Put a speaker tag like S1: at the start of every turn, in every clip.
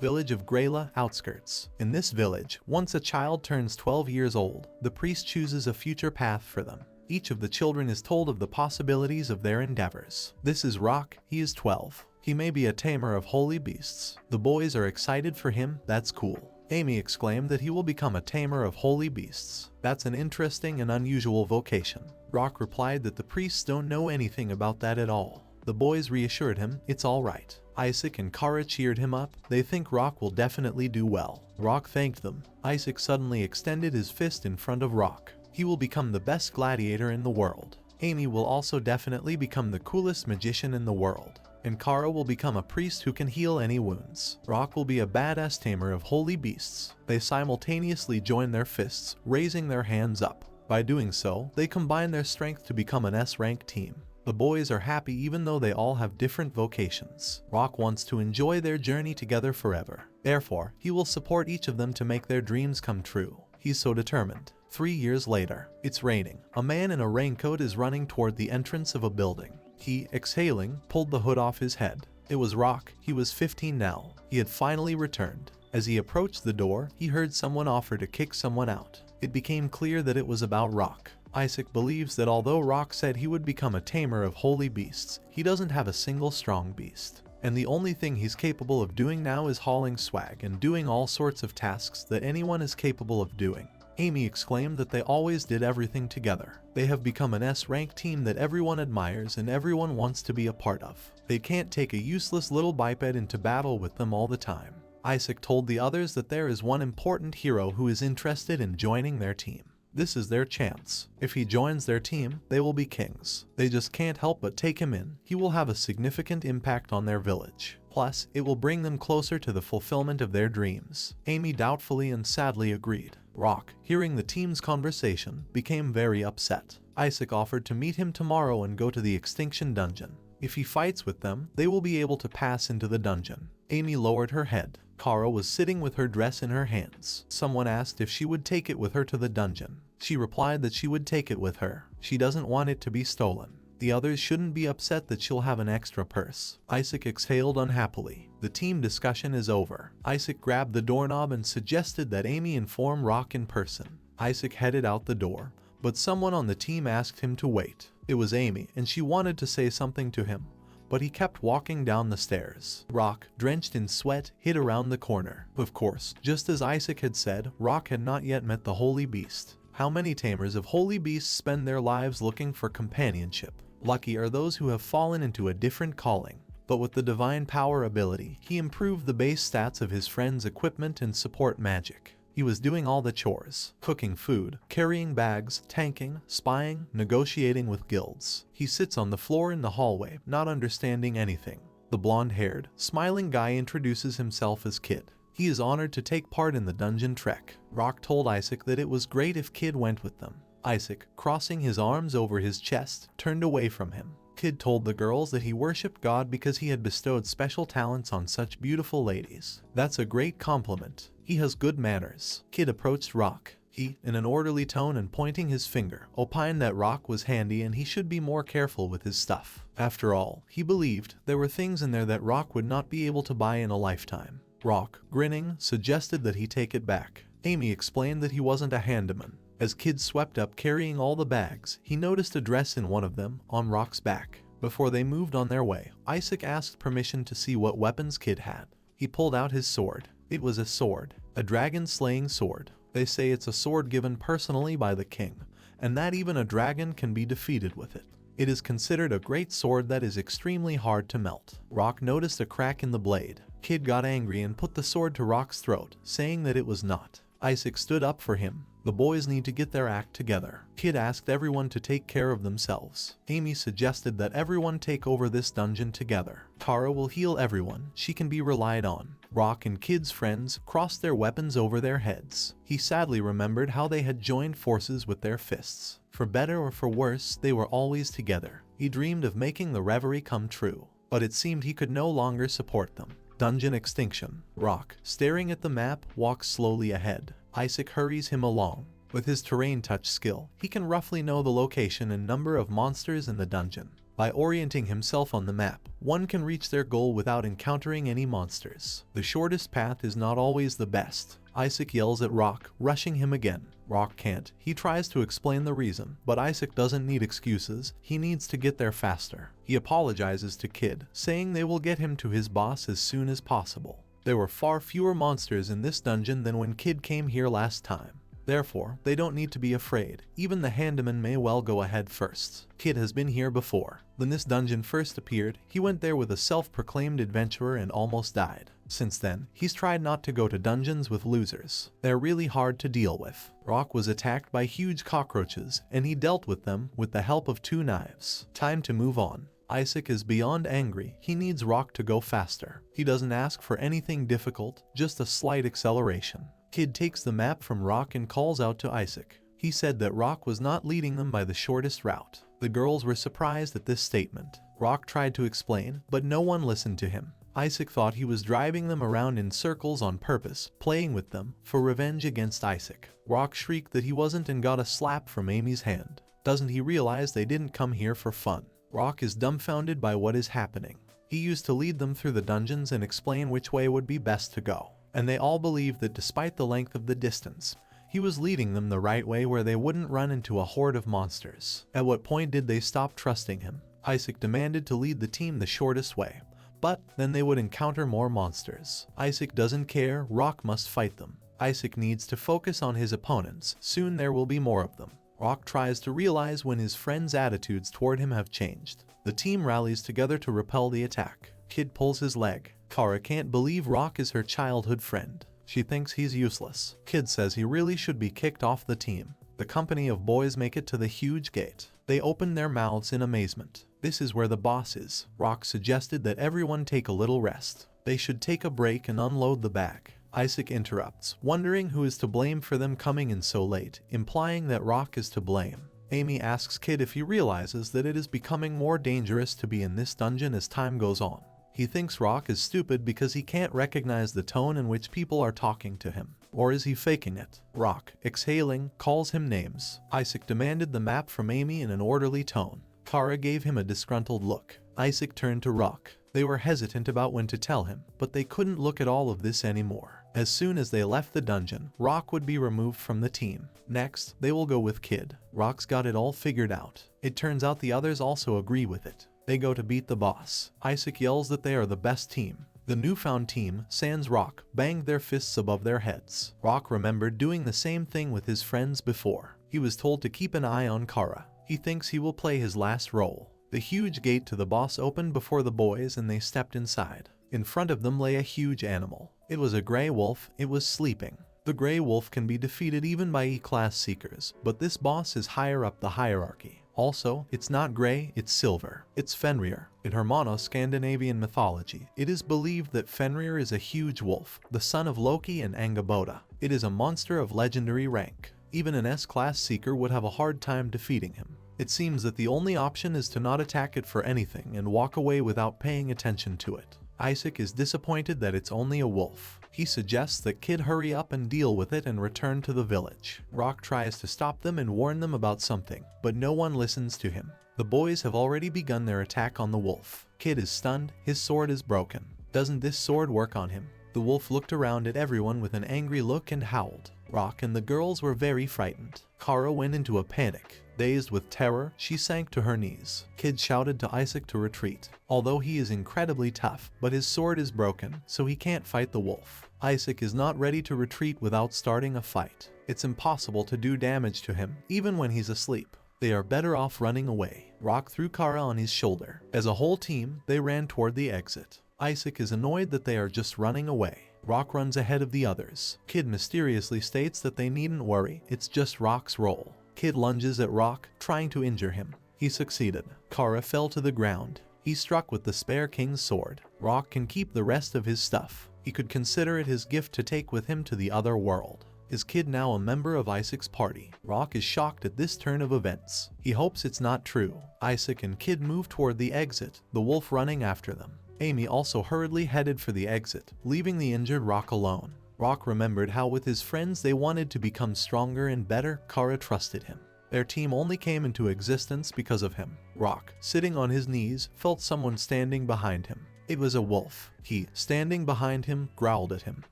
S1: Village of Greya, outskirts. In this village, once a child turns 12 years old, the priest chooses a future path for them. Each of the children is told of the possibilities of their endeavors. This is Rock, he is 12. He may be a tamer of holy beasts. The boys are excited for him, that's cool. Amy exclaimed that he will become a tamer of holy beasts. That's an interesting and unusual vocation. Rock replied that the priests don't know anything about that at all. The boys reassured him, it's alright. Isaac and Kara cheered him up, they think Rock will definitely do well. Rock thanked them. Isaac suddenly extended his fist in front of Rock. He will become the best gladiator in the world. Amy will also definitely become the coolest magician in the world. And Kara will become a priest who can heal any wounds. Rock will be a badass tamer of holy beasts. They simultaneously join their fists, raising their hands up. By doing so, they combine their strength to become an S-rank team. The boys are happy even though they all have different vocations. Rock wants to enjoy their journey together forever. Therefore, he will support each of them to make their dreams come true. He's so determined. 3 years later, it's raining. A man in a raincoat is running toward the entrance of a building. He, exhaling, pulled the hood off his head. It was Rock. He was 15 now. He had finally returned. As he approached the door, he heard someone offer to kick someone out. It became clear that it was about Rock. Isaac believes that although Rock said he would become a tamer of holy beasts, he doesn't have a single strong beast. And the only thing he's capable of doing now is hauling swag and doing all sorts of tasks that anyone is capable of doing. Amy exclaimed that they always did everything together. They have become an S-rank team that everyone admires and everyone wants to be a part of. They can't take a useless little biped into battle with them all the time. Isaac told the others that there is one important hero who is interested in joining their team. This is their chance. If he joins their team, they will be kings. They just can't help but take him in. He will have a significant impact on their village. Plus, it will bring them closer to the fulfillment of their dreams. Amy doubtfully and sadly agreed. Rock, hearing the team's conversation, became very upset. Isaac offered to meet him tomorrow and go to the Extinction Dungeon. If he fights with them, they will be able to pass into the dungeon. Amy lowered her head. Kara was sitting with her dress in her hands. Someone asked if she would take it with her to the dungeon. She replied that she would take it with her. She doesn't want it to be stolen. The others shouldn't be upset that she'll have an extra purse. Isaac exhaled unhappily. The team discussion is over. Isaac grabbed the doorknob and suggested that Amy inform Rock in person. Isaac headed out the door, but someone on the team asked him to wait. It was Amy, and she wanted to say something to him, but he kept walking down the stairs. Rock, drenched in sweat, hid around the corner. Of course, just as Isaac had said, Rock had not yet met the holy beast. How many tamers of holy beasts spend their lives looking for companionship? Lucky are those who have fallen into a different calling. But with the divine power ability, he improved the base stats of his friend's equipment and support magic. He was doing all the chores, cooking food, carrying bags, tanking, spying, negotiating with guilds. He sits on the floor in the hallway, not understanding anything. The blonde-haired, smiling guy introduces himself as Kid. He is honored to take part in the dungeon trek. Rock told Isaac that it was great if Kid went with them. Isaac, crossing his arms over his chest, turned away from him. Kid told the girls that he worshipped God because he had bestowed special talents on such beautiful ladies. That's a great compliment. He has good manners. Kid approached Rock. He, in an orderly tone and pointing his finger, opined that Rock was handy and he should be more careful with his stuff. After all, he believed there were things in there that Rock would not be able to buy in a lifetime. Rock, grinning, suggested that he take it back. Amy explained that he wasn't a handyman. As Kid swept up carrying all the bags, he noticed a dress in one of them, on Rock's back. Before they moved on their way, Isaac asked permission to see what weapons Kid had. He pulled out his sword. It was a sword, a dragon-slaying sword. They say it's a sword given personally by the king, and that even a dragon can be defeated with it. It is considered a great sword that is extremely hard to melt. Rock noticed a crack in the blade. Kid got angry and put the sword to Rock's throat, saying that it was not. Isaac stood up for him. The boys need to get their act together. Kid asked everyone to take care of themselves. Amy suggested that everyone take over this dungeon together. Kara will heal everyone. She can be relied on. Rock and Kid's friends crossed their weapons over their heads. He sadly remembered how they had joined forces with their fists. For better or for worse, they were always together. He dreamed of making the reverie come true, but it seemed he could no longer support them. Dungeon extinction. Rock, staring at the map, walks slowly ahead. Isaac hurries him along. With his terrain touch skill, he can roughly know the location and number of monsters in the dungeon. By orienting himself on the map, one can reach their goal without encountering any monsters. The shortest path is not always the best. Isaac yells at Rock, rushing him again. Rock can't. He tries to explain the reason, but Isaac doesn't need excuses. He needs to get there faster. He apologizes to Kid, saying they will get him to his boss as soon as possible. There were far fewer monsters in this dungeon than when Kid came here last time. Therefore, they don't need to be afraid. Even the handyman may well go ahead first. Kid has been here before. When this dungeon first appeared, he went there with a self-proclaimed adventurer and almost died. Since then, he's tried not to go to dungeons with losers. They're really hard to deal with. Rock was attacked by huge cockroaches, and he dealt with them with the help of 2 knives. Time to move on. Isaac is beyond angry. He needs Rock to go faster. He doesn't ask for anything difficult, just a slight acceleration. Kid takes the map from Rock and calls out to Isaac. He said that Rock was not leading them by the shortest route. The girls were surprised at this statement. Rock tried to explain, but no one listened to him. Isaac thought he was driving them around in circles on purpose, playing with them, for revenge against Isaac. Rock shrieked that he wasn't and got a slap from Amy's hand. Doesn't he realize they didn't come here for fun? Rock is dumbfounded by what is happening. He used to lead them through the dungeons and explain which way would be best to go. And they all believed that despite the length of the distance, he was leading them the right way where they wouldn't run into a horde of monsters. At what point did they stop trusting him? Isaac demanded to lead the team the shortest way. But then they would encounter more monsters. Isaac doesn't care, Rock must fight them. Isaac needs to focus on his opponents, soon there will be more of them. Rock tries to realize when his friends' attitudes toward him have changed. The team rallies together to repel the attack. Kid pulls his leg. Kara can't believe Rock is her childhood friend. She thinks he's useless. Kid says he really should be kicked off the team. The company of boys make it to the huge gate. They open their mouths in amazement. This is where the boss is. Rock suggested that everyone take a little rest. They should take a break and unload the bag. Isaac interrupts, wondering who is to blame for them coming in so late, implying that Rock is to blame. Amy asks Kid if he realizes that it is becoming more dangerous to be in this dungeon as time goes on. He thinks Rock is stupid because he can't recognize the tone in which people are talking to him. Or is he faking it? Rock, exhaling, calls him names. Isaac demanded the map from Amy in an orderly tone. Kara gave him a disgruntled look. Isaac turned to Rock. They were hesitant about when to tell him, but they couldn't look at all of this anymore. As soon as they left the dungeon, Rock would be removed from the team. Next, they will go with Kid. Rock's got it all figured out. It turns out the others also agree with it. They go to beat the boss. Isaac yells that they are the best team. The newfound team, sans Rock, banged their fists above their heads. Rock remembered doing the same thing with his friends before. He was told to keep an eye on Kara. He thinks he will play his last role. The huge gate to the boss opened before the boys and they stepped inside. In front of them lay a huge animal. It was a gray wolf. It was sleeping. The gray wolf can be defeated even by E-class seekers, but this boss is higher up the hierarchy. Also, it's not gray, it's silver. It's Fenrir. In Germano-Scandinavian mythology, it is believed that Fenrir is a huge wolf, the son of Loki and Angaboda. It is a monster of legendary rank. Even an S-class seeker would have a hard time defeating him. It seems that the only option is to not attack it for anything and walk away without paying attention to it. Isaac is disappointed that it's only a wolf. He suggests that Kid hurry up and deal with it and return to the village. Rock tries to stop them and warn them about something, but no one listens to him. The boys have already begun their attack on the wolf. Kid is stunned, his sword is broken. Doesn't this sword work on him? The wolf looked around at everyone with an angry look and howled. Rock and the girls were very frightened. Kara went into a panic. Dazed with terror, she sank to her knees. Kid shouted to Isaac to retreat. Although he is incredibly tough, but his sword is broken, so he can't fight the wolf. Isaac is not ready to retreat without starting a fight. It's impossible to do damage to him, even when he's asleep. They are better off running away. Rock threw Kara on his shoulder. As a whole team, they ran toward the exit. Isaac is annoyed that they are just running away. Rock runs ahead of the others. Kid mysteriously states that they needn't worry, it's just Rock's role. Kid lunges at Rock, trying to injure him. He succeeded. Kara fell to the ground. He struck with the spare king's sword. Rock can keep the rest of his stuff. He could consider it his gift to take with him to the other world. Is Kid now a member of Isaac's party? Rock is shocked at this turn of events. He hopes it's not true. Isaac and Kid move toward the exit, the wolf running after them. Amy also hurriedly headed for the exit, leaving the injured Rock alone. Rock remembered how with his friends they wanted to become stronger and better. Kara trusted him. Their team only came into existence because of him. Rock, sitting on his knees, felt someone standing behind him. It was a wolf. He, standing behind him, growled at him.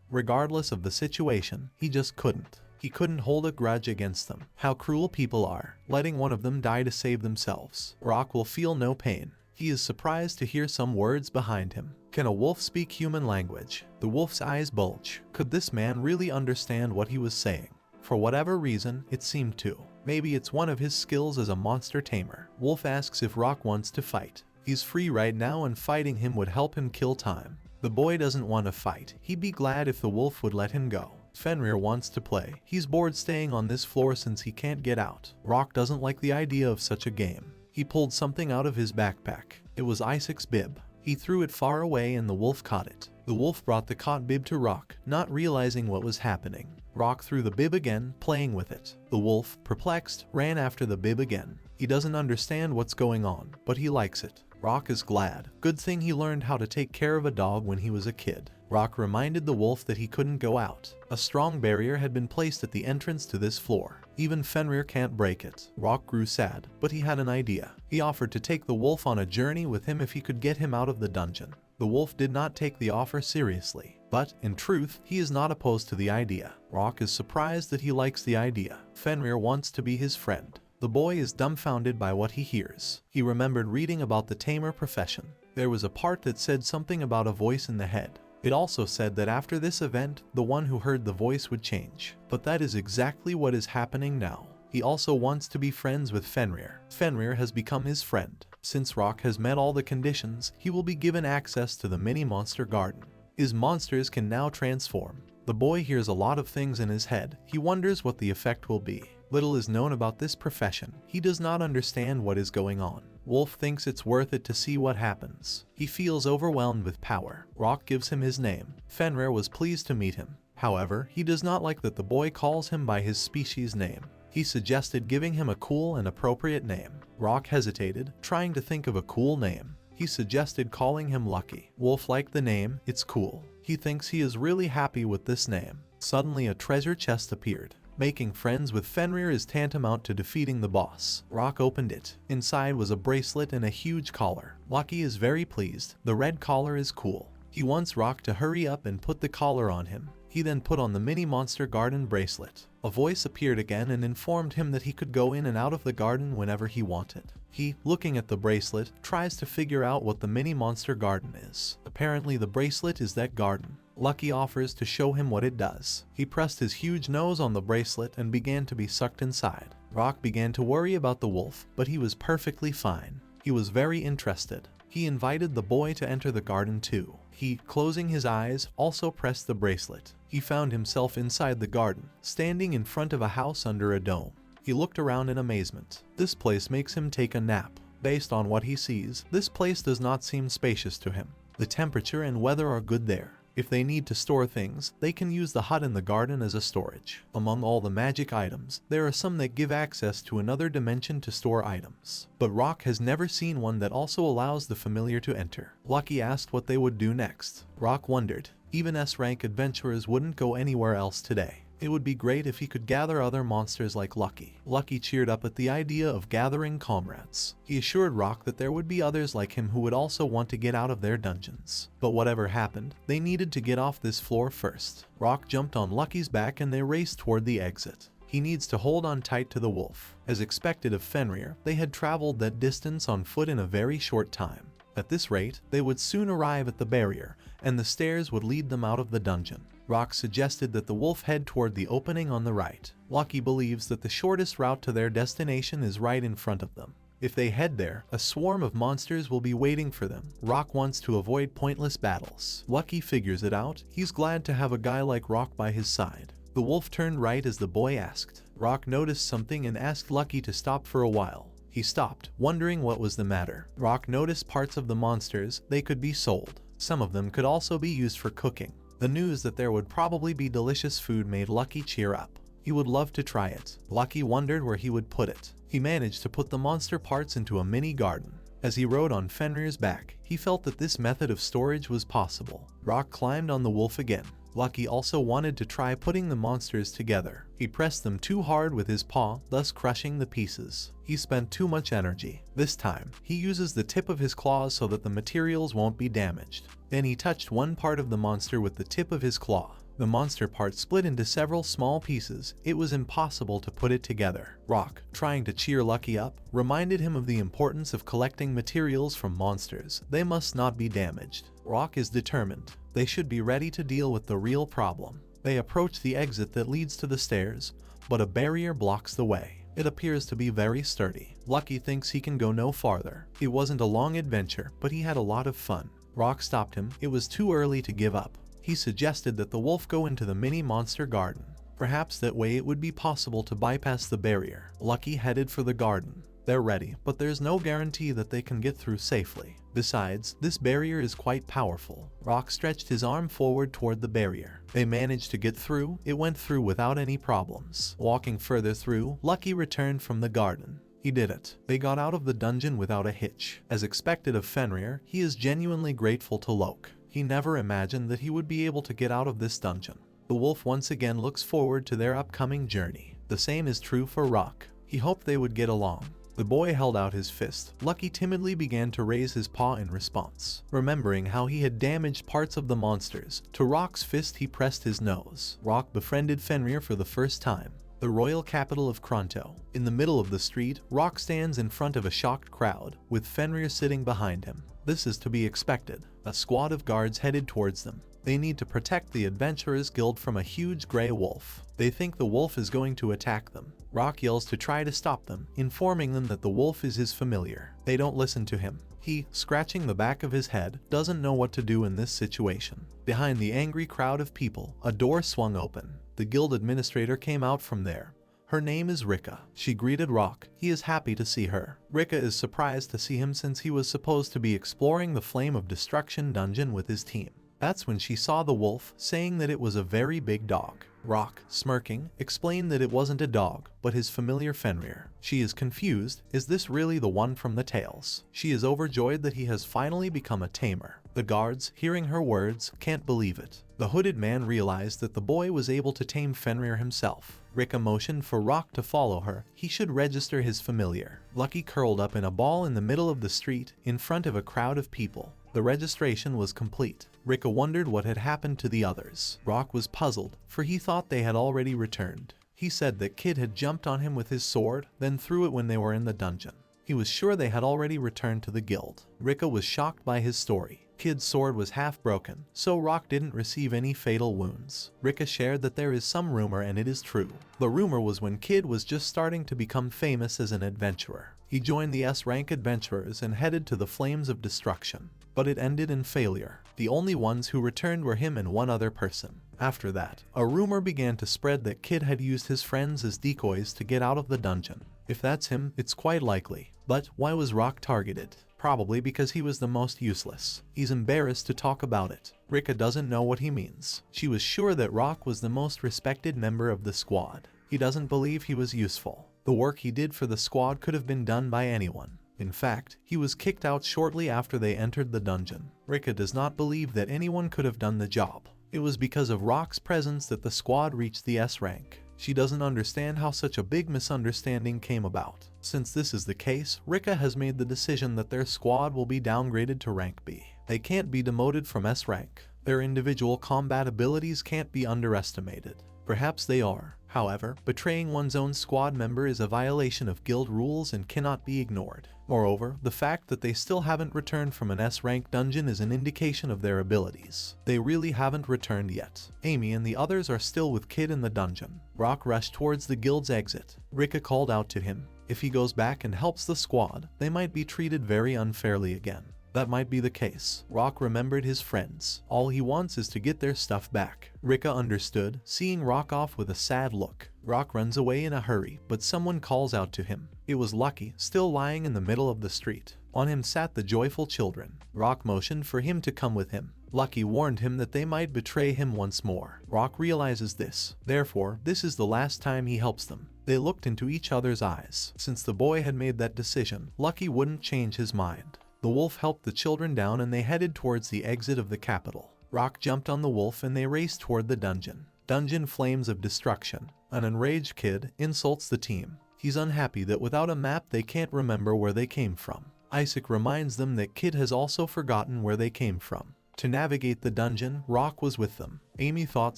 S1: Regardless of the situation, he just couldn't. He couldn't hold a grudge against them. How cruel people are, letting one of them die to save themselves. Rock will feel no pain. He is surprised to hear some words behind him. Can a wolf speak human language? The wolf's eyes bulge. Could this man really understand what he was saying? For whatever reason, it seemed to. Maybe it's one of his skills as a monster tamer. Wolf asks if Rock wants to fight. He's free right now and fighting him would help him kill time. The boy doesn't want to fight. He'd be glad if the wolf would let him go. Fenrir wants to play. He's bored staying on this floor since he can't get out. Rock doesn't like the idea of such a game. He pulled something out of his backpack. It was Isaac's bib. He threw it far away and the wolf caught it. The wolf brought the caught bib to Rock, not realizing what was happening. Rock threw the bib again, playing with it. The wolf, perplexed, ran after the bib again. He doesn't understand what's going on, but he likes it. Rock is glad. Good thing he learned how to take care of a dog when he was a kid. Rock reminded the wolf that he couldn't go out. A strong barrier had been placed at the entrance to this floor. Even Fenrir can't break it. Rock grew sad, but he had an idea. He offered to take the wolf on a journey with him if he could get him out of the dungeon. The wolf did not take the offer seriously, but, in truth, he is not opposed to the idea. Rock is surprised that he likes the idea. Fenrir wants to be his friend. The boy is dumbfounded by what he hears. He remembered reading about the tamer profession. There was a part that said something about a voice in the head. It also said that after this event, the one who heard the voice would change. But that is exactly what is happening now. He also wants to be friends with Fenrir. Fenrir has become his friend. Since Rock has met all the conditions, he will be given access to the mini-monster garden. His monsters can now transform. The boy hears a lot of things in his head. He wonders what the effect will be. Little is known about this profession. He does not understand what is going on. Wolf thinks it's worth it to see what happens. He feels overwhelmed with power. Rock gives him his name. Fenrir was pleased to meet him. However, he does not like that the boy calls him by his species name. He suggested giving him a cool and appropriate name. Rock hesitated, trying to think of a cool name. He suggested calling him Lucky. Wolf liked the name. It's cool. He thinks he is really happy with this name. Suddenly a treasure chest appeared. Making friends with Fenrir is tantamount to defeating the boss. Rock opened it. Inside was a bracelet and a huge collar. Lucky is very pleased. The red collar is cool. He wants Rock to hurry up and put the collar on him. He then put on the mini monster garden bracelet. A voice appeared again and informed him that he could go in and out of the garden whenever he wanted. He, looking at the bracelet, tries to figure out what the mini monster garden is. Apparently the bracelet is that garden. Lucky offers to show him what it does. He pressed his huge nose on the bracelet and began to be sucked inside. Rock began to worry about the wolf, but he was perfectly fine. He was very interested. He invited the boy to enter the garden too. He, closing his eyes, also pressed the bracelet. He found himself inside the garden, standing in front of a house under a dome. He looked around in amazement. This place makes him take a nap. Based on what he sees, this place does not seem spacious to him. The temperature and weather are good there. If they need to store things, they can use the hut in the garden as a storage. Among all the magic items, there are some that give access to another dimension to store items. But Rock has never seen one that also allows the familiar to enter. Lucky asked what they would do next. Rock wondered. Even S-rank adventurers wouldn't go anywhere else today. It would be great if he could gather other monsters like Lucky. Lucky cheered up at the idea of gathering comrades. He assured Rock that there would be others like him who would also want to get out of their dungeons. But whatever happened, they needed to get off this floor first. Rock jumped on Lucky's back and they raced toward the exit. He needs to hold on tight to the wolf. As expected of Fenrir, they had traveled that distance on foot in a very short time. At this rate, they would soon arrive at the barrier, and the stairs would lead them out of the dungeon. Rock suggested that the wolf head toward the opening on the right. Lucky believes that the shortest route to their destination is right in front of them. If they head there, a swarm of monsters will be waiting for them. Rock wants to avoid pointless battles. Lucky figures it out. He's glad to have a guy like Rock by his side. The wolf turned right as the boy asked. Rock noticed something and asked Lucky to stop for a while. He stopped, wondering what was the matter. Rock noticed parts of the monsters. They could be sold. Some of them could also be used for cooking. The news that there would probably be delicious food made Lucky cheer up. He would love to try it. Lucky wondered where he would put it. He managed to put the monster parts into a mini garden. As he rode on Fenrir's back, he felt that this method of storage was possible. Rock climbed on the wolf again. Lucky also wanted to try putting the monsters together. He pressed them too hard with his paw, thus crushing the pieces. He spent too much energy. This time, he uses the tip of his claws so that the materials won't be damaged. Then he touched one part of the monster with the tip of his claw. The monster part split into several small pieces. It was impossible to put it together. Rock, trying to cheer Lucky up, reminded him of the importance of collecting materials from monsters. They must not be damaged. Rock is determined. They should be ready to deal with the real problem. They approach the exit that leads to the stairs, but a barrier blocks the way. It appears to be very sturdy. Lucky thinks he can go no farther. It wasn't a long adventure, but he had a lot of fun. Rock stopped him. It was too early to give up. He suggested that the wolf go into the mini monster garden. Perhaps that way it would be possible to bypass the barrier. Lucky headed for the garden. They're ready, but there's no guarantee that they can get through safely. Besides, this barrier is quite powerful. Rock stretched his arm forward toward the barrier. They managed to get through. It went through without any problems. Walking further through, Lucky returned from the garden. He did it. They got out of the dungeon without a hitch. As expected of Fenrir, he is genuinely grateful to Loke. He never imagined that he would be able to get out of this dungeon. The wolf once again looks forward to their upcoming journey. The same is true for Rock. He hoped they would get along. The boy held out his fist. Lucky timidly began to raise his paw in response. Remembering how he had damaged parts of the monsters, to Rock's fist he pressed his nose. Rock befriended Fenrir for the first time. The royal capital of Kronto. In the middle of the street, Rock stands in front of a shocked crowd, with Fenrir sitting behind him. This is to be expected. A squad of guards headed towards them. They need to protect the Adventurers Guild from a huge gray wolf. They think the wolf is going to attack them. Rock yells to try to stop them, informing them that the wolf is his familiar. They don't listen to him. He, scratching the back of his head, doesn't know what to do in this situation. Behind the angry crowd of people, a door swung open. The guild administrator came out from there. Her name is Rika. She greeted Rock. He is happy to see her. Rika is surprised to see him since he was supposed to be exploring the Flame of Destruction dungeon with his team. That's when she saw the wolf, saying that it was a very big dog. Rock, smirking, explained that it wasn't a dog, but his familiar Fenrir. She is confused. Is this really the one from the tales? She is overjoyed that he has finally become a tamer. The guards, hearing her words, can't believe it. The hooded man realized that the boy was able to tame Fenrir himself. Rika motioned for Rock to follow her. He should register his familiar. Lucky curled up in a ball in the middle of the street, in front of a crowd of people. The registration was complete. Rika wondered what had happened to the others. Rock was puzzled, for he thought they had already returned. He said that Kid had jumped on him with his sword, then threw it when they were in the dungeon. He was sure they had already returned to the guild. Rika was shocked by his story. Kid's sword was half broken, so Rock didn't receive any fatal wounds. Rika shared that there is some rumor, and it is true. The rumor was when Kid was just starting to become famous as an adventurer. He joined the S-rank adventurers and headed to the Flames of Destruction. But it ended in failure. The only ones who returned were him and one other person. After that, a rumor began to spread that Kid had used his friends as decoys to get out of the dungeon. If that's him, it's quite likely. But why was Rock targeted? Probably because he was the most useless. He's embarrassed to talk about it. Rika doesn't know what he means. She was sure that Rock was the most respected member of the squad. He doesn't believe he was useful. The work he did for the squad could have been done by anyone. In fact, he was kicked out shortly after they entered the dungeon. Rika does not believe that anyone could have done the job. It was because of Rock's presence that the squad reached the S rank. She doesn't understand how such a big misunderstanding came about. Since this is the case, Rika has made the decision that their squad will be downgraded to rank B. They can't be demoted from S rank. Their individual combat abilities can't be underestimated. Perhaps they are. However, betraying one's own squad member is a violation of guild rules and cannot be ignored. Moreover, the fact that they still haven't returned from an S-rank dungeon is an indication of their abilities. They really haven't returned yet. Amy and the others are still with Kid in the dungeon. Rock rushed towards the guild's exit. Rika called out to him. If he goes back and helps the squad, they might be treated very unfairly again. That might be the case. Rock remembered his friends. All he wants is to get their stuff back. Rika understood, seeing Rock off with a sad look. Rock runs away in a hurry, but someone calls out to him. It was Lucky, still lying in the middle of the street. On him sat the joyful children. Rock motioned for him to come with him. Lucky warned him that they might betray him once more. Rock realizes this. Therefore, this is the last time he helps them. They looked into each other's eyes. Since the boy had made that decision, Lucky wouldn't change his mind. The wolf helped the children down and they headed towards the exit of the capital. Rock jumped on the wolf and they raced toward the dungeon. Dungeon flames of destruction. An enraged Kid insults the team. He's unhappy that without a map they can't remember where they came from. Isaac reminds them that Kid has also forgotten where they came from. To navigate the dungeon, Rock was with them. Amy thought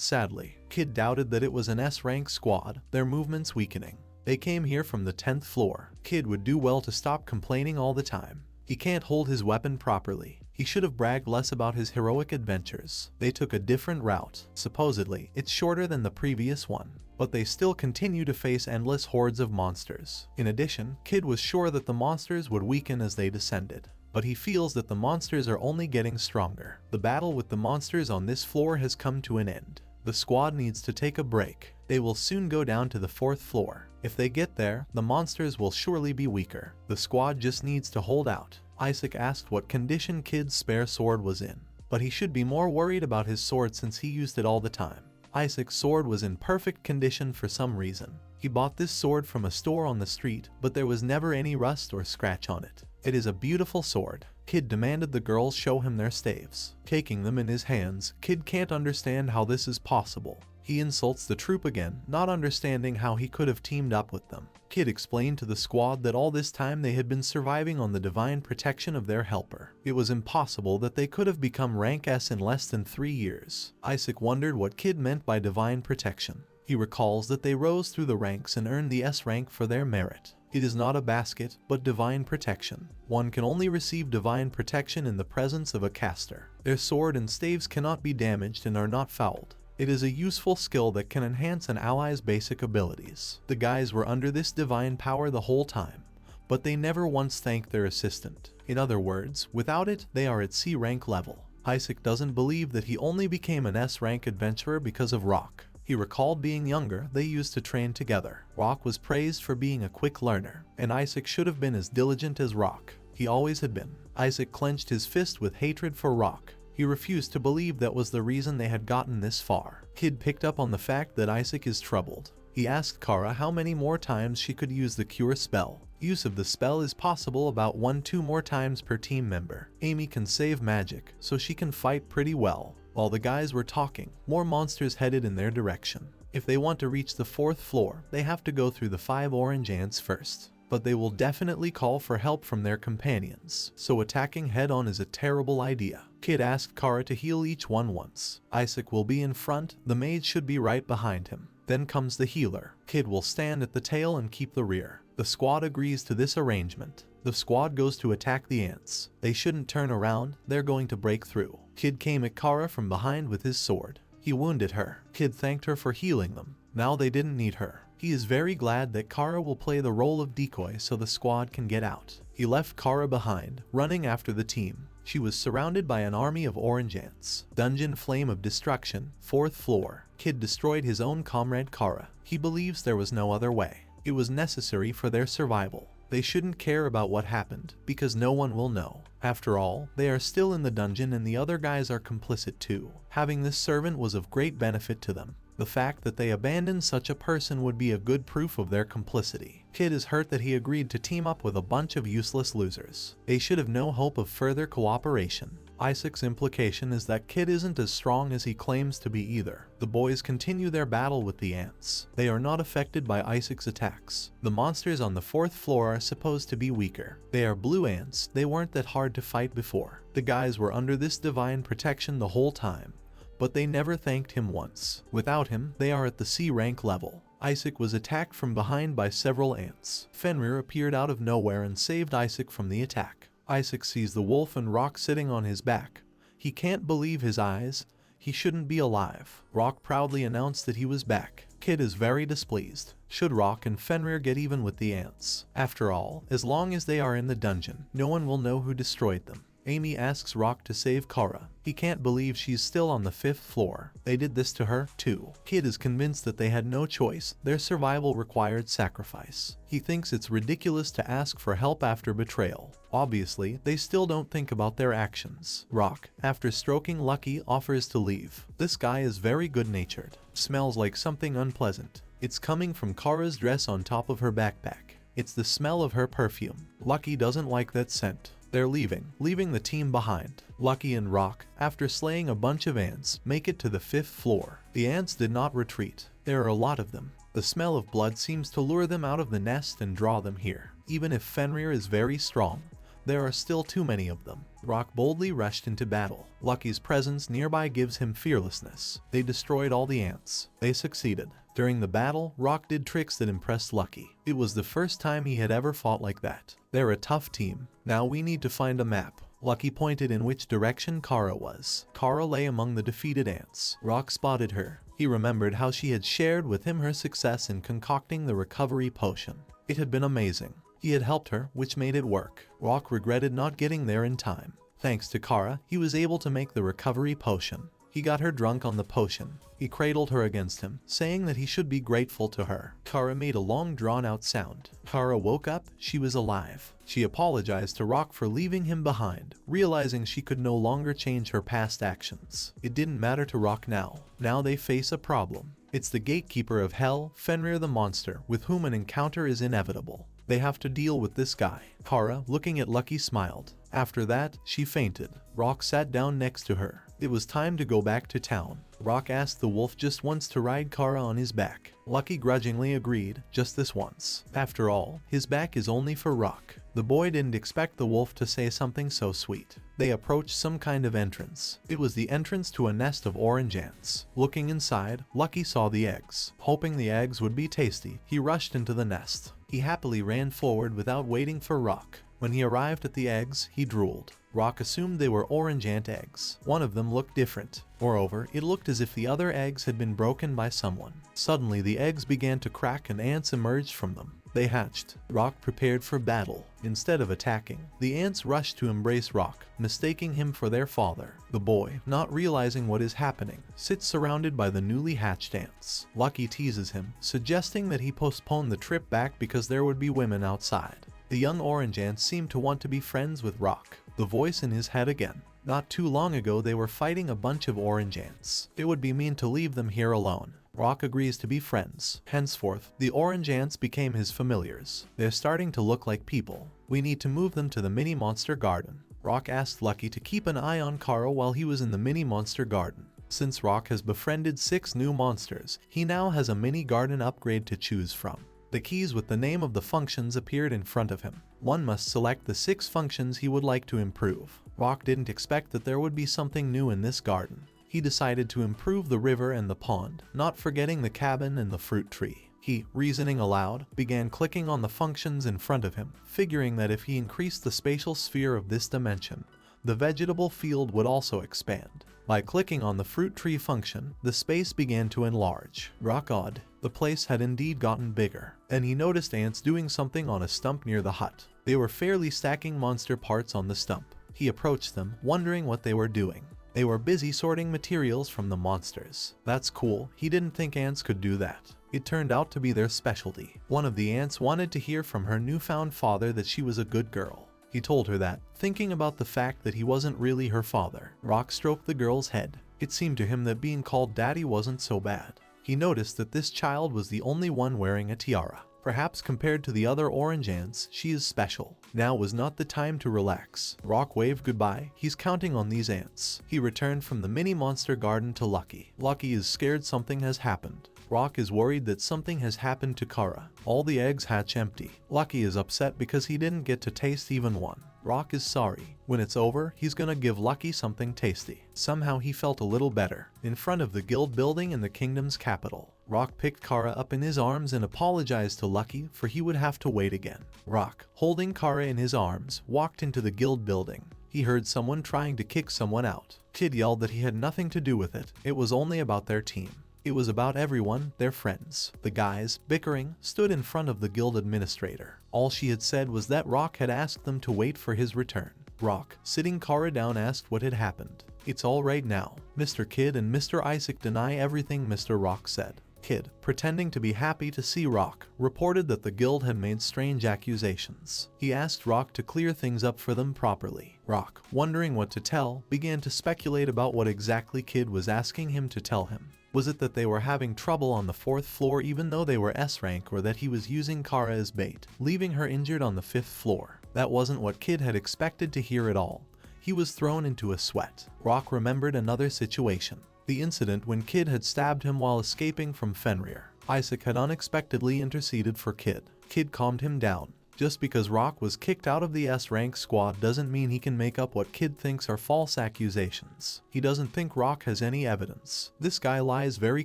S1: sadly. Kid doubted that it was an S-rank squad, their movements weakening. They came here from the 10th floor. Kid would do well to stop complaining all the time. He can't hold his weapon properly. He should have bragged less about his heroic adventures. They took a different route. Supposedly, it's shorter than the previous one, but they still continue to face endless hordes of monsters. In addition, Kid was sure that the monsters would weaken as they descended, but he feels that the monsters are only getting stronger. The battle with the monsters on this floor has come to an end. The squad needs to take a break. They will soon go down to the 4th floor. If they get there, the monsters will surely be weaker. The squad just needs to hold out. Isaac asked what condition Kid's spare sword was in, but he should be more worried about his sword since he used it all the time. Isaac's sword was in perfect condition for some reason. He bought this sword from a store on the street, but there was never any rust or scratch on it. It is a beautiful sword. Kid demanded the girls show him their staves. Taking them in his hands, Kid can't understand how this is possible. He insults the troop again, not understanding how he could have teamed up with them. Kid explained to the squad that all this time they had been surviving on the divine protection of their helper. It was impossible that they could have become rank S in less than 3 years. Isaac wondered what Kid meant by divine protection. He recalls that they rose through the ranks and earned the S rank for their merit. It is not a basket, but divine protection. One can only receive divine protection in the presence of a caster. Their sword and staves cannot be damaged and are not fouled. It is a useful skill that can enhance an ally's basic abilities. The guys were under this divine power the whole time, but they never once thanked their assistant. In other words, without it, they are at C rank level. Isaac doesn't believe that he only became an S rank adventurer because of Rock. He recalled being younger, they used to train together. Rock was praised for being a quick learner, and Isaac should have been as diligent as Rock. He always had been. Isaac clenched his fist with hatred for Rock. He refused to believe that was the reason they had gotten this far. Kid picked up on the fact that Isaac is troubled. He asked Kara how many more times she could use the cure spell. Use of the spell is possible about 1-2 more times per team member. Amy can save magic, so she can fight pretty well. While the guys were talking, more monsters headed in their direction. If they want to reach the 4th floor, they have to go through the 5 orange ants first. But they will definitely call for help from their companions, so attacking head-on is a terrible idea. Kid asked Kara to heal each one once. Isaac will be in front, the mage should be right behind him. Then comes the healer. Kid will stand at the tail and keep the rear. The squad agrees to this arrangement. The squad goes to attack the ants. They shouldn't turn around, they're going to break through. Kid came at Kara from behind with his sword. He wounded her. Kid thanked her for healing them. Now they didn't need her. He is very glad that Kara will play the role of decoy so the squad can get out. He left Kara behind, running after the team. She was surrounded by an army of orange ants. Dungeon flame of destruction, 4th floor. Kid destroyed his own comrade Kara. He believes there was no other way. It was necessary for their survival. They shouldn't care about what happened, because no one will know. After all, they are still in the dungeon and the other guys are complicit too. Having this servant was of great benefit to them. The fact that they abandoned such a person would be a good proof of their complicity. Kid is hurt that he agreed to team up with a bunch of useless losers. They should have no hope of further cooperation. Isaac's implication is that Kid isn't as strong as he claims to be either. The boys continue their battle with the ants. They are not affected by Isaac's attacks. The monsters on the 4th floor are supposed to be weaker. They are blue ants, they weren't that hard to fight before. The guys were under this divine protection the whole time, but they never thanked him once. Without him, they are at the C rank level. Isaac was attacked from behind by several ants. Fenrir appeared out of nowhere and saved Isaac from the attack. Isaac sees the wolf and Rock sitting on his back. He can't believe his eyes. He shouldn't be alive. Rock proudly announced that he was back. Kid is very displeased. Should Rock and Fenrir get even with the ants? After all, as long as they are in the dungeon, no one will know who destroyed them. Amy asks Rock to save Kara. He can't believe she's still on the 5th floor. They did this to her, too. Kid is convinced that they had no choice. Their survival required sacrifice. He thinks it's ridiculous to ask for help after betrayal. Obviously, they still don't think about their actions. Rock, after stroking Lucky, offers to leave. This guy is very good-natured. Smells like something unpleasant. It's coming from Kara's dress on top of her backpack. It's the smell of her perfume. Lucky doesn't like that scent. They're leaving the team behind. Lucky and Rock, after slaying a bunch of ants, make it to the 5th floor. The ants did not retreat. There are a lot of them. The smell of blood seems to lure them out of the nest and draw them here. Even if Fenrir is very strong, there are still too many of them. Rock boldly rushed into battle. Lucky's presence nearby gives him fearlessness. They destroyed all the ants. They succeeded. During the battle, Rock did tricks that impressed Lucky. It was the first time he had ever fought like that. They're a tough team. Now we need to find a map. Lucky pointed in which direction Kara was. Kara lay among the defeated ants. Rock spotted her. He remembered how she had shared with him her success in concocting the recovery potion. It had been amazing. He had helped her, which made it work. Rock regretted not getting there in time. Thanks to Kara, he was able to make the recovery potion. He got her drunk on the potion. He cradled her against him, saying that he should be grateful to her. Kara made a long drawn-out sound. Kara woke up. She was alive. She apologized to Rock for leaving him behind, realizing she could no longer change her past actions. It didn't matter to Rock now. Now they face a problem. It's the gatekeeper of hell, Fenrir the monster, with whom an encounter is inevitable. They have to deal with this guy. Kara, looking at Lucky, smiled. After that, she fainted. Rock sat down next to her. It was time to go back to town. Rock asked the wolf just once to ride Kara on his back. Lucky grudgingly agreed, just this once. After all, his back is only for Rock. The boy didn't expect the wolf to say something so sweet. They approached some kind of entrance. It was the entrance to a nest of orange ants. Looking inside, Lucky saw the eggs. Hoping the eggs would be tasty, he rushed into the nest. He happily ran forward without waiting for Rock. When he arrived at the eggs, he drooled. Rock assumed they were orange ant eggs. One of them looked different. Moreover, it looked as if the other eggs had been broken by someone. Suddenly, the eggs began to crack and ants emerged from them. They hatched. Rock prepared for battle. Instead of attacking, the ants rushed to embrace Rock, mistaking him for their father. The boy, not realizing what is happening, sits surrounded by the newly hatched ants. Lucky teases him, suggesting that he postpone the trip back because there would be women outside. The young orange ants seem to want to be friends with Rock. The voice in his head again. Not too long ago they were fighting a bunch of orange ants. It would be mean to leave them here alone. Rock agrees to be friends. Henceforth, the orange ants became his familiars. They're starting to look like people. We need to move them to the mini monster garden. Rock asked Lucky to keep an eye on Kara while he was in the mini monster garden. Since Rock has befriended 6 new monsters, he now has a mini garden upgrade to choose from. The keys with the name of the functions appeared in front of him. One must select the 6 functions he would like to improve. Rock didn't expect that there would be something new in this garden. He decided to improve the river and the pond, not forgetting the cabin and the fruit tree. He, reasoning aloud, began clicking on the functions in front of him, figuring that if he increased the spatial sphere of this dimension, the vegetable field would also expand. By clicking on the fruit tree function, the space began to enlarge. Rock awed. The place had indeed gotten bigger, and he noticed ants doing something on a stump near the hut. They were fairly stacking monster parts on the stump. He approached them, wondering what they were doing. They were busy sorting materials from the monsters. That's cool. He didn't think ants could do that. It turned out to be their specialty. One of the ants wanted to hear from her newfound father that she was a good girl. He told her that, thinking about the fact that he wasn't really her father. Rock stroked the girl's head. It seemed to him that being called daddy wasn't so bad. He noticed that this child was the only one wearing a tiara. Perhaps compared to the other orange ants, she is special. Now was not the time to relax. Rock waved goodbye. He's counting on these ants. He returned from the mini monster garden to Lucky. Lucky is scared something has happened. Rock is worried that something has happened to Kara. All the eggs hatch empty. Lucky is upset because he didn't get to taste even one. Rock is sorry. When it's over, he's gonna give Lucky something tasty. Somehow he felt a little better. In front of the guild building in the kingdom's capital, Rock picked Kara up in his arms and apologized to Lucky for he would have to wait again. Rock, holding Kara in his arms, walked into the guild building. He heard someone trying to kick someone out. Kid yelled that he had nothing to do with it. It was only about their team. It was about everyone, their friends. The guys, bickering, stood in front of the guild administrator. All she had said was that Rock had asked them to wait for his return. Rock, sitting Kara down, asked what had happened. It's all right now. Mr. Kid and Mr. Isaac deny everything, Mr. Rock said. Kid, pretending to be happy to see Rock, reported that the guild had made strange accusations. He asked Rock to clear things up for them properly. Rock, wondering what to tell, began to speculate about what exactly Kid was asking him to tell him. Was it that they were having trouble on the 4th floor even though they were S rank, or that he was using Kara as bait, leaving her injured on the 5th floor? That wasn't what Kid had expected to hear at all. He was thrown into a sweat. Rock remembered another situation. The incident when Kid had stabbed him while escaping from Fenrir. Isaac had unexpectedly interceded for Kid. Kid calmed him down. Just because Rock was kicked out of the S-rank squad doesn't mean he can make up what Kid thinks are false accusations. He doesn't think Rock has any evidence. This guy lies very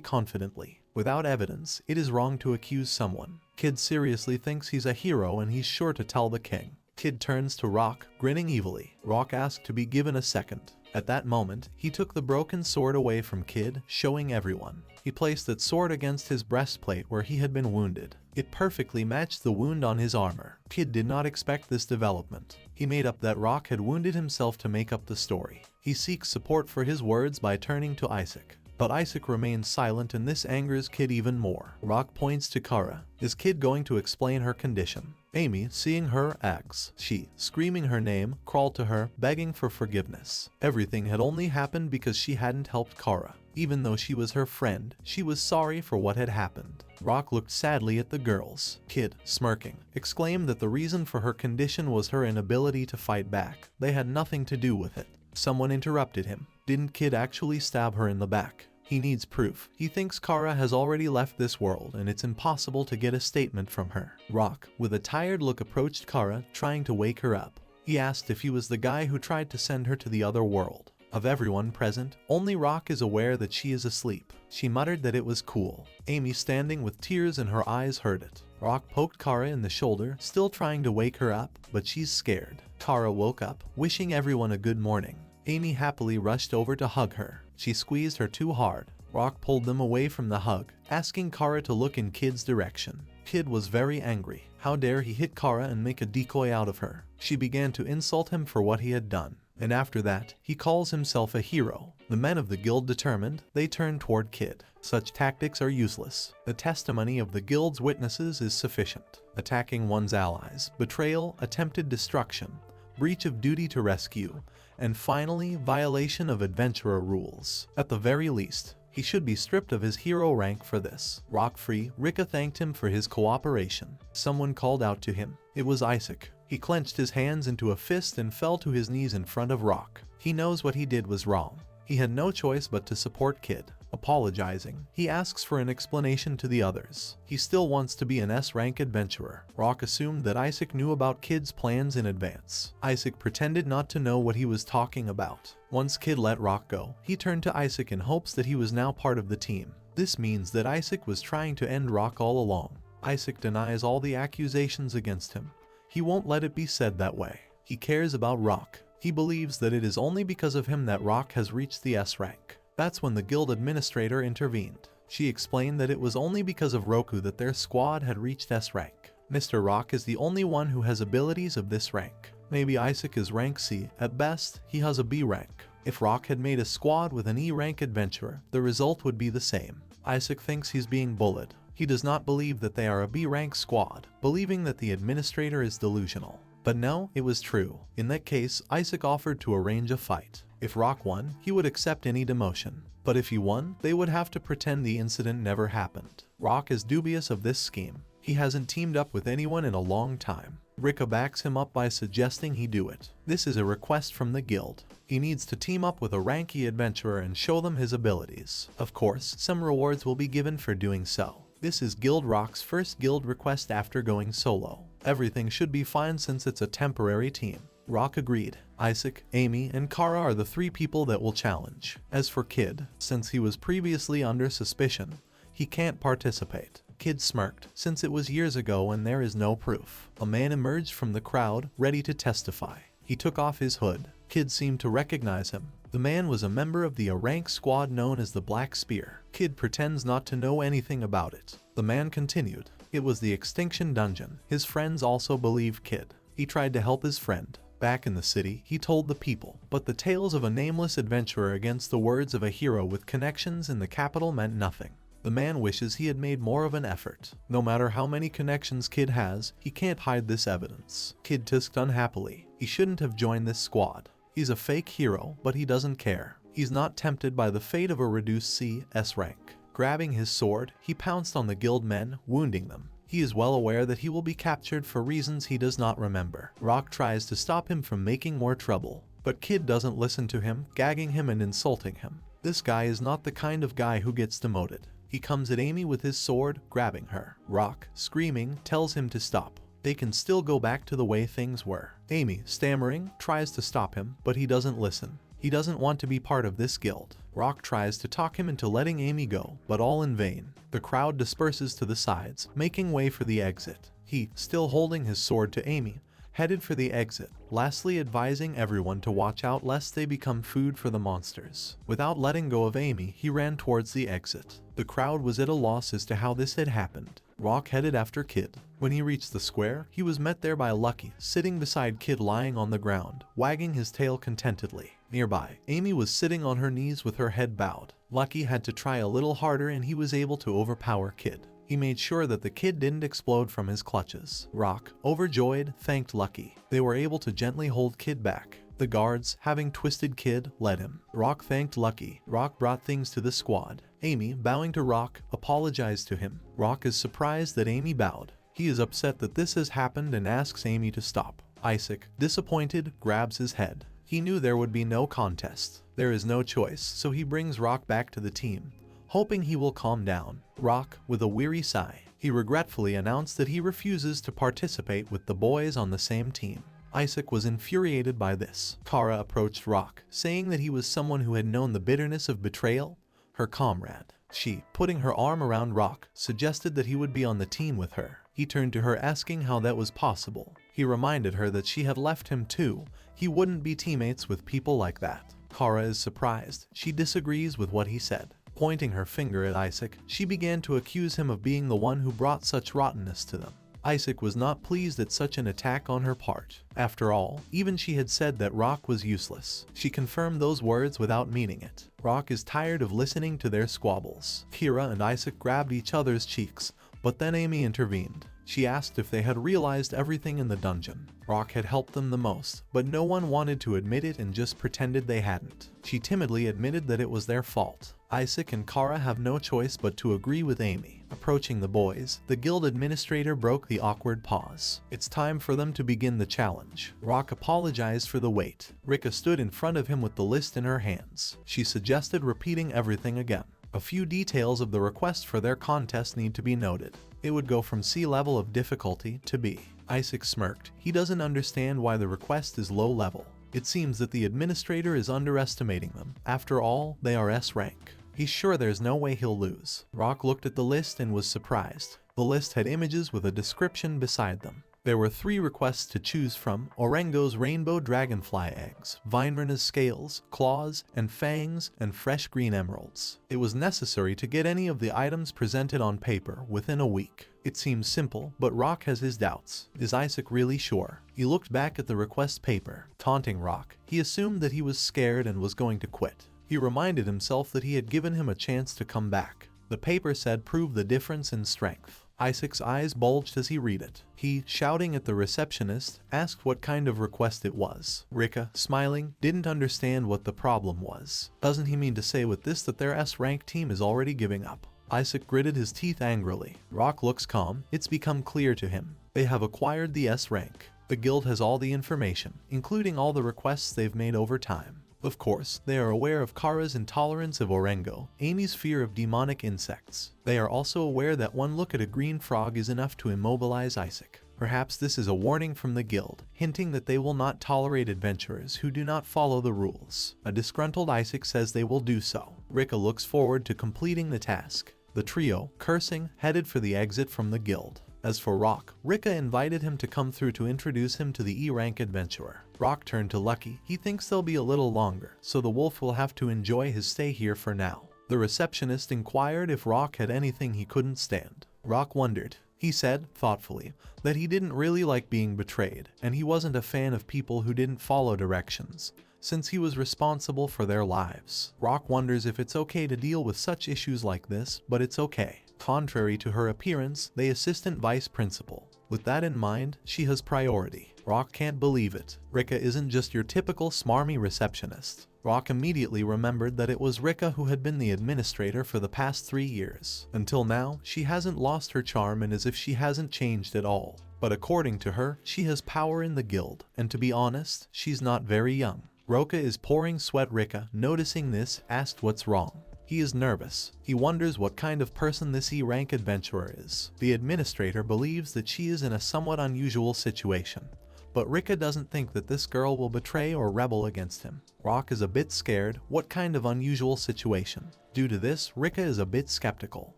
S1: confidently. Without evidence, it is wrong to accuse someone. Kid seriously thinks he's a hero and he's sure to tell the king. Kid turns to Rock, grinning evilly. Rock asked to be given a second. At that moment, he took the broken sword away from Kid, showing everyone. He placed that sword against his breastplate where he had been wounded. It perfectly matched the wound on his armor. Kid did not expect this development. He made up that Rock had wounded himself to make up the story. He seeks support for his words by turning to Isaac. But Isaac remains silent and this angers Kid even more. Rock points to Kara. Is Kid going to explain her condition? Amy, seeing her, asks. She, screaming her name, crawled to her, begging for forgiveness. Everything had only happened because she hadn't helped Kara. Even though she was her friend, she was sorry for what had happened. Rock looked sadly at the girls. Kid, smirking, exclaimed that the reason for her condition was her inability to fight back. They had nothing to do with it. Someone interrupted him. Didn't Kid actually stab her in the back? He needs proof. He thinks Kara has already left this world and it's impossible to get a statement from her. Rock, with a tired look, approached Kara, trying to wake her up. He asked if he was the guy who tried to send her to the other world. Of everyone present, only Rock is aware that she is asleep. She muttered that it was cool. Amy, standing with tears in her eyes, heard it. Rock poked Kara in the shoulder, still trying to wake her up, but she's scared. Kara woke up, wishing everyone a good morning. Amy happily rushed over to hug her. She squeezed her too hard. Rock pulled them away from the hug, asking Kara to look in Kid's direction. Kid was very angry. How dare he hit Kara and make a decoy out of her? She began to insult him for what he had done. And after that, he calls himself a hero. The men of the guild determined, they turn toward Kid. Such tactics are useless. The testimony of the guild's witnesses is sufficient. Attacking one's allies, betrayal, attempted destruction, breach of duty to rescue, and finally, violation of adventurer rules. At the very least, he should be stripped of his hero rank for this. Rock-free, Rika thanked him for his cooperation. Someone called out to him. It was Isaac. He clenched his hands into a fist and fell to his knees in front of Rock. He knows what he did was wrong. He had no choice but to support Kid. Apologizing, he asks for an explanation to the others. He still wants to be an S-rank adventurer. Rock assumed that Isaac knew about Kid's plans in advance. Isaac pretended not to know what he was talking about. Once Kid let Rock go, he turned to Isaac in hopes that he was now part of the team. This means that Isaac was trying to end Rock all along. Isaac denies all the accusations against him. He won't let it be said that way. He cares about Rock. He believes that it is only because of him that Rock has reached the S rank. That's when the guild administrator intervened. She explained that it was only because of Roku that their squad had reached S rank. Mr. Rock is the only one who has abilities of this rank. Maybe Isaac is rank C. At best, he has a B rank. If Rock had made a squad with an E rank adventurer, the result would be the same. Isaac thinks he's being bullied. He does not believe that they are a B rank squad, believing that the administrator is delusional. But no, it was true. In that case, Isaac offered to arrange a fight. If Rock won, he would accept any demotion. But if he won, they would have to pretend the incident never happened. Rock is dubious of this scheme. He hasn't teamed up with anyone in a long time. Rika backs him up by suggesting he do it. This is a request from the guild. He needs to team up with a ranky adventurer and show them his abilities. Of course, some rewards will be given for doing so. This is Guild Rock's first guild request after going solo. Everything should be fine since it's a temporary team. Rock agreed. Isaac, Amy, and Kara are the 3 people that will challenge. As for Kid, since he was previously under suspicion, he can't participate. Kid smirked, since it was years ago and there is no proof. A man emerged from the crowd, ready to testify. He took off his hood. Kid seemed to recognize him. The man was a member of the A-rank squad known as the Black Spear. Kid pretends not to know anything about it. The man continued. It was the Extinction Dungeon. His friends also believed Kid. He tried to help his friend. Back in the city, he told the people, but the tales of a nameless adventurer against the words of a hero with connections in the capital meant nothing. The man wishes he had made more of an effort. No matter how many connections Kid has, he can't hide this evidence. Kid tusked unhappily. He shouldn't have joined this squad. He's a fake hero, but he doesn't care. He's not tempted by the fate of a reduced C/S rank. Grabbing his sword, he pounced on the guild men, wounding them. He is well aware that he will be captured for reasons he does not remember. Rock tries to stop him from making more trouble, but Kid doesn't listen to him, gagging him and insulting him. This guy is not the kind of guy who gets demoted. He comes at Amy with his sword, grabbing her. Rock, screaming, tells him to stop. They can still go back to the way things were. Amy, stammering, tries to stop him, but he doesn't listen. He doesn't want to be part of this guild. Rock tries to talk him into letting Amy go, but all in vain. The crowd disperses to the sides, making way for the exit. He, still holding his sword to Amy, headed for the exit, lastly advising everyone to watch out lest they become food for the monsters. Without letting go of Amy, he ran towards the exit. The crowd was at a loss as to how this had happened. Rock headed after Kid. When he reached the square, he was met there by Lucky, sitting beside Kid lying on the ground, wagging his tail contentedly. Nearby, Amy was sitting on her knees with her head bowed. Lucky had to try a little harder and he was able to overpower Kid. He made sure that the kid didn't explode from his clutches. Rock, overjoyed, thanked Lucky. They were able to gently hold Kid back. The guards, having twisted Kid, led him. Rock thanked Lucky. Rock brought things to the squad. Amy, bowing to Rock, apologized to him. Rock is surprised that Amy bowed. He is upset that this has happened and asks Amy to stop. Isaac, disappointed, grabs his head. He knew there would be no contest. There is no choice, so he brings Rock back to the team, hoping he will calm down. Rock, with a weary sigh, he regretfully announced that he refuses to participate with the boys on the same team. Isaac was infuriated by this. Kara approached Rock, saying that he was someone who had known the bitterness of betrayal, her comrade. She, putting her arm around Rock, suggested that he would be on the team with her. He turned to her asking how that was possible. He reminded her that she had left him too. He wouldn't be teammates with people like that. Kara is surprised. She disagrees with what he said. Pointing her finger at Isaac, she began to accuse him of being the one who brought such rottenness to them. Isaac was not pleased at such an attack on her part. After all, even she had said that Rock was useless. She confirmed those words without meaning it. Rock is tired of listening to their squabbles. Kira and Isaac grabbed each other's cheeks, but then Amy intervened. She asked if they had realized everything in the dungeon. Rock had helped them the most, but no one wanted to admit it and just pretended they hadn't. She timidly admitted that it was their fault. Isaac and Kara have no choice but to agree with Amy. Approaching the boys, the guild administrator broke the awkward pause. It's time for them to begin the challenge. Rock apologized for the wait. Rika stood in front of him with the list in her hands. She suggested repeating everything again. A few details of the request for their contest need to be noted. It would go from C level of difficulty to B. Isaac smirked. He doesn't understand why the request is low level. It seems that the administrator is underestimating them. After all, they are S rank. He's sure there's no way he'll lose. Rock looked at the list and was surprised. The list had images with a description beside them. There were 3 requests to choose from: Orengo's rainbow dragonfly eggs, Vinerena's scales, claws, and fangs, and fresh green emeralds. It was necessary to get any of the items presented on paper within a week. It seems simple, but Rock has his doubts. Is Isaac really sure? He looked back at the request paper. Taunting Rock, he assumed that he was scared and was going to quit. He reminded himself that he had given him a chance to come back. The paper said prove the difference in strength. Isaac's eyes bulged as he read it. He, shouting at the receptionist, asked what kind of request it was. Rika, smiling, didn't understand what the problem was. Doesn't he mean to say with this that their S-rank team is already giving up? Isaac gritted his teeth angrily. Rock looks calm. It's become clear to him. They have acquired the S rank. The guild has all the information, including all the requests they've made over time. Of course, they are aware of Kara's intolerance of Orengo, Amy's fear of demonic insects. They are also aware that one look at a green frog is enough to immobilize Isaac. Perhaps this is a warning from the guild, hinting that they will not tolerate adventurers who do not follow the rules. A disgruntled Isaac says they will do so. Rika looks forward to completing the task. The trio, cursing, headed for the exit from the guild. As for Rock, Rika invited him to come through to introduce him to the E-rank adventurer. Rock turned to Lucky. He thinks they'll be a little longer, so the wolf will have to enjoy his stay here for now. The receptionist inquired if Rock had anything he couldn't stand. Rock wondered. He said, thoughtfully, that he didn't really like being betrayed, and he wasn't a fan of people who didn't follow directions, since he was responsible for their lives. Rock wonders if it's okay to deal with such issues like this, but it's okay. Contrary to her appearance, the assistant vice principal. With that in mind, she has priority. Rock can't believe it. Rika isn't just your typical smarmy receptionist. Rock immediately remembered that it was Rika who had been the administrator for the past 3 years. Until now, she hasn't lost her charm and as if she hasn't changed at all. But according to her, she has power in the guild, and to be honest, she's not very young. Roka is pouring sweat. Rika, noticing this, asked what's wrong. He is nervous. He wonders what kind of person this E-rank adventurer is. The administrator believes that she is in a somewhat unusual situation. But Rika doesn't think that this girl will betray or rebel against him. Rock is a bit scared. What kind of unusual situation? Due to this, Rika is a bit skeptical.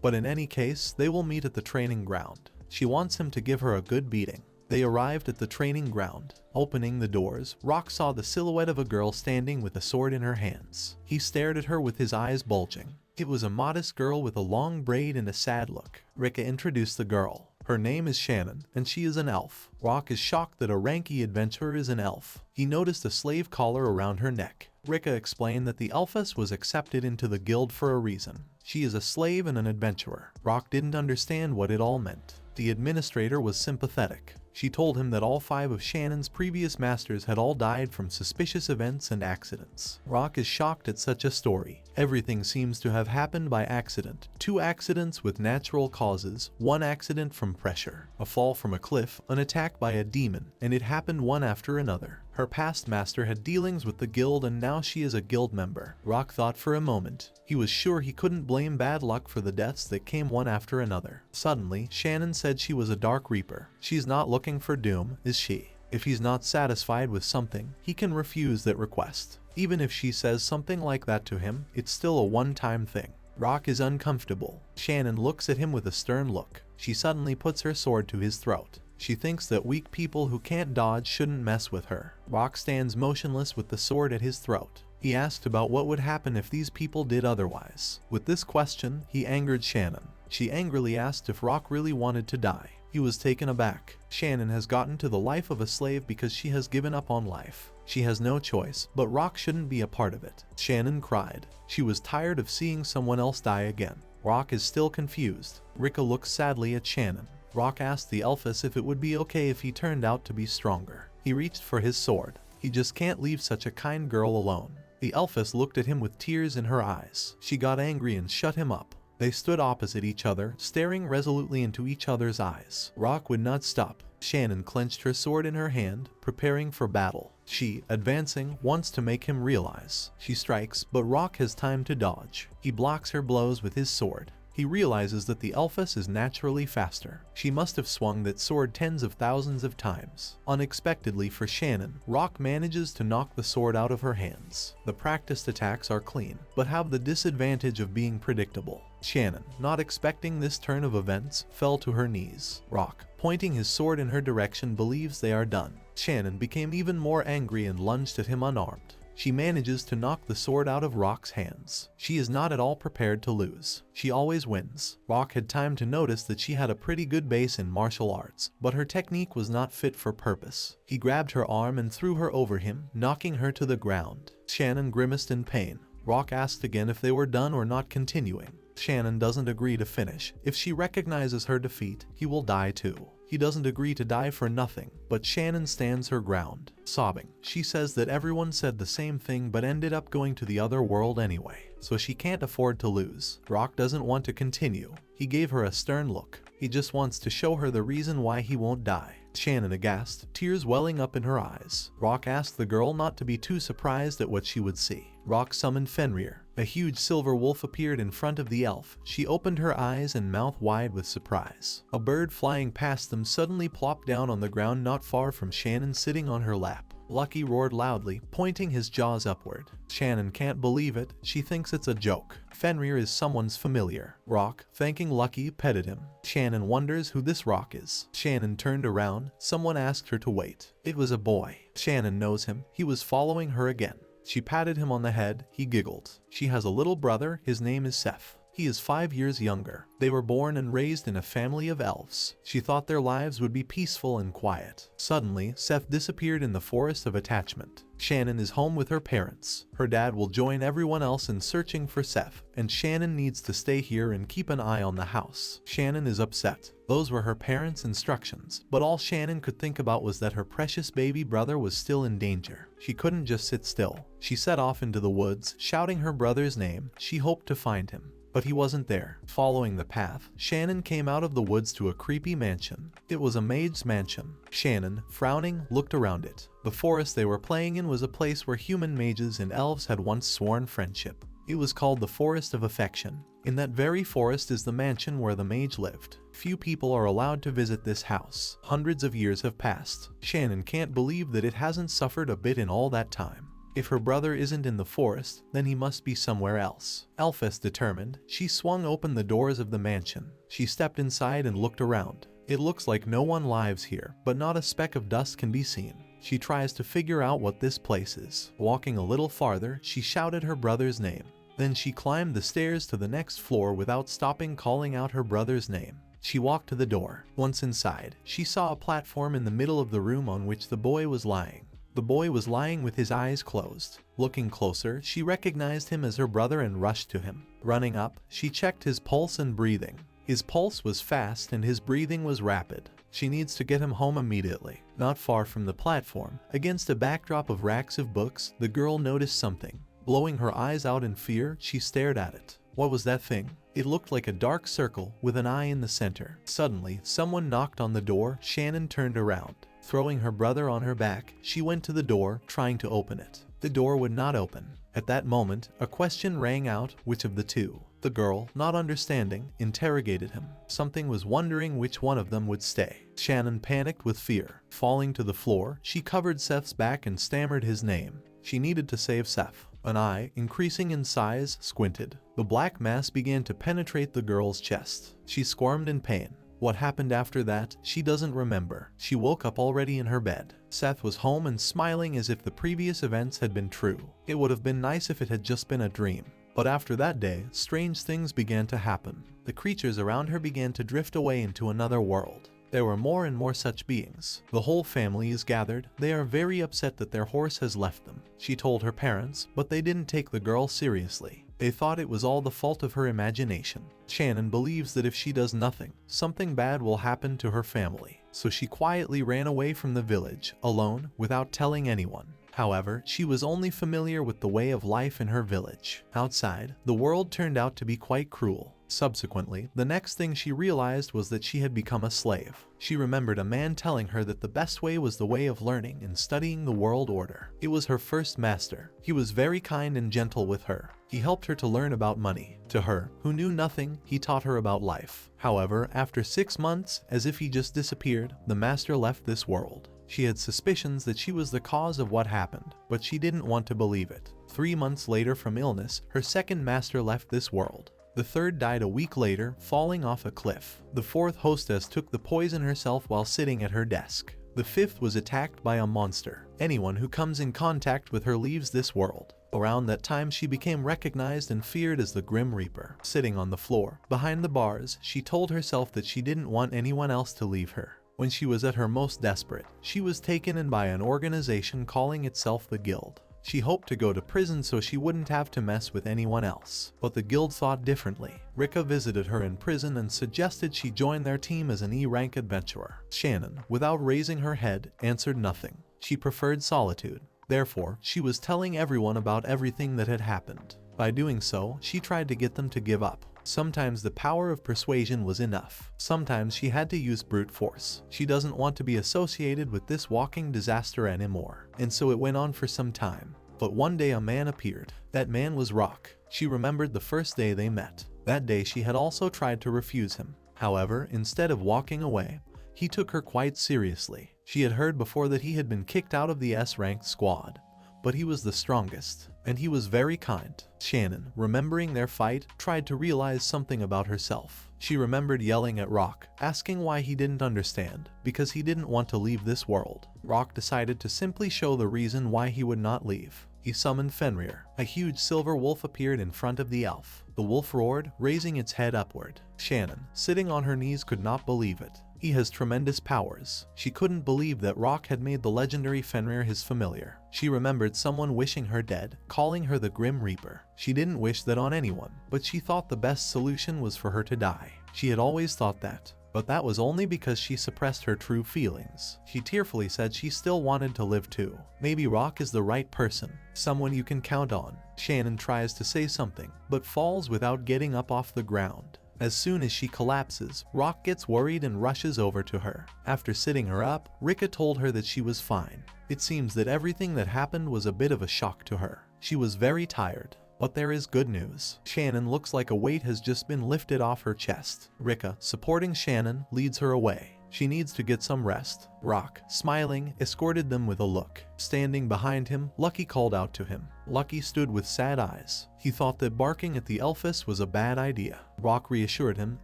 S1: But in any case, they will meet at the training ground. She wants him to give her a good beating. They arrived at the training ground. Opening the doors, Rock saw the silhouette of a girl standing with a sword in her hands. He stared at her with his eyes bulging. It was a modest girl with a long braid and a sad look. Rika introduced the girl. Her name is Shannon, and she is an elf. Rock is shocked that a ranky adventurer is an elf. He noticed a slave collar around her neck. Rika explained that the elfess was accepted into the guild for a reason. She is a slave and an adventurer. Rock didn't understand what it all meant. The administrator was sympathetic. She told him that all 5 of Shannon's previous masters had all died from suspicious events and accidents. Rock is shocked at such a story. Everything seems to have happened by accident. 2 accidents with natural causes, 1 accident from pressure, a fall from a cliff, an attack by a demon, and it happened one after another. Her past master had dealings with the guild and now she is a guild member. Rock thought for a moment. He was sure he couldn't blame bad luck for the deaths that came one after another. Suddenly, Shannon said she was a Dark Reaper. She's not looking for doom, is she? If he's not satisfied with something, he can refuse that request. Even if she says something like that to him, it's still a one-time thing. Rock is uncomfortable. Shannon looks at him with a stern look. She suddenly puts her sword to his throat. She thinks that weak people who can't dodge shouldn't mess with her. Rock stands motionless with the sword at his throat. He asked about what would happen if these people did otherwise. With this question, he angered Shannon. She angrily asked if Rock really wanted to die. He was taken aback. Shannon has gotten to the life of a slave because she has given up on life. She has no choice, but Rock shouldn't be a part of it. Shannon cried. She was tired of seeing someone else die again. Rock is still confused. Rika looks sadly at Shannon. Rock asked the elfess if it would be okay if he turned out to be stronger. He reached for his sword. He just can't leave such a kind girl alone. The elfess looked at him with tears in her eyes. She got angry and shut him up. They stood opposite each other, staring resolutely into each other's eyes. Rock would not stop. Shannon clenched her sword in her hand, preparing for battle. She, advancing, wants to make him realize. She strikes, but Rock has time to dodge. He blocks her blows with his sword. He realizes that the elfess is naturally faster. She must have swung that sword tens of thousands of times. Unexpectedly for Shannon, Rock manages to knock the sword out of her hands. The practiced attacks are clean, but have the disadvantage of being predictable. Shannon, not expecting this turn of events, fell to her knees. Rock, pointing his sword in her direction, believes they are done. Shannon became even more angry and lunged at him unarmed. She manages to knock the sword out of Rock's hands. She is not at all prepared to lose. She always wins. Rock had time to notice that she had a pretty good base in martial arts, but her technique was not fit for purpose. He grabbed her arm and threw her over him, knocking her to the ground. Shannon grimaced in pain. Rock asked again if they were done or not continuing. Shannon doesn't agree to finish. If she recognizes her defeat, he will die too. He doesn't agree to die for nothing, but Shannon stands her ground. Sobbing, she says that everyone said the same thing but ended up going to the other world anyway, so she can't afford to lose. Rock doesn't want to continue. He gave her a stern look. He just wants to show her the reason why he won't die. Shannon aghast, tears welling up in her eyes. Rock asked the girl not to be too surprised at what she would see. Rock summoned Fenrir. A huge silver wolf appeared in front of the elf. She opened her eyes and mouth wide with surprise. A bird flying past them suddenly plopped down on the ground not far from Shannon, sitting on her lap. Lucky roared loudly, pointing his jaws upward. Shannon can't believe it. She thinks it's a joke. Fenrir is someone's familiar. Rock, thanking Lucky, petted him. Shannon wonders who this Rock is. Shannon turned around. Someone asked her to wait. It was a boy. Shannon knows him. He was following her again. She patted him on the head. He giggled. She has a little brother. His name is Seth. He is 5 years younger. They were born and raised in a family of elves. She thought their lives would be peaceful and quiet. Suddenly, Seth disappeared in the forest of attachment. Shannon is home with her parents. Her dad will join everyone else in searching for Seth, and Shannon needs to stay here and keep an eye on the house. Shannon is upset. Those were her parents' instructions, but all Shannon could think about was that her precious baby brother was still in danger. She couldn't just sit still. She set off into the woods, shouting her brother's name. She hoped to find him, but he wasn't there. Following the path, Shannon came out of the woods to a creepy mansion. It was a mage's mansion. Shannon, frowning, looked around it. The forest they were playing in was a place where human mages and elves had once sworn friendship. It was called the Forest of Affection. In that very forest is the mansion where the mage lived. Few people are allowed to visit this house. Hundreds of years have passed. Shannon can't believe that it hasn't suffered a bit in all that time. If her brother isn't in the forest, then he must be somewhere else. Elphys determined, she swung open the doors of the mansion. She stepped inside and looked around. It looks like no one lives here, but not a speck of dust can be seen. She tries to figure out what this place is. Walking a little farther, she shouted her brother's name. Then she climbed the stairs to the next floor without stopping, calling out her brother's name. She walked to the door. Once inside, she saw a platform in the middle of the room on which the boy was lying. The boy was lying with his eyes closed. Looking closer, she recognized him as her brother and rushed to him. Running up, she checked his pulse and breathing. His pulse was fast and his breathing was rapid. She needs to get him home immediately. Not far from the platform, against a backdrop of racks of books, the girl noticed something. Blowing her eyes out in fear, she stared at it. What was that thing? It looked like a dark circle with an eye in the center. Suddenly, someone knocked on the door. Shannon turned around. Throwing her brother on her back, she went to the door, trying to open it. The door would not open. At that moment, a question rang out: which of the two? The girl, not understanding, interrogated him. Something was wondering which one of them would stay. Shannon panicked with fear. Falling to the floor, she covered Seth's back and stammered his name. She needed to save Seth. An eye, increasing in size, squinted. The black mass began to penetrate the girl's chest. She squirmed in pain. What happened after that, she doesn't remember. She woke up already in her bed. Seth was home and smiling as if the previous events had been true. It would have been nice if it had just been a dream. But after that day, strange things began to happen. The creatures around her began to drift away into another world. There were more and more such beings. The whole family is gathered. They are very upset that their horse has left them. She told her parents, but they didn't take the girl seriously. They thought it was all the fault of her imagination. Shannon believes that if she does nothing, something bad will happen to her family. So she quietly ran away from the village, alone, without telling anyone. However, she was only familiar with the way of life in her village. Outside, the world turned out to be quite cruel. Subsequently, the next thing she realized was that she had become a slave. She remembered a man telling her that the best way was the way of learning and studying the world order. It was her first master. He was very kind and gentle with her. He helped her to learn about money. To her, who knew nothing, he taught her about life. However, after 6 months, as if he just disappeared, the master left this world. She had suspicions that she was the cause of what happened, but she didn't want to believe it. 3 months later, from illness, her second master left this world. The third died a week later, falling off a cliff. The fourth hostess took the poison herself while sitting at her desk. The fifth was attacked by a monster. Anyone who comes in contact with her leaves this world. Around that time, she became recognized and feared as the Grim Reaper. Sitting on the floor, behind the bars, she told herself that she didn't want anyone else to leave her. When she was at her most desperate, she was taken in by an organization calling itself the Guild. She hoped to go to prison so she wouldn't have to mess with anyone else. But the guild thought differently. Rika visited her in prison and suggested she join their team as an E-rank adventurer. Shannon, without raising her head, answered nothing. She preferred solitude. Therefore, she was telling everyone about everything that had happened. By doing so, she tried to get them to give up. Sometimes the power of persuasion was enough. Sometimes she had to use brute force. She doesn't want to be associated with this walking disaster anymore. And so it went on for some time. But one day a man appeared. That man was Rock. She remembered the first day they met. That day she had also tried to refuse him. However, instead of walking away, he took her quite seriously. She had heard before that he had been kicked out of the S-ranked squad. But he was the strongest, and he was very kind. Shannon, remembering their fight, tried to realize something about herself. She remembered yelling at Rock, asking why he didn't understand, because he didn't want to leave this world. Rock decided to simply show the reason why he would not leave. He summoned Fenrir. A huge silver wolf appeared in front of the elf. The wolf roared, raising its head upward. Shannon, sitting on her knees, could not believe it. He has tremendous powers. She couldn't believe that Rock had made the legendary Fenrir his familiar. She remembered someone wishing her dead, calling her the Grim Reaper. She didn't wish that on anyone, but she thought the best solution was for her to die. She had always thought that. But that was only because she suppressed her true feelings. She tearfully said she still wanted to live too. Maybe Rock is the right person, someone you can count on. Shannon tries to say something, but falls without getting up off the ground. As soon as she collapses, Rock gets worried and rushes over to her. After sitting her up, Rika told her that she was fine. It seems that everything that happened was a bit of a shock to her. She was very tired. But there is good news. Shannon looks like a weight has just been lifted off her chest. Rika, supporting Shannon, leads her away. She needs to get some rest. Rock, smiling, escorted them with a look. Standing behind him, Lucky called out to him. Lucky stood with sad eyes. He thought that barking at the Elfess was a bad idea. Rock reassured him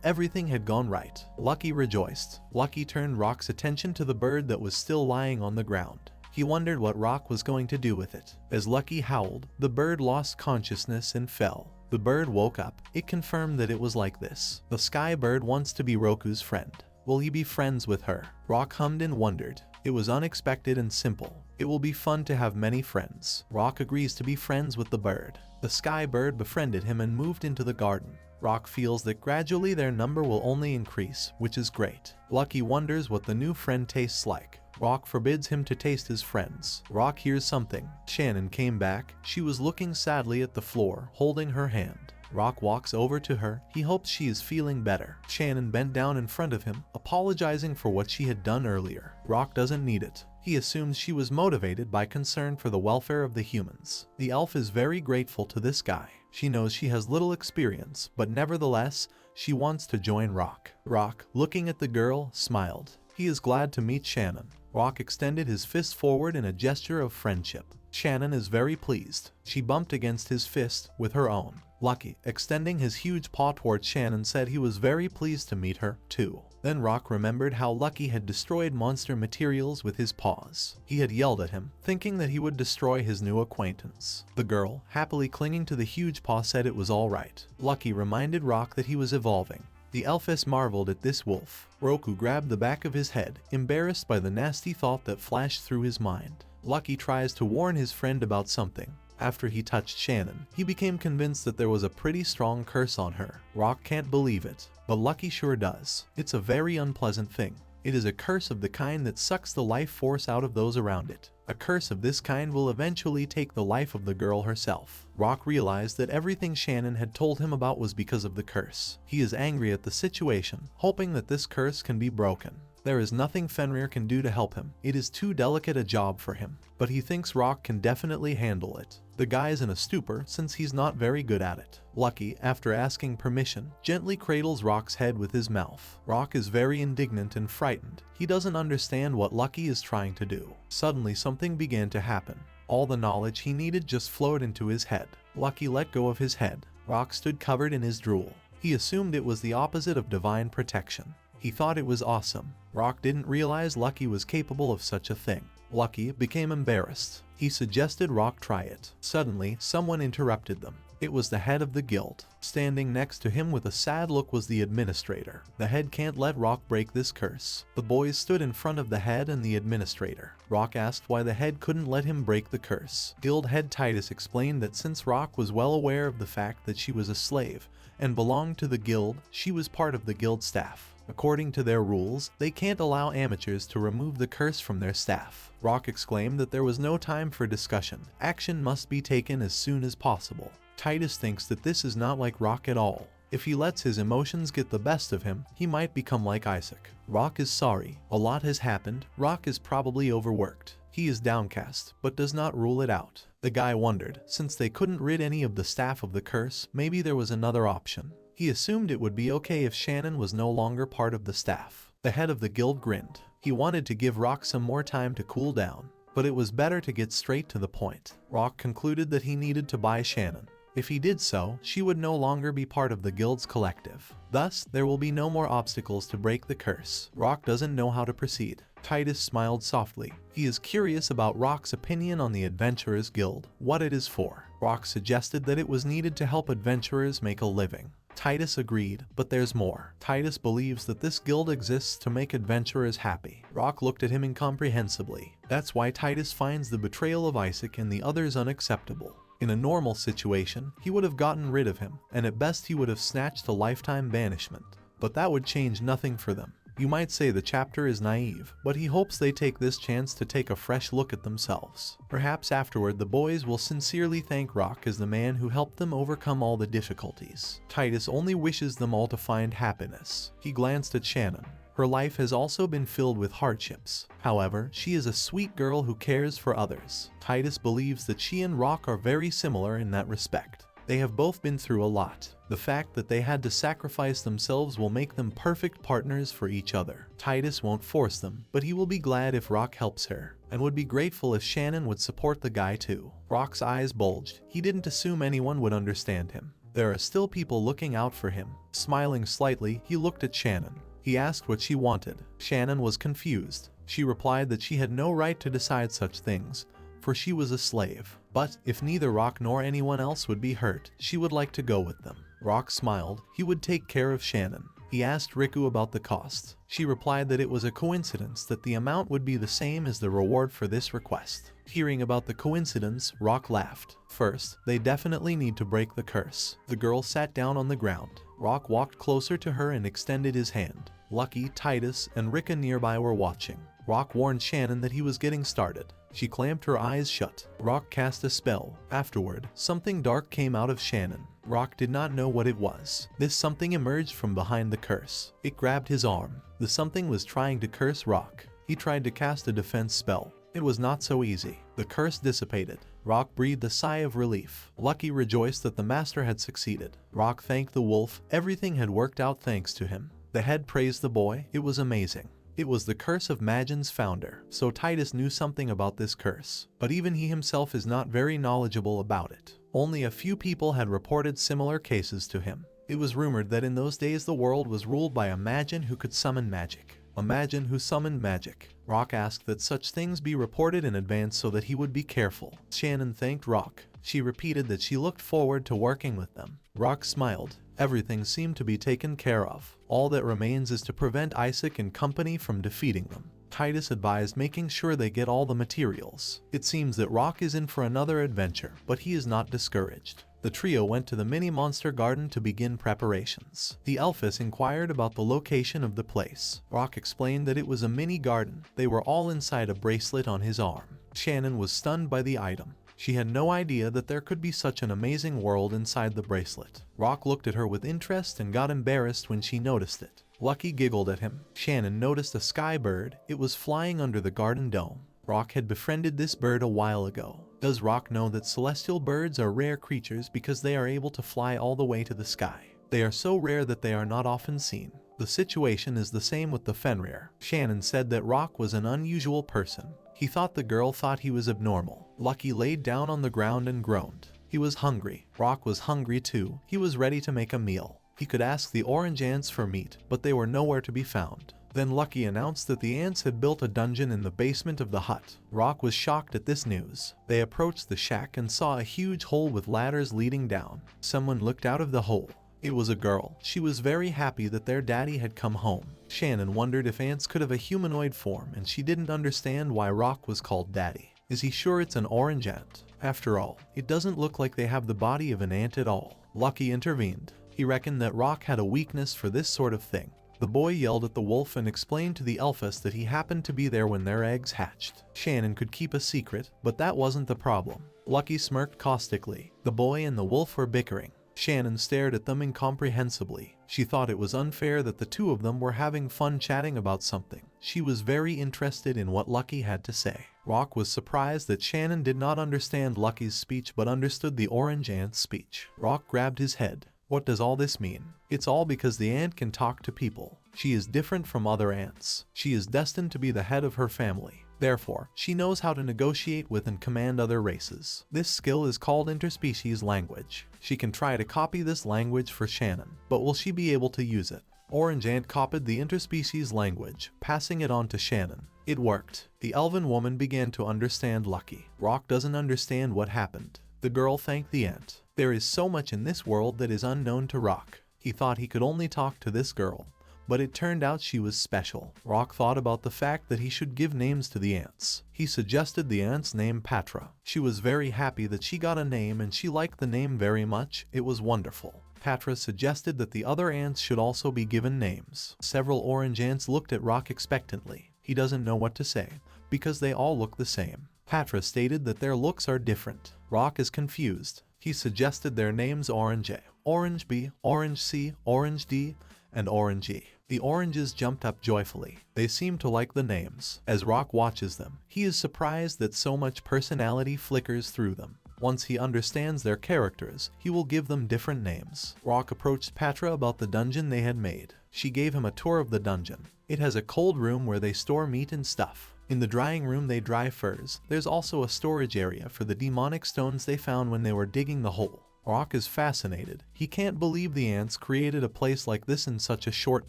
S1: everything had gone right. Lucky rejoiced. Lucky turned Rock's attention to the bird that was still lying on the ground. He wondered what Rock was going to do with it. As Lucky howled, the bird lost consciousness and fell. The bird woke up. It confirmed that it was like this. The sky bird wants to be Roku's friend. Will he be friends with her? Rock hummed and wondered. It was unexpected and simple. It will be fun to have many friends. Rock agrees to be friends with the bird. The sky bird befriended him and moved into the garden. Rock feels that gradually their number will only increase, which is great. Lucky wonders what the new friend tastes like. Rock forbids him to taste his friends. Rock hears something. Shannon came back. She was looking sadly at the floor, holding her hand. Rock walks over to her. He hopes she is feeling better. Shannon bent down in front of him, apologizing for what she had done earlier. Rock doesn't need it. He assumes she was motivated by concern for the welfare of the humans. The elf is very grateful to this guy. She knows she has little experience, but nevertheless, she wants to join Rock. Rock, looking at the girl, smiled. He is glad to meet Shannon. Rock extended his fist forward in a gesture of friendship. Shannon is very pleased. She bumped against his fist with her own. Lucky, extending his huge paw towards Shannon, said he was very pleased to meet her, too. Then Rock remembered how Lucky had destroyed monster materials with his paws. He had yelled at him, thinking that he would destroy his new acquaintance. The girl, happily clinging to the huge paw, said it was all right. Lucky reminded Rock that he was evolving. The Elfess marveled at this wolf. Roku grabbed the back of his head, embarrassed by the nasty thought that flashed through his mind. Lucky tries to warn his friend about something. After he touched Shannon, he became convinced that there was a pretty strong curse on her. Rock can't believe it, but Lucky sure does. It's a very unpleasant thing. It is a curse of the kind that sucks the life force out of those around it. A curse of this kind will eventually take the life of the girl herself. Rock realized that everything Shannon had told him about was because of the curse. He is angry at the situation, hoping that this curse can be broken. There is nothing Fenrir can do to help him. It is too delicate a job for him, but he thinks Rock can definitely handle it. The guy is in a stupor since he's not very good at it. Lucky, after asking permission, gently cradles Rock's head with his mouth. Rock is very indignant and frightened. He doesn't understand what Lucky is trying to do. Suddenly something began to happen. All the knowledge he needed just flowed into his head. Lucky let go of his head. Rock stood covered in his drool. He assumed it was the opposite of divine protection. He thought it was awesome. Rock didn't realize Lucky was capable of such a thing. Lucky became embarrassed. He suggested Rock try it. Suddenly, someone interrupted them. It was the head of the guild. Standing next to him with a sad look was the administrator. The head can't let Rock break this curse. The boys stood in front of the head and the administrator. Rock asked why the head couldn't let him break the curse. Guild head Titus explained that since Rock was well aware of the fact that she was a slave and belonged to the guild, she was part of the guild staff. According to their rules, they can't allow amateurs to remove the curse from their staff. Rock exclaimed that there was no time for discussion. Action must be taken as soon as possible. Titus thinks that this is not like Rock at all. If he lets his emotions get the best of him, he might become like Isaac. Rock is sorry. A lot has happened. Rock is probably overworked. He is downcast, but does not rule it out. The guy wondered, since they couldn't rid any of the staff of the curse, maybe there was another option. He assumed it would be okay if Shannon was no longer part of the staff. The head of the guild grinned. He wanted to give Rock some more time to cool down, but it was better to get straight to the point. Rock concluded that he needed to buy Shannon. If he did so, she would no longer be part of the guild's collective. Thus, there will be no more obstacles to break the curse. Rock doesn't know how to proceed. Titus smiled softly. He is curious about Rock's opinion on the Adventurers Guild, what it is for. Rock suggested that it was needed to help adventurers make a living. Titus agreed, but there's more. Titus believes that this guild exists to make adventurers happy. Rock looked at him incomprehensibly. That's why Titus finds the betrayal of Isaac and the others unacceptable. In a normal situation, he would have gotten rid of him, and at best he would have snatched a lifetime banishment. But that would change nothing for them. You might say the chapter is naive, but he hopes they take this chance to take a fresh look at themselves. Perhaps afterward the boys will sincerely thank Rock as the man who helped them overcome all the difficulties. Titus only wishes them all to find happiness. He glanced at Shannon. Her life has also been filled with hardships. However, she is a sweet girl who cares for others. Titus believes that she and Rock are very similar in that respect. They have both been through a lot. The fact that they had to sacrifice themselves will make them perfect partners for each other. Titus won't force them, but he will be glad if Rock helps her, and would be grateful if Shannon would support the guy too. Rock's eyes bulged. He didn't assume anyone would understand him. There are still people looking out for him. Smiling slightly, he looked at Shannon. He asked what she wanted. Shannon was confused. She replied that she had no right to decide such things, for she was a slave. But if neither Rock nor anyone else would be hurt, she would like to go with them. Rock smiled. He would take care of Shannon. He asked Riku about the cost. She replied that it was a coincidence that the amount would be the same as the reward for this request. Hearing about the coincidence, Rock laughed. First, they definitely need to break the curse. The girl sat down on the ground. Rock walked closer to her and extended his hand. Lucky, Titus, and Rika nearby were watching. Rock warned Shannon that he was getting started. She clamped her eyes shut. Rock cast a spell. Afterward, something dark came out of Shannon. Rock did not know what it was. This something emerged from behind the curse. It grabbed his arm. The something was trying to curse Rock. He tried to cast a defense spell. It was not so easy. The curse dissipated. Rock breathed a sigh of relief. Lucky rejoiced that the master had succeeded. Rock thanked the wolf. Everything had worked out thanks to him. The head praised the boy. It was amazing. It was the curse of Magin's founder, so Titus knew something about this curse, but even he himself is not very knowledgeable about it. Only a few people had reported similar cases to him. It was rumored that in those days the world was ruled by a Magin who could summon magic. A Magin who summoned magic. Rock asked that such things be reported in advance so that he would be careful. Shannon thanked Rock. She repeated that she looked forward to working with them. Rock smiled. Everything seemed to be taken care of. All that remains is to prevent Isaac and company from defeating them. Titus advised making sure they get all the materials. It seems that Rock is in for another adventure, but he is not discouraged. The trio went to the mini-monster garden to begin preparations. The Elfess inquired about the location of the place. Rock explained that it was a mini-garden. They were all inside a bracelet on his arm. Shannon was stunned by the item. She had no idea that there could be such an amazing world inside the bracelet. Rock looked at her with interest and got embarrassed when she noticed it. Lucky giggled at him. Shannon noticed a sky bird. It was flying under the garden dome. Rock had befriended this bird a while ago. Does Rock know that celestial birds are rare creatures because they are able to fly all the way to the sky? They are so rare that they are not often seen. The situation is the same with the Fenrir. Shannon said that Rock was an unusual person. He thought the girl thought he was abnormal. Lucky laid down on the ground and groaned. He was hungry. Rock was hungry too. He was ready to make a meal. He could ask the orange ants for meat, but they were nowhere to be found. Then Lucky announced that the ants had built a dungeon in the basement of the hut. Rock was shocked at this news. They approached the shack and saw a huge hole with ladders leading down. Someone looked out of the hole. It was a girl. She was very happy that their daddy had come home. Shannon wondered if ants could have a humanoid form, and she didn't understand why Rock was called Daddy. Is he sure it's an orange ant? After all, it doesn't look like they have the body of an ant at all. Lucky intervened. He reckoned that Rock had a weakness for this sort of thing. The boy yelled at the wolf and explained to the Elfess that he happened to be there when their eggs hatched. Shannon could keep a secret, but that wasn't the problem. Lucky smirked caustically. The boy and the wolf were bickering. Shannon stared at them incomprehensibly. She thought it was unfair that the two of them were having fun chatting about something. She was very interested in what Lucky had to say. Rock was surprised that Shannon did not understand Lucky's speech but understood the orange ant's speech. Rock grabbed his head. What does all this mean? It's all because the ant can talk to people. She is different from other ants. She is destined to be the head of her family. Therefore, she knows how to negotiate with and command other races. This skill is called interspecies language. She can try to copy this language for Shannon, but will she be able to use it? Orange Ant copied the interspecies language, passing it on to Shannon. It worked. The elven woman began to understand Lucky. Rock doesn't understand what happened. The girl thanked the ant. There is so much in this world that is unknown to Rock. He thought he could only talk to this girl, but it turned out she was special. Rock thought about the fact that he should give names to the ants. He suggested the ant's name Patra. She was very happy that she got a name and she liked the name very much. It was wonderful. Patra suggested that the other ants should also be given names. Several orange ants looked at Rock expectantly. He doesn't know what to say, because they all look the same. Patra stated that their looks are different. Rock is confused. He suggested their names Orange A, Orange B, Orange C, Orange D, and Orange E. The oranges jumped up joyfully. They seem to like the names. As Rock watches them, he is surprised that so much personality flickers through them. Once he understands their characters, he will give them different names. Rock approached Patra about the dungeon they had made. She gave him a tour of the dungeon. It has a cold room where they store meat and stuff. In the drying room they dry furs. There's also a storage area for the demonic stones they found when they were digging the hole. Rock is fascinated. He can't believe the ants created a place like this in such a short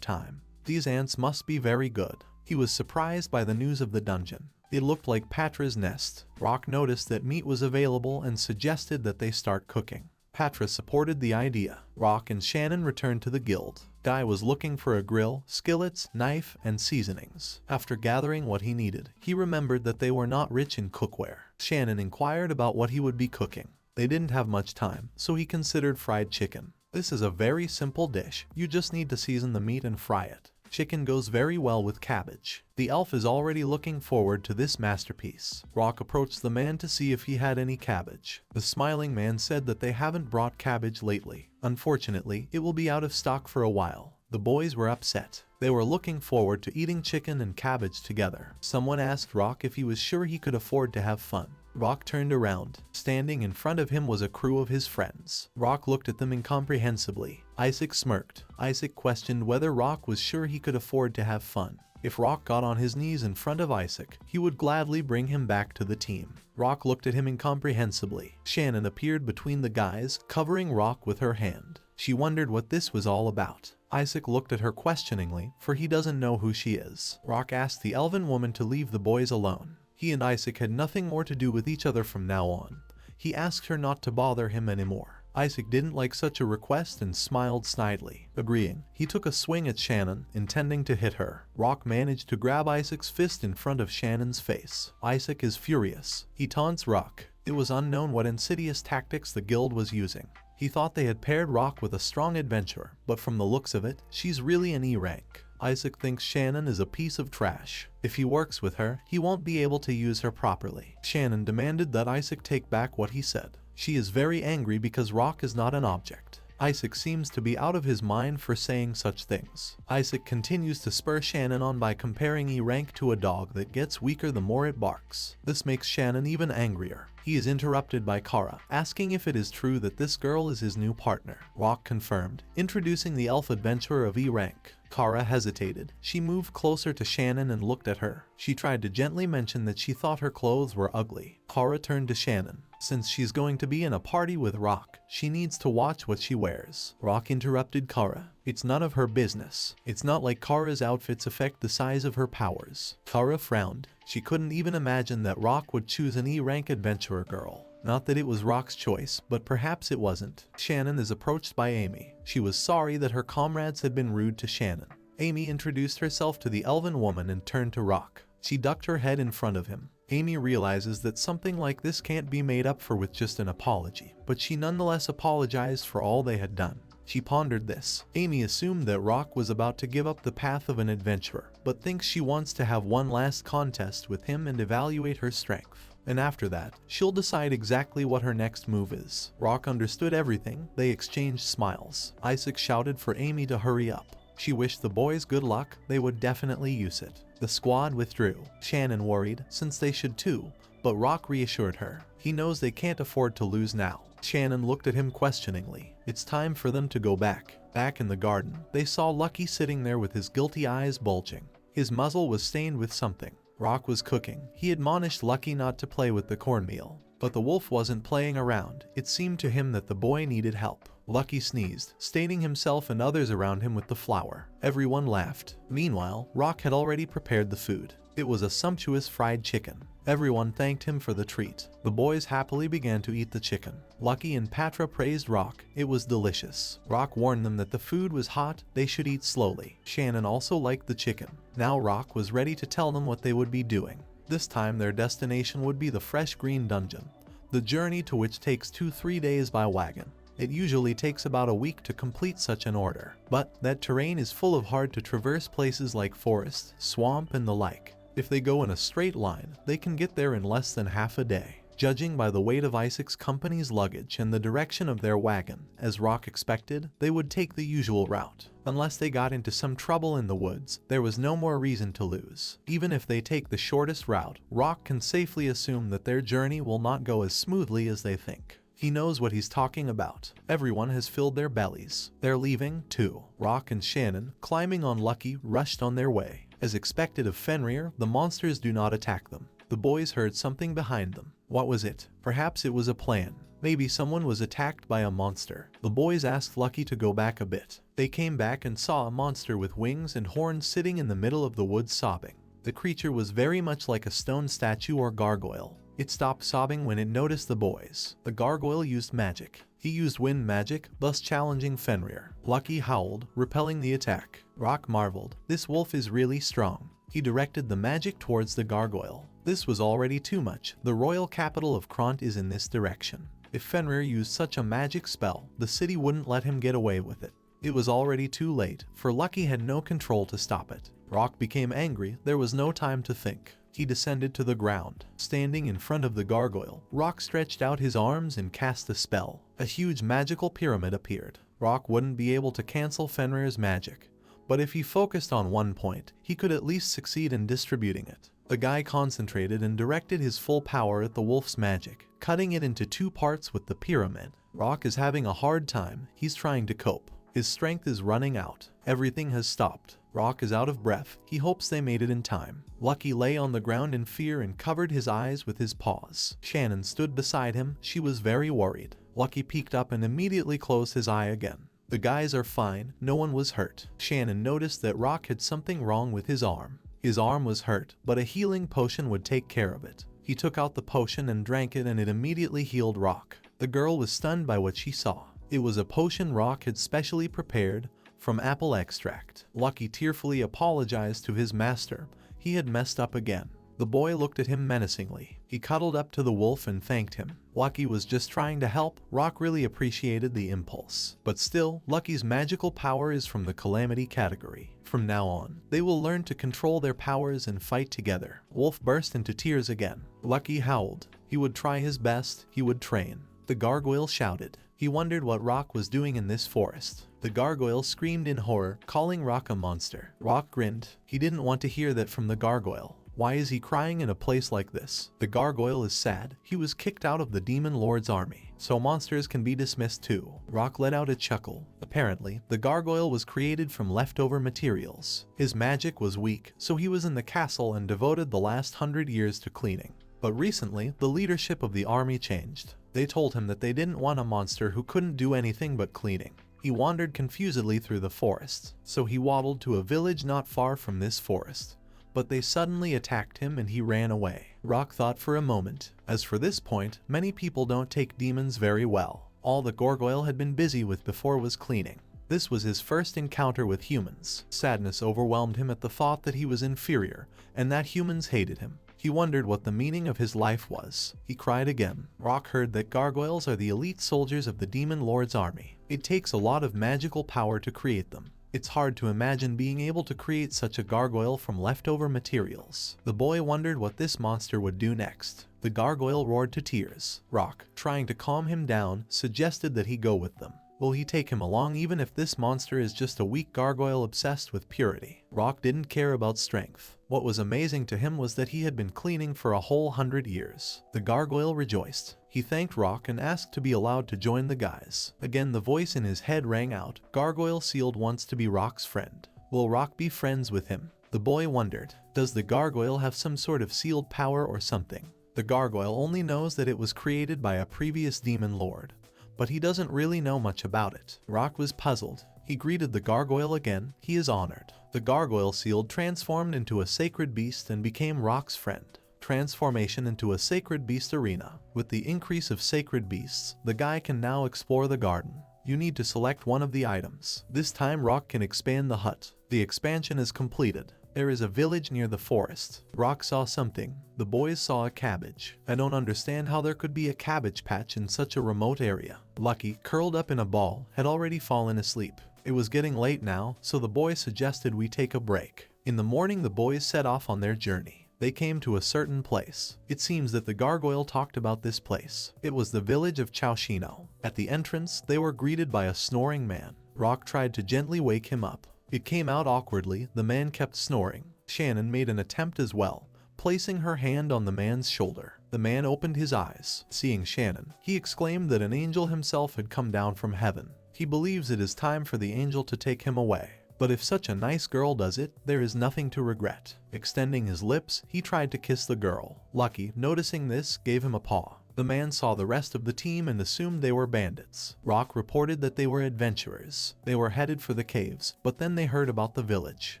S1: time. These ants must be very good. He was surprised by the news of the dungeon. It looked like Patra's nest. Rock noticed that meat was available and suggested that they start cooking. Patra supported the idea. Rock and Shannon returned to the guild. Guy was looking for a grill, skillets, knife, and seasonings. After gathering what he needed, he remembered that they were not rich in cookware. Shannon inquired about what he would be cooking. They didn't have much time, so he considered fried chicken. This is a very simple dish. You just need to season the meat and fry it. Chicken goes very well with cabbage. The elf is already looking forward to this masterpiece. Rock approached the man to see if he had any cabbage. The smiling man said that they haven't brought cabbage lately. Unfortunately, it will be out of stock for a while. The boys were upset. They were looking forward to eating chicken and cabbage together. Someone asked Rock if he was sure he could afford to have fun. Rock turned around. Standing in front of him was a crew of his friends. Rock looked at them incomprehensibly. Isaac smirked. Isaac questioned whether Rock was sure he could afford to have fun. If Rock got on his knees in front of Isaac, he would gladly bring him back to the team. Rock looked at him incomprehensibly. Shannon appeared between the guys, covering Rock with her hand. She wondered what this was all about. Isaac looked at her questioningly, for he doesn't know who she is. Rock asked the elven woman to leave the boys alone. He and Isaac had nothing more to do with each other from now on. He asked her not to bother him anymore. Isaac didn't like such a request and smiled snidely. Agreeing, he took a swing at Shannon, intending to hit her. Rock managed to grab Isaac's fist in front of Shannon's face. Isaac is furious. He taunts Rock. It was unknown what insidious tactics the guild was using. He thought they had paired Rock with a strong adventurer, but from the looks of it, she's really an E rank. Isaac thinks Shannon is a piece of trash. If he works with her, he won't be able to use her properly. Shannon demanded that Isaac take back what he said. She is very angry because Rock is not an object. Isaac seems to be out of his mind for saying such things. Isaac continues to spur Shannon on by comparing E rank to a dog that gets weaker the more it barks. This makes Shannon even angrier. He is interrupted by Kara, asking if it is true that this girl is his new partner. Rock confirmed, introducing the elf adventurer of E rank. Kara hesitated. She moved closer to Shannon and looked at her. She tried to gently mention that she thought her clothes were ugly. Kara turned to Shannon. Since she's going to be in a party with Rock, she needs to watch what she wears. Rock interrupted Kara. It's none of her business. It's not like Kara's outfits affect the size of her powers. Kara frowned. She couldn't even imagine that Rock would choose an E-rank adventurer girl. Not that it was Rock's choice, but perhaps it wasn't. Shannon is approached by Amy. She was sorry that her comrades had been rude to Shannon. Amy introduced herself to the elven woman and turned to Rock. She ducked her head in front of him. Amy realizes that something like this can't be made up for with just an apology, but she nonetheless apologized for all they had done. She pondered this. Amy assumed that Rock was about to give up the path of an adventurer, but thinks she wants to have one last contest with him and evaluate her strength. And after that, she'll decide exactly what her next move is. Rock understood everything. They exchanged smiles. Isaac shouted for Amy to hurry up. She wished the boys good luck. They would definitely use it. The squad withdrew. Shannon worried, since they should too, but Rock reassured her. He knows they can't afford to lose now. Shannon looked at him questioningly. It's time for them to go back. Back in the garden, they saw Lucky sitting there with his guilty eyes bulging. His muzzle was stained with something. Rock was cooking. He admonished Lucky not to play with the cornmeal. But the wolf wasn't playing around. It seemed to him that the boy needed help. Lucky sneezed, staining himself and others around him with the flour. Everyone laughed. Meanwhile, Rock had already prepared the food. It was a sumptuous fried chicken. Everyone thanked him for the treat. The boys happily began to eat the chicken. Lucky and Patra praised Rock. It was delicious. Rock warned them that the food was hot, they should eat slowly. Shannon also liked the chicken. Now Rock was ready to tell them what they would be doing. This time their destination would be the Fresh Green Dungeon, the journey to which takes 2-3 days by wagon. It usually takes about a week to complete such an order, but that terrain is full of hard to traverse places like forest, swamp, and the like. If they go in a straight line, they can get there in less than half a day. Judging by the weight of Isaac's company's luggage and the direction of their wagon, as Rock expected, they would take the usual route. Unless they got into some trouble in the woods, there was no more reason to lose. Even if they take the shortest route, Rock can safely assume that their journey will not go as smoothly as they think. He knows what he's talking about. Everyone has filled their bellies. They're leaving, too. Rock and Shannon, climbing on Lucky, rushed on their way. As expected of Fenrir, the monsters do not attack them. The boys heard something behind them. What was it? Perhaps it was a plan. Maybe someone was attacked by a monster. The boys asked Lucky to go back a bit. They came back and saw a monster with wings and horns sitting in the middle of the woods sobbing. The creature was very much like a stone statue or gargoyle. It stopped sobbing when it noticed the boys. The gargoyle used magic. He used wind magic, thus challenging Fenrir. Lucky howled, repelling the attack. Rock marveled. This wolf is really strong. He directed the magic towards the gargoyle. This was already too much. The royal capital of Kronto is in this direction. If Fenrir used such a magic spell, the city wouldn't let him get away with it. It was already too late, for Lucky had no control to stop it. Rock became angry. There was no time to think. He descended to the ground. Standing in front of the gargoyle, Rock stretched out his arms and cast a spell. A huge magical pyramid appeared. Rock wouldn't be able to cancel Fenrir's magic, but if he focused on one point, he could at least succeed in distributing it. The guy concentrated and directed his full power at the wolf's magic, cutting it into 2 parts with the pyramid. Rock is having a hard time. He's trying to cope. His strength is running out. Everything has stopped. Rock is out of breath. He hopes they made it in time. Lucky lay on the ground in fear and covered his eyes with his paws. Shannon stood beside him. She was very worried. Lucky peeked up and immediately closed his eye again. The guys are fine. No one was hurt. Shannon noticed that Rock had something wrong with his arm. His arm was hurt, but a healing potion would take care of it. He took out the potion and drank it, and it immediately healed Rock. The girl was stunned by what she saw. It was a potion Rock had specially prepared from apple extract. Lucky tearfully apologized to his master. He had messed up again. The boy looked at him menacingly. He cuddled up to the wolf and thanked him. Lucky was just trying to help. Rock really appreciated the impulse. But still, Lucky's magical power is from the calamity category. From now on, they will learn to control their powers and fight together. Wolf burst into tears again. Lucky howled. He would try his best. He would train. The gargoyle shouted. He wondered what Rock was doing in this forest. The gargoyle screamed in horror, calling Rock a monster. Rock grinned. He didn't want to hear that from the gargoyle. Why is he crying in a place like this? The gargoyle is sad. He was kicked out of the demon lord's army, so monsters can be dismissed too. Rock let out a chuckle. Apparently, the gargoyle was created from leftover materials. His magic was weak, so he was in the castle and devoted the last 100 years to cleaning. But recently, the leadership of the army changed. They told him that they didn't want a monster who couldn't do anything but cleaning. He wandered confusedly through the forest, so he waddled to a village not far from this forest. But they suddenly attacked him and he ran away. Rock thought for a moment. As for this point, many people don't take demons very well. All the gargoyle had been busy with before was cleaning. This was his first encounter with humans. Sadness overwhelmed him at the thought that he was inferior and that humans hated him. He wondered what the meaning of his life was. He cried again. Rock heard that gargoyles are the elite soldiers of the demon lord's army. It takes a lot of magical power to create them. It's hard to imagine being able to create such a gargoyle from leftover materials. The boy wondered what this monster would do next. The gargoyle roared to tears. Rock, trying to calm him down, suggested that he go with them. Will he take him along even if this monster is just a weak gargoyle obsessed with purity? Rock didn't care about strength. What was amazing to him was that he had been cleaning for a whole 100 years. The gargoyle rejoiced. He thanked Rock and asked to be allowed to join the guys. Again the voice in his head rang out. Gargoyle sealed wants to be Rock's friend. Will Rock be friends with him? The boy wondered. Does the gargoyle have some sort of sealed power or something? The gargoyle only knows that it was created by a previous demon lord. but he doesn't really know much about it. Rock was puzzled. He greeted the gargoyle again. He is honored. The gargoyle sealed transformed into a sacred beast and became Rock's friend. Transformation into a sacred beast arena. With the increase of sacred beasts, the guy can now explore the garden. You need to select one of the items. This time Rock can expand the hut. The expansion is completed. There is a village near the forest. Rock saw something. The boys saw a cabbage. I don't understand how there could be a cabbage patch in such a remote area. Lucky, curled up in a ball, had already fallen asleep. It was getting late now, so the boys suggested we take a break. In the morning the boys set off on their journey. They came to a certain place. It seems that the gargoyle talked about this place. It was the village of Chaosino. At the entrance, they were greeted by a snoring man. Rock tried to gently wake him up. It came out awkwardly. The man kept snoring. Shannon made an attempt as well, placing her hand on the man's shoulder. The man opened his eyes. Seeing Shannon, he exclaimed that an angel himself had come down from heaven. He believes it is time for the angel to take him away. But if such a nice girl does it, there is nothing to regret. Extending his lips, he tried to kiss the girl. Lucky, noticing this, gave him a paw. The man saw the rest of the team and assumed they were bandits. Rock reported that they were adventurers. They were headed for the caves, but then they heard about the village.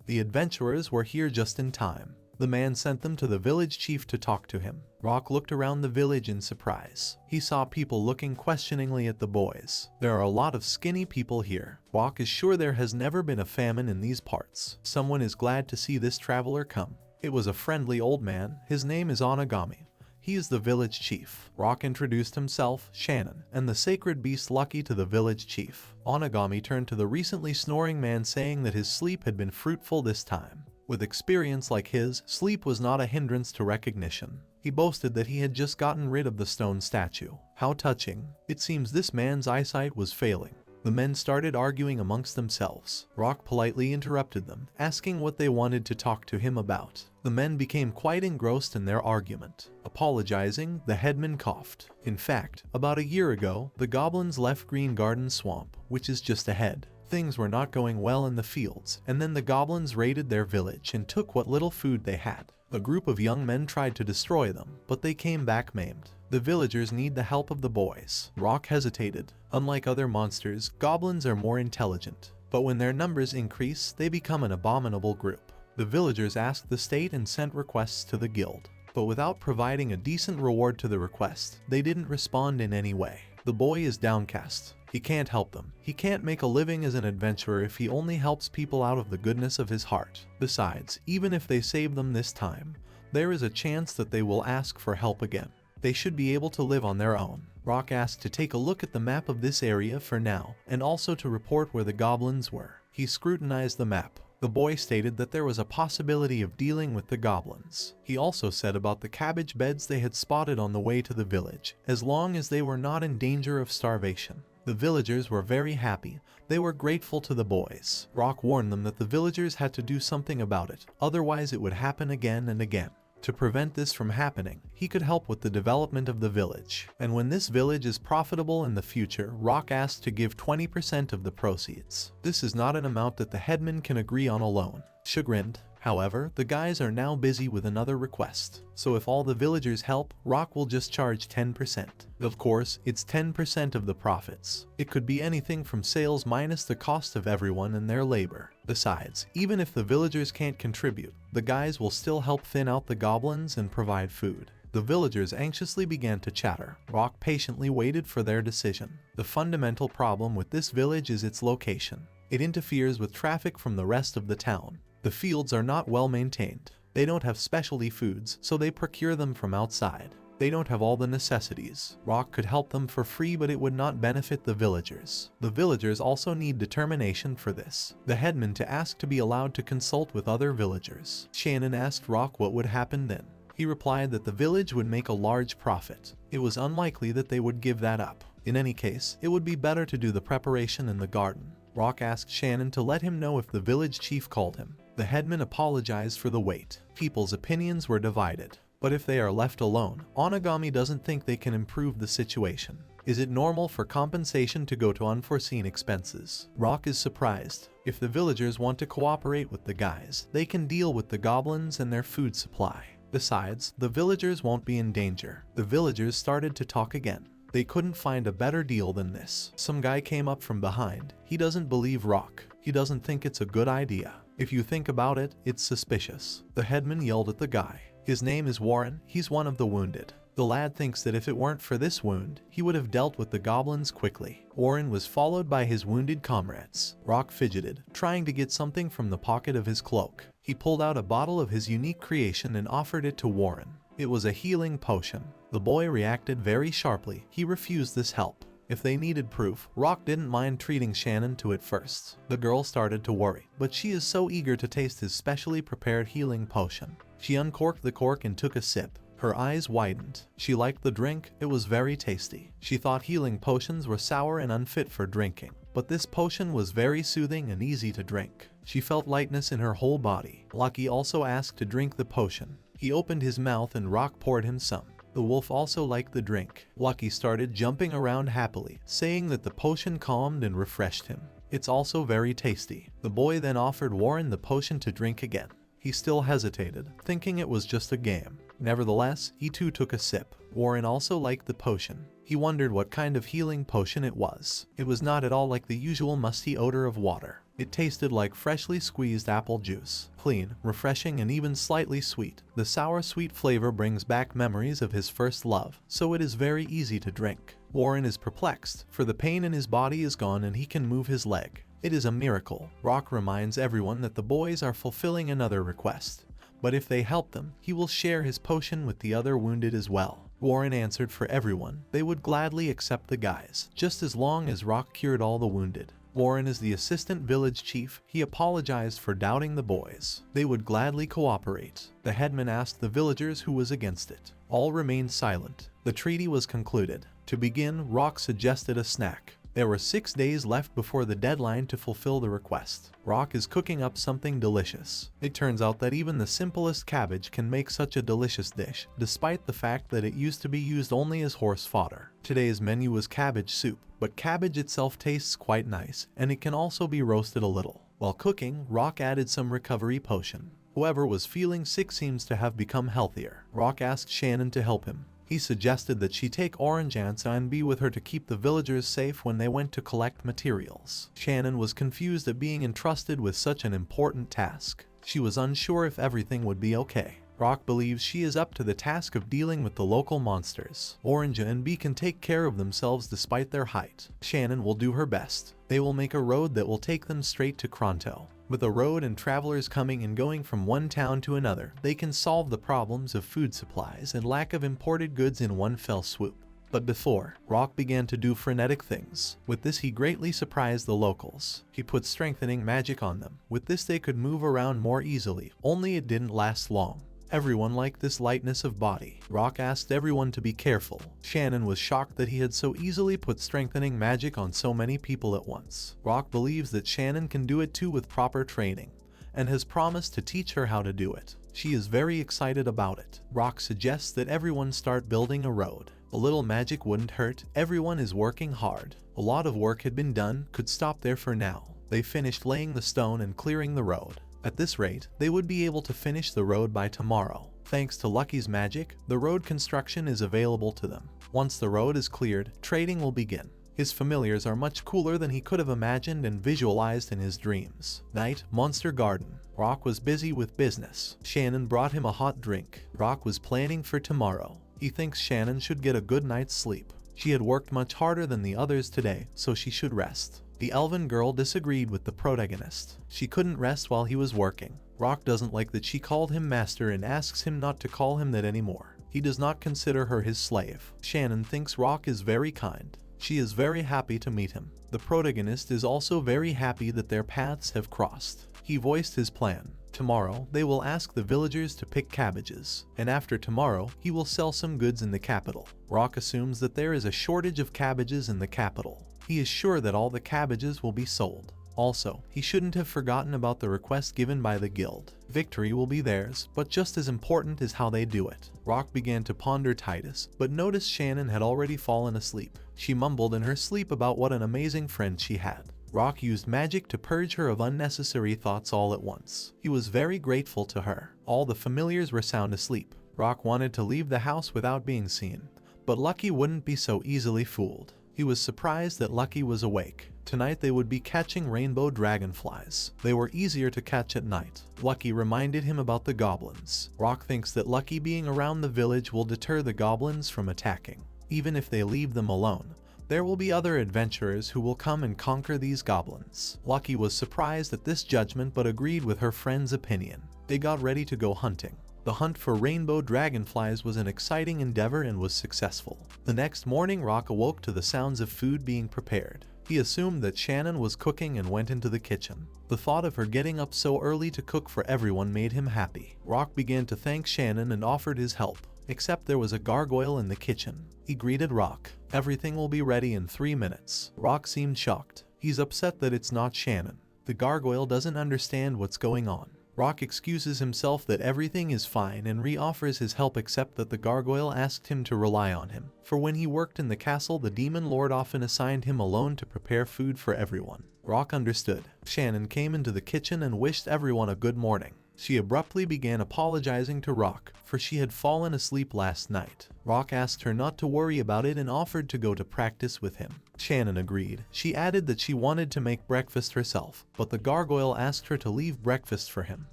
S1: The adventurers were here just in time. The man sent them to the village chief to talk to him. Rock looked around the village in surprise. He saw people looking questioningly at the boys. There are a lot of skinny people here. Rock is sure there has never been a famine in these parts. Someone is glad to see this traveler come. It was a friendly old man. His name is Onagami. He is the village chief. Rock introduced himself, Shannon, and the sacred beast Lucky to the village chief. Onagami turned to the recently snoring man saying that his sleep had been fruitful this time. With experience like his, sleep was not a hindrance to recognition. He boasted that he had just gotten rid of the stone statue. How touching. It seems this man's eyesight was failing. The men started arguing amongst themselves. Rock politely interrupted them, asking what they wanted to talk to him about. The men became quite engrossed in their argument. Apologizing, the headman coughed. In fact, about a year ago, the goblins left Green Garden Swamp, which is just ahead. Things were not going well in the fields, and then the goblins raided their village and took what little food they had. A group of young men tried to destroy them, but they came back maimed. The villagers need the help of the boys. Rock hesitated. Unlike other monsters, goblins are more intelligent, but when their numbers increase, they become an abominable group. The villagers asked the state and sent requests to the guild, but without providing a decent reward to the request, they didn't respond in any way. The boy is downcast. He can't help them. He can't make a living as an adventurer if he only helps people out of the goodness of his heart. Besides, even if they save them this time, there is a chance that they will ask for help again. They should be able to live on their own. Rock asked to take a look at the map of this area for now, and also to report where the goblins were. He scrutinized the map. The boy stated that there was a possibility of dealing with the goblins. He also said about the cabbage beds they had spotted on the way to the village, as long as they were not in danger of starvation. The villagers were very happy. They were grateful to the boys. Rock warned them that the villagers had to do something about it, otherwise it would happen again and again. To prevent this from happening, he could help with the development of the village. And when this village is profitable in the future, Rock asked to give 20% of the proceeds. This is not an amount that the headman can agree on alone. Chagrined, however, the guys are now busy with another request. So if all the villagers help, Rock will just charge 10%. Of course, it's 10% of the profits. It could be anything from sales minus the cost of everyone and their labor. Besides, even if the villagers can't contribute, the guys will still help thin out the goblins and provide food. The villagers anxiously began to chatter. Rock patiently waited for their decision. The fundamental problem with this village is its location. It interferes with traffic from the rest of the town. The fields are not well maintained. They don't have specialty foods, so they procure them from outside. They don't have all the necessities. Rock could help them for free, but it would not benefit the villagers. The villagers also need determination for this. The headman to ask to be allowed to consult with other villagers. Shannon asked Rock what would happen then. He replied that the village would make a large profit. It was unlikely that they would give that up. In any case, it would be better to do the preparation in the garden. Rock asked Shannon to let him know if the village chief called him. The headman apologized for the wait. People's opinions were divided. But if they are left alone, Onagami doesn't think they can improve the situation. Is it normal for compensation to go to unforeseen expenses? Rock is surprised. If the villagers want to cooperate with the guys, they can deal with the goblins and their food supply. Besides, the villagers won't be in danger. The villagers started to talk again. They couldn't find a better deal than this. Some guy came up from behind. He doesn't believe Rock. He doesn't think it's a good idea. If you think about it, it's suspicious. The headman yelled at the guy. His name is Warren. He's one of the wounded. The lad thinks that if it weren't for this wound, he would have dealt with the goblins quickly. Warren was followed by his wounded comrades. Rock fidgeted, trying to get something from the pocket of his cloak. He pulled out a bottle of his unique creation and offered it to Warren. It was a healing potion. The boy reacted very sharply. He refused this help. If they needed proof, Rock didn't mind treating Shannon to it first. The girl started to worry, but she is so eager to taste his specially prepared healing potion. She uncorked the cork and took a sip. Her eyes widened. She liked the drink. It was very tasty. She thought healing potions were sour and unfit for drinking, but this potion was very soothing and easy to drink. She felt lightness in her whole body. Lucky also asked to drink the potion. He opened his mouth and Rock poured him some. The wolf also liked the drink. Lucky started jumping around happily, saying that the potion calmed and refreshed him. It's also very tasty. The boy then offered Warren the potion to drink again. He still hesitated, thinking it was just a game. Nevertheless, he too took a sip. Warren also liked the potion. He wondered what kind of healing potion it was. It was not at all like the usual musty odor of water. It tasted like freshly squeezed apple juice. Clean, refreshing, and even slightly sweet. The sour-sweet flavor brings back memories of his first love, so it is very easy to drink. Warren is perplexed, for the pain in his body is gone and he can move his leg. It is a miracle. Rock reminds everyone that the boys are fulfilling another request. But if they help them, he will share his potion with the other wounded as well. Warren answered for everyone. They would gladly accept the guys, just as long as Rock cured all the wounded. Warren is the assistant village chief. He apologized for doubting the boys. They would gladly cooperate. The headman asked the villagers who was against it. All remained silent. The treaty was concluded. To begin, Rock suggested a snack. There were 6 days left before the deadline to fulfill the request. Rock is cooking up something delicious. It turns out that even the simplest cabbage can make such a delicious dish, despite the fact that it used to be used only as horse fodder. Today's menu was cabbage soup, but cabbage itself tastes quite nice, and it can also be roasted a little. While cooking, Rock added some recovery potion. Whoever was feeling sick seems to have become healthier. Rock asked Shannon to help him. He suggested that she take Orange Ansa and be with her to keep the villagers safe when they went to collect materials. Shannon was confused at being entrusted with such an important task. She was unsure if everything would be okay. Rock believes she is up to the task of dealing with the local monsters. Orange and B can take care of themselves despite their height. Shannon will do her best. They will make a road that will take them straight to Kronto. With a road and travelers coming and going from one town to another, they can solve the problems of food supplies and lack of imported goods in one fell swoop. But before, Rock began to do frenetic things. With this he greatly surprised the locals. He put strengthening magic on them. With this they could move around more easily, only it didn't last long. Everyone liked this lightness of body. Rock asked everyone to be careful. Shannon was shocked that he had so easily put strengthening magic on so many people at once. Rock believes that Shannon can do it too with proper training, and has promised to teach her how to do it. She is very excited about it. Rock suggests that everyone start building a road. A little magic wouldn't hurt. Everyone is working hard. A lot of work had been done, could stop there for now. They finished laying the stone and clearing the road. At this rate, they would be able to finish the road by tomorrow. Thanks to Lucky's magic, the road construction is available to them. Once the road is cleared, trading will begin. His familiars are much cooler than he could have imagined and visualized in his dreams. Night, Monster Garden. Rock was busy with business. Shannon brought him a hot drink. Rock was planning for tomorrow. He thinks Shannon should get a good night's sleep. She had worked much harder than the others today, so she should rest. The elven girl disagreed with the protagonist. She couldn't rest while he was working. Rock doesn't like that she called him master and asks him not to call him that anymore. He does not consider her his slave. Shannon thinks Rock is very kind. She is very happy to meet him. The protagonist is also very happy that their paths have crossed. He voiced his plan. Tomorrow, they will ask the villagers to pick cabbages, and after tomorrow, he will sell some goods in the capital. Rock assumes that there is a shortage of cabbages in the capital. He is sure that all the cabbages will be sold. Also, he shouldn't have forgotten about the request given by the guild. Victory will be theirs, but just as important is how they do it. Rock began to ponder Titus, but noticed Shannon had already fallen asleep. She mumbled in her sleep about what an amazing friend she had. Rock used magic to purge her of unnecessary thoughts all at once. He was very grateful to her. All the familiars were sound asleep. Rock wanted to leave the house without being seen, But Lucky wouldn't be so easily fooled. He was surprised that Lucky was awake. Tonight they would be catching rainbow dragonflies. They were easier to catch at night. Lucky reminded him about the goblins. Rock thinks that Lucky being around the village will deter the goblins from attacking. Even if they leave them alone, there will be other adventurers who will come and conquer these goblins. Lucky was surprised at this judgment but agreed with her friend's opinion. They got ready to go hunting. The hunt for rainbow dragonflies was an exciting endeavor and was successful. The next morning, Rock awoke to the sounds of food being prepared. He assumed that Shannon was cooking and went into the kitchen. The thought of her getting up so early to cook for everyone made him happy. Rock began to thank Shannon and offered his help. Except there was a gargoyle in the kitchen. He greeted Rock. "Everything will be ready in 3 minutes." Rock seemed shocked. He's upset that it's not Shannon. The gargoyle doesn't understand what's going on. Rock excuses himself that everything is fine and re-offers his help, except that the gargoyle asked him to rely on him. For when he worked in the castle, the demon lord often assigned him alone to prepare food for everyone. Rock understood. Shannon came into the kitchen and wished everyone a good morning. She abruptly began apologizing to Rock, for she had fallen asleep last night. Rock asked her not to worry about it and offered to go to practice with him. Shannon agreed. She added that she wanted to make breakfast herself, but the gargoyle asked her to leave breakfast for him.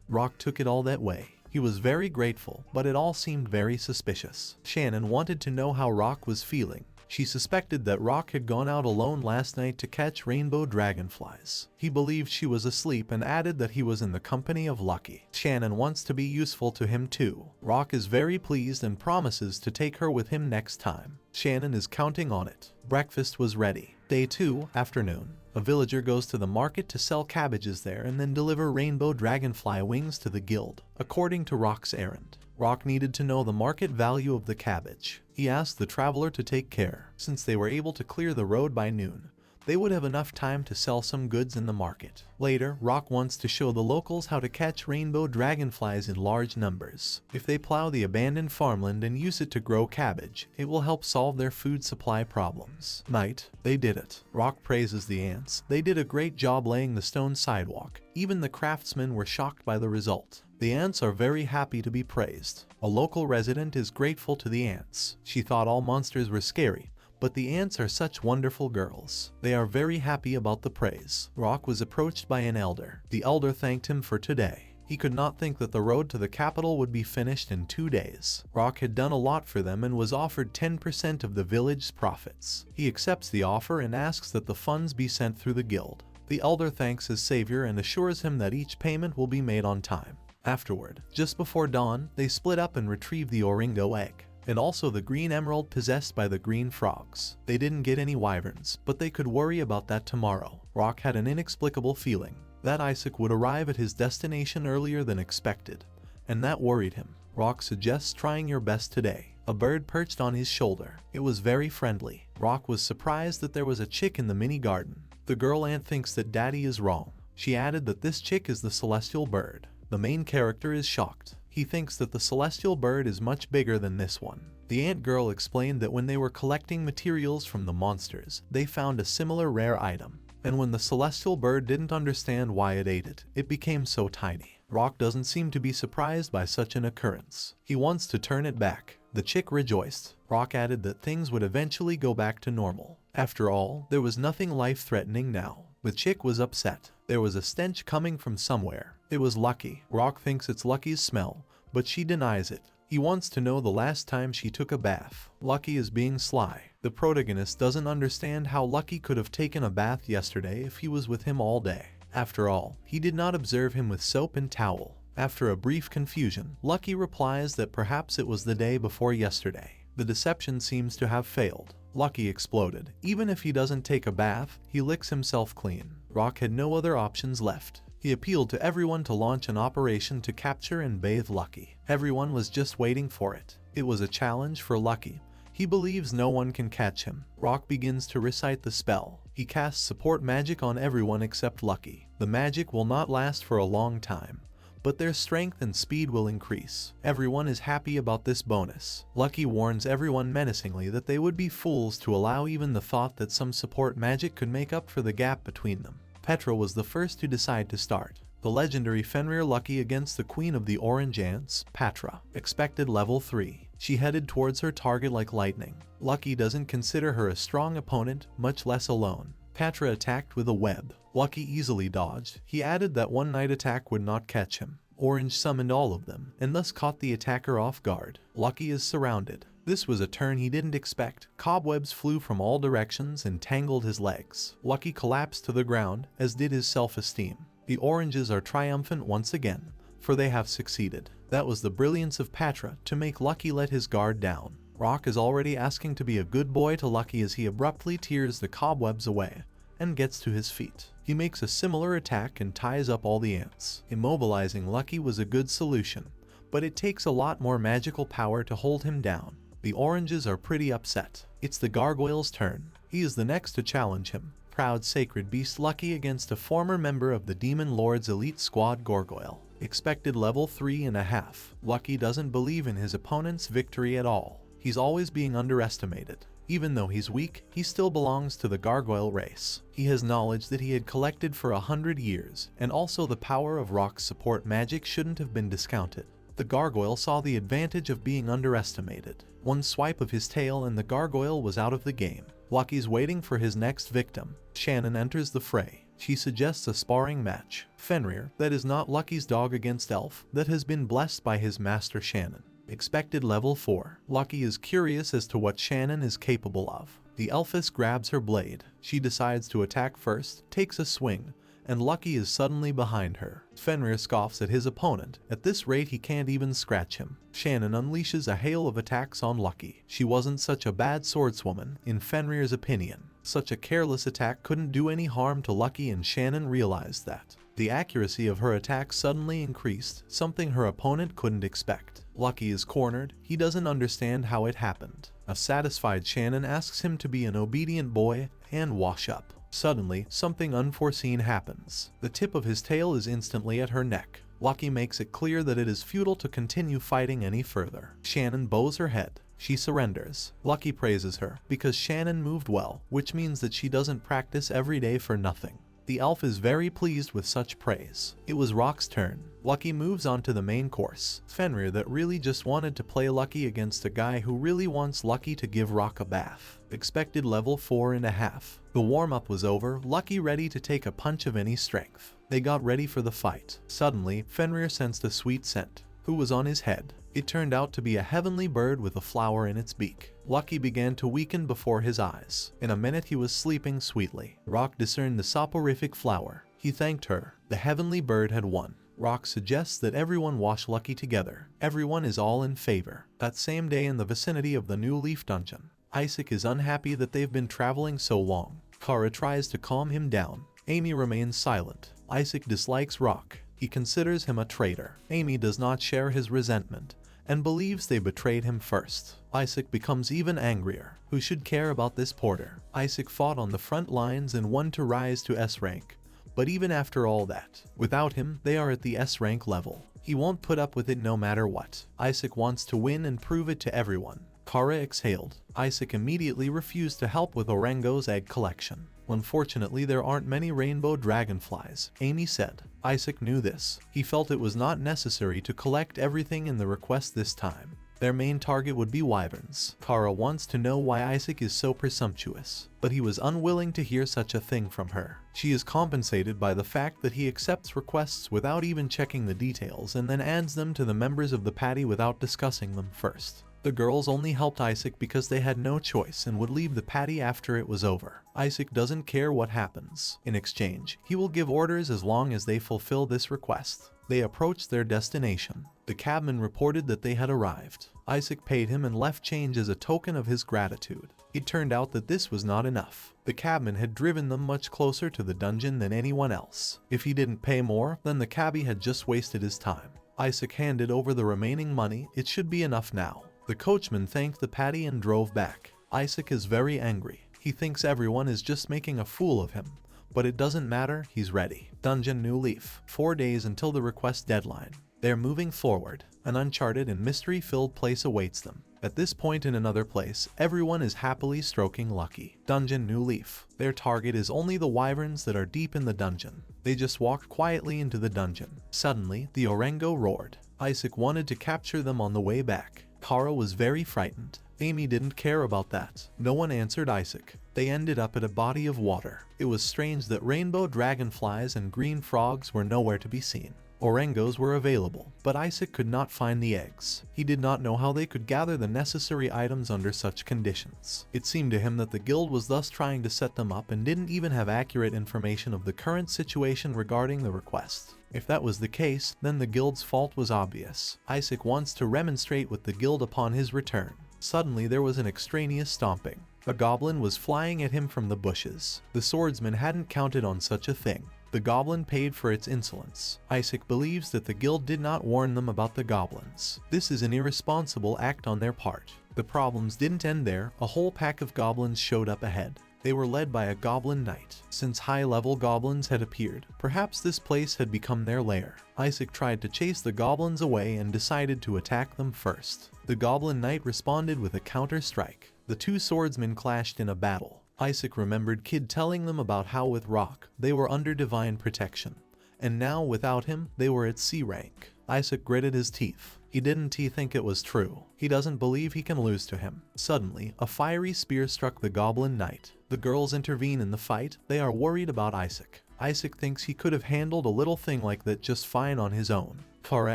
S1: Rock took it all that way. He was very grateful, but it all seemed very suspicious. Shannon wanted to know how Rock was feeling. She suspected that Rock had gone out alone last night to catch rainbow dragonflies. He believed she was asleep and added that he was in the company of Lucky. Shannon wants to be useful to him too. Rock is very pleased and promises to take her with him next time. Shannon is counting on it. Breakfast was ready. Day 2, afternoon. A villager goes to the market to sell cabbages there and then deliver rainbow dragonfly wings to the guild, according to Rock's errand. Rock needed to know the market value of the cabbage. He asked the traveler to take care. Since they were able to clear the road by noon, they would have enough time to sell some goods in the market. Later, Rock wants to show the locals how to catch rainbow dragonflies in large numbers. If they plow the abandoned farmland and use it to grow cabbage, it will help solve their food supply problems. Night, they did it. Rock praises the ants. They did a great job laying the stone sidewalk. Even the craftsmen were shocked by the result. The ants are very happy to be praised. A local resident is grateful to the ants. She thought all monsters were scary, but the ants are such wonderful girls. They are very happy about the praise. Rock was approached by an elder. The elder thanked him for today. He could not think that the road to the capital would be finished in 2 days. Rock had done a lot for them and was offered 10% of the village's profits. He accepts the offer and asks that the funds be sent through the guild. The elder thanks his savior and assures him that each payment will be made on time. Afterward, just before dawn, they split up and retrieved the Oringo egg, and also the green emerald possessed by the green frogs. They didn't get any wyverns, but they could worry about that tomorrow. Rock had an inexplicable feeling that Isaac would arrive at his destination earlier than expected, and that worried him. Rock suggests trying your best today. A bird perched on his shoulder. It was very friendly. Rock was surprised that there was a chick in the mini garden. The girl ant thinks that Daddy is wrong. She added that this chick is the celestial bird. The main character is shocked. He thinks that the celestial bird is much bigger than this one. The ant girl explained that when they were collecting materials from the monsters, they found a similar rare item. And when the celestial bird didn't understand why it ate it, it became so tiny. Rock doesn't seem to be surprised by such an occurrence. He wants to turn it back. The chick rejoiced. Rock added that things would eventually go back to normal. After all, there was nothing life-threatening now. The chick was upset. There was a stench coming from somewhere. It was Lucky. Rock thinks it's Lucky's smell, but she denies it. He wants to know the last time she took a bath. Lucky is being sly. The protagonist doesn't understand how Lucky could have taken a bath yesterday if he was with him all day. After all, he did not observe him with soap and towel. After a brief confusion, Lucky replies that perhaps it was the day before yesterday. The deception seems to have failed. Lucky exploded. Even if he doesn't take a bath, he licks himself clean. Rock had no other options left. He appealed to everyone to launch an operation to capture and bathe Lucky. Everyone was just waiting for it. It was a challenge for Lucky. He believes no one can catch him. Rock begins to recite the spell. He casts support magic on everyone except Lucky. The magic will not last for a long time, but their strength and speed will increase. Everyone is happy about this bonus. Lucky warns everyone menacingly that they would be fools to allow even the thought that some support magic could make up for the gap between them. Petra was the first to decide to start. The the legendary Fenrir Lucky against the Queen of the Orange Ants, Patra. Expected level 3. She headed towards her target like lightning. Lucky doesn't consider her a strong opponent, much less alone. Patra attacked with a web. Lucky easily dodged. He added that one night attack would not catch him. Orange summoned all of them, and thus caught the attacker off guard. Lucky is surrounded. This was a turn he didn't expect. Cobwebs flew from all directions and tangled his legs. Lucky collapsed to the ground, as did his self-esteem. The oranges are triumphant once again, for they have succeeded. That was the brilliance of Patra, to make Lucky let his guard down. Rock is already asking to be a good boy to Lucky as he abruptly tears the cobwebs away and gets to his feet. He makes a similar attack and ties up all the ants. Immobilizing Lucky was a good solution, but it takes a lot more magical power to hold him down. The oranges are pretty upset. It's the gargoyle's turn. He is the next to challenge him. Proud sacred beast Lucky against a former member of the Demon Lord's elite squad Gargoyle. Expected level 3.5. Lucky doesn't believe in his opponent's victory at all. He's always being underestimated. Even though he's weak, he still belongs to the gargoyle race. He has knowledge that he had collected for 100 years, and also the power of Rock's support magic shouldn't have been discounted. The gargoyle saw the advantage of being underestimated. One swipe of his tail and the gargoyle was out of the game. Lucky's waiting for his next victim. Shannon enters the fray. She suggests a sparring match. Fenrir, that is not Lucky's dog against Elf, that has been blessed by his master Shannon. Expected level 4. Lucky is curious as to what Shannon is capable of. The elfess grabs her blade. She decides to attack first, takes a swing, and Lucky is suddenly behind her. Fenrir scoffs at his opponent. At this rate he can't even scratch him. Shannon unleashes a hail of attacks on Lucky. She wasn't such a bad swordswoman, in Fenrir's opinion. Such a careless attack couldn't do any harm to Lucky, and Shannon realized that. The accuracy of her attack suddenly increased, something her opponent couldn't expect. Lucky is cornered. He doesn't understand how it happened. A satisfied Shannon asks him to be an obedient boy and wash up. Suddenly, something unforeseen happens. The tip of his tail is instantly at her neck. Lucky makes it clear that it is futile to continue fighting any further. Shannon bows her head. She surrenders. Lucky praises her, because Shannon moved well, which means that she doesn't practice every day for nothing. The elf is very pleased with such praise. It was Rock's turn. Lucky moves on to the main course. Fenrir that really just wanted to play Lucky against a guy who really wants Lucky to give Rock a bath. Expected level 4.5. The warm-up was over, Lucky ready to take a punch of any strength. They got ready for the fight. Suddenly, Fenrir sensed a sweet scent. Who was on his head? It turned out to be a heavenly bird with a flower in its beak. Lucky began to weaken before his eyes. In a minute he was sleeping sweetly. Rock discerned the soporific flower. He thanked her. The heavenly bird had won. Rock suggests that everyone wash Lucky together. Everyone is all in favor. That same day in the vicinity of the New Leaf dungeon, Isaac is unhappy that they've been traveling so long. Kara tries to calm him down. Amy remains silent. Isaac dislikes Rock. He considers him a traitor. Amy does not share his resentment and believes they betrayed him first. Isaac becomes even angrier. Who should care about this porter? Isaac fought on the front lines and won to rise to S rank. But even after all that, without him, they are at the S rank level. He won't put up with it no matter what. Isaac wants to win and prove it to everyone. Kara exhaled. Isaac immediately refused to help with Orango's egg collection. Unfortunately, there aren't many rainbow dragonflies, Amy said. Isaac knew this. He felt it was not necessary to collect everything in the request this time. Their main target would be wyverns. Kara wants to know why Isaac is so presumptuous, but he was unwilling to hear such a thing from her. She is compensated by the fact that he accepts requests without even checking the details and then adds them to the members of the party without discussing them first. The girls only helped Isaac because they had no choice and would leave the patty after it was over. Isaac doesn't care what happens. In exchange, he will give orders as long as they fulfill this request. They approached their destination. The cabman reported that they had arrived. Isaac paid him and left change as a token of his gratitude. It turned out that this was not enough. The cabman had driven them much closer to the dungeon than anyone else. If he didn't pay more, then the cabbie had just wasted his time. Isaac handed over the remaining money. It should be enough now. The coachman thanked the patty and drove back. Isaac is very angry. He thinks everyone is just making a fool of him. But it doesn't matter, he's ready. Dungeon New Leaf. 4 days until the request deadline. They're moving forward. An uncharted and mystery-filled place awaits them. At this point in another place, everyone is happily stroking Lucky. Dungeon New Leaf. Their target is only the wyverns that are deep in the dungeon. They just walked quietly into the dungeon. Suddenly, the Orengo roared. Isaac wanted to capture them on the way back. Kara was very frightened. Amy didn't care about that. No one answered Isaac. They ended up at a body of water. It was strange that rainbow dragonflies and green frogs were nowhere to be seen. Orengos were available, but Isaac could not find the eggs. He did not know how they could gather the necessary items under such conditions. It seemed to him that the guild was thus trying to set them up and didn't even have accurate information of the current situation regarding the request. If that was the case, then the guild's fault was obvious. Isaac wants to remonstrate with the guild upon his return. Suddenly there was an extraneous stomping. A goblin was flying at him from the bushes. The swordsman hadn't counted on such a thing. The goblin paid for its insolence. Isaac believes that the guild did not warn them about the goblins. This is an irresponsible act on their part. The problems didn't end there. A whole pack of goblins showed up ahead. They were led by a goblin knight. Since high-level goblins had appeared, perhaps this place had become their lair. Isaac tried to chase the goblins away and decided to attack them first. The goblin knight responded with a counter-strike. The two swordsmen clashed in a battle. Isaac remembered Kid telling them about how with Rock, they were under divine protection. And now, without him, they were at C rank. Isaac gritted his teeth. He didn't think it was true. He doesn't believe he can lose to him. Suddenly, a fiery spear struck the goblin knight. The girls intervene in the fight. They are worried about Isaac. Isaac thinks he could have handled a little thing like that just fine on his own. Kara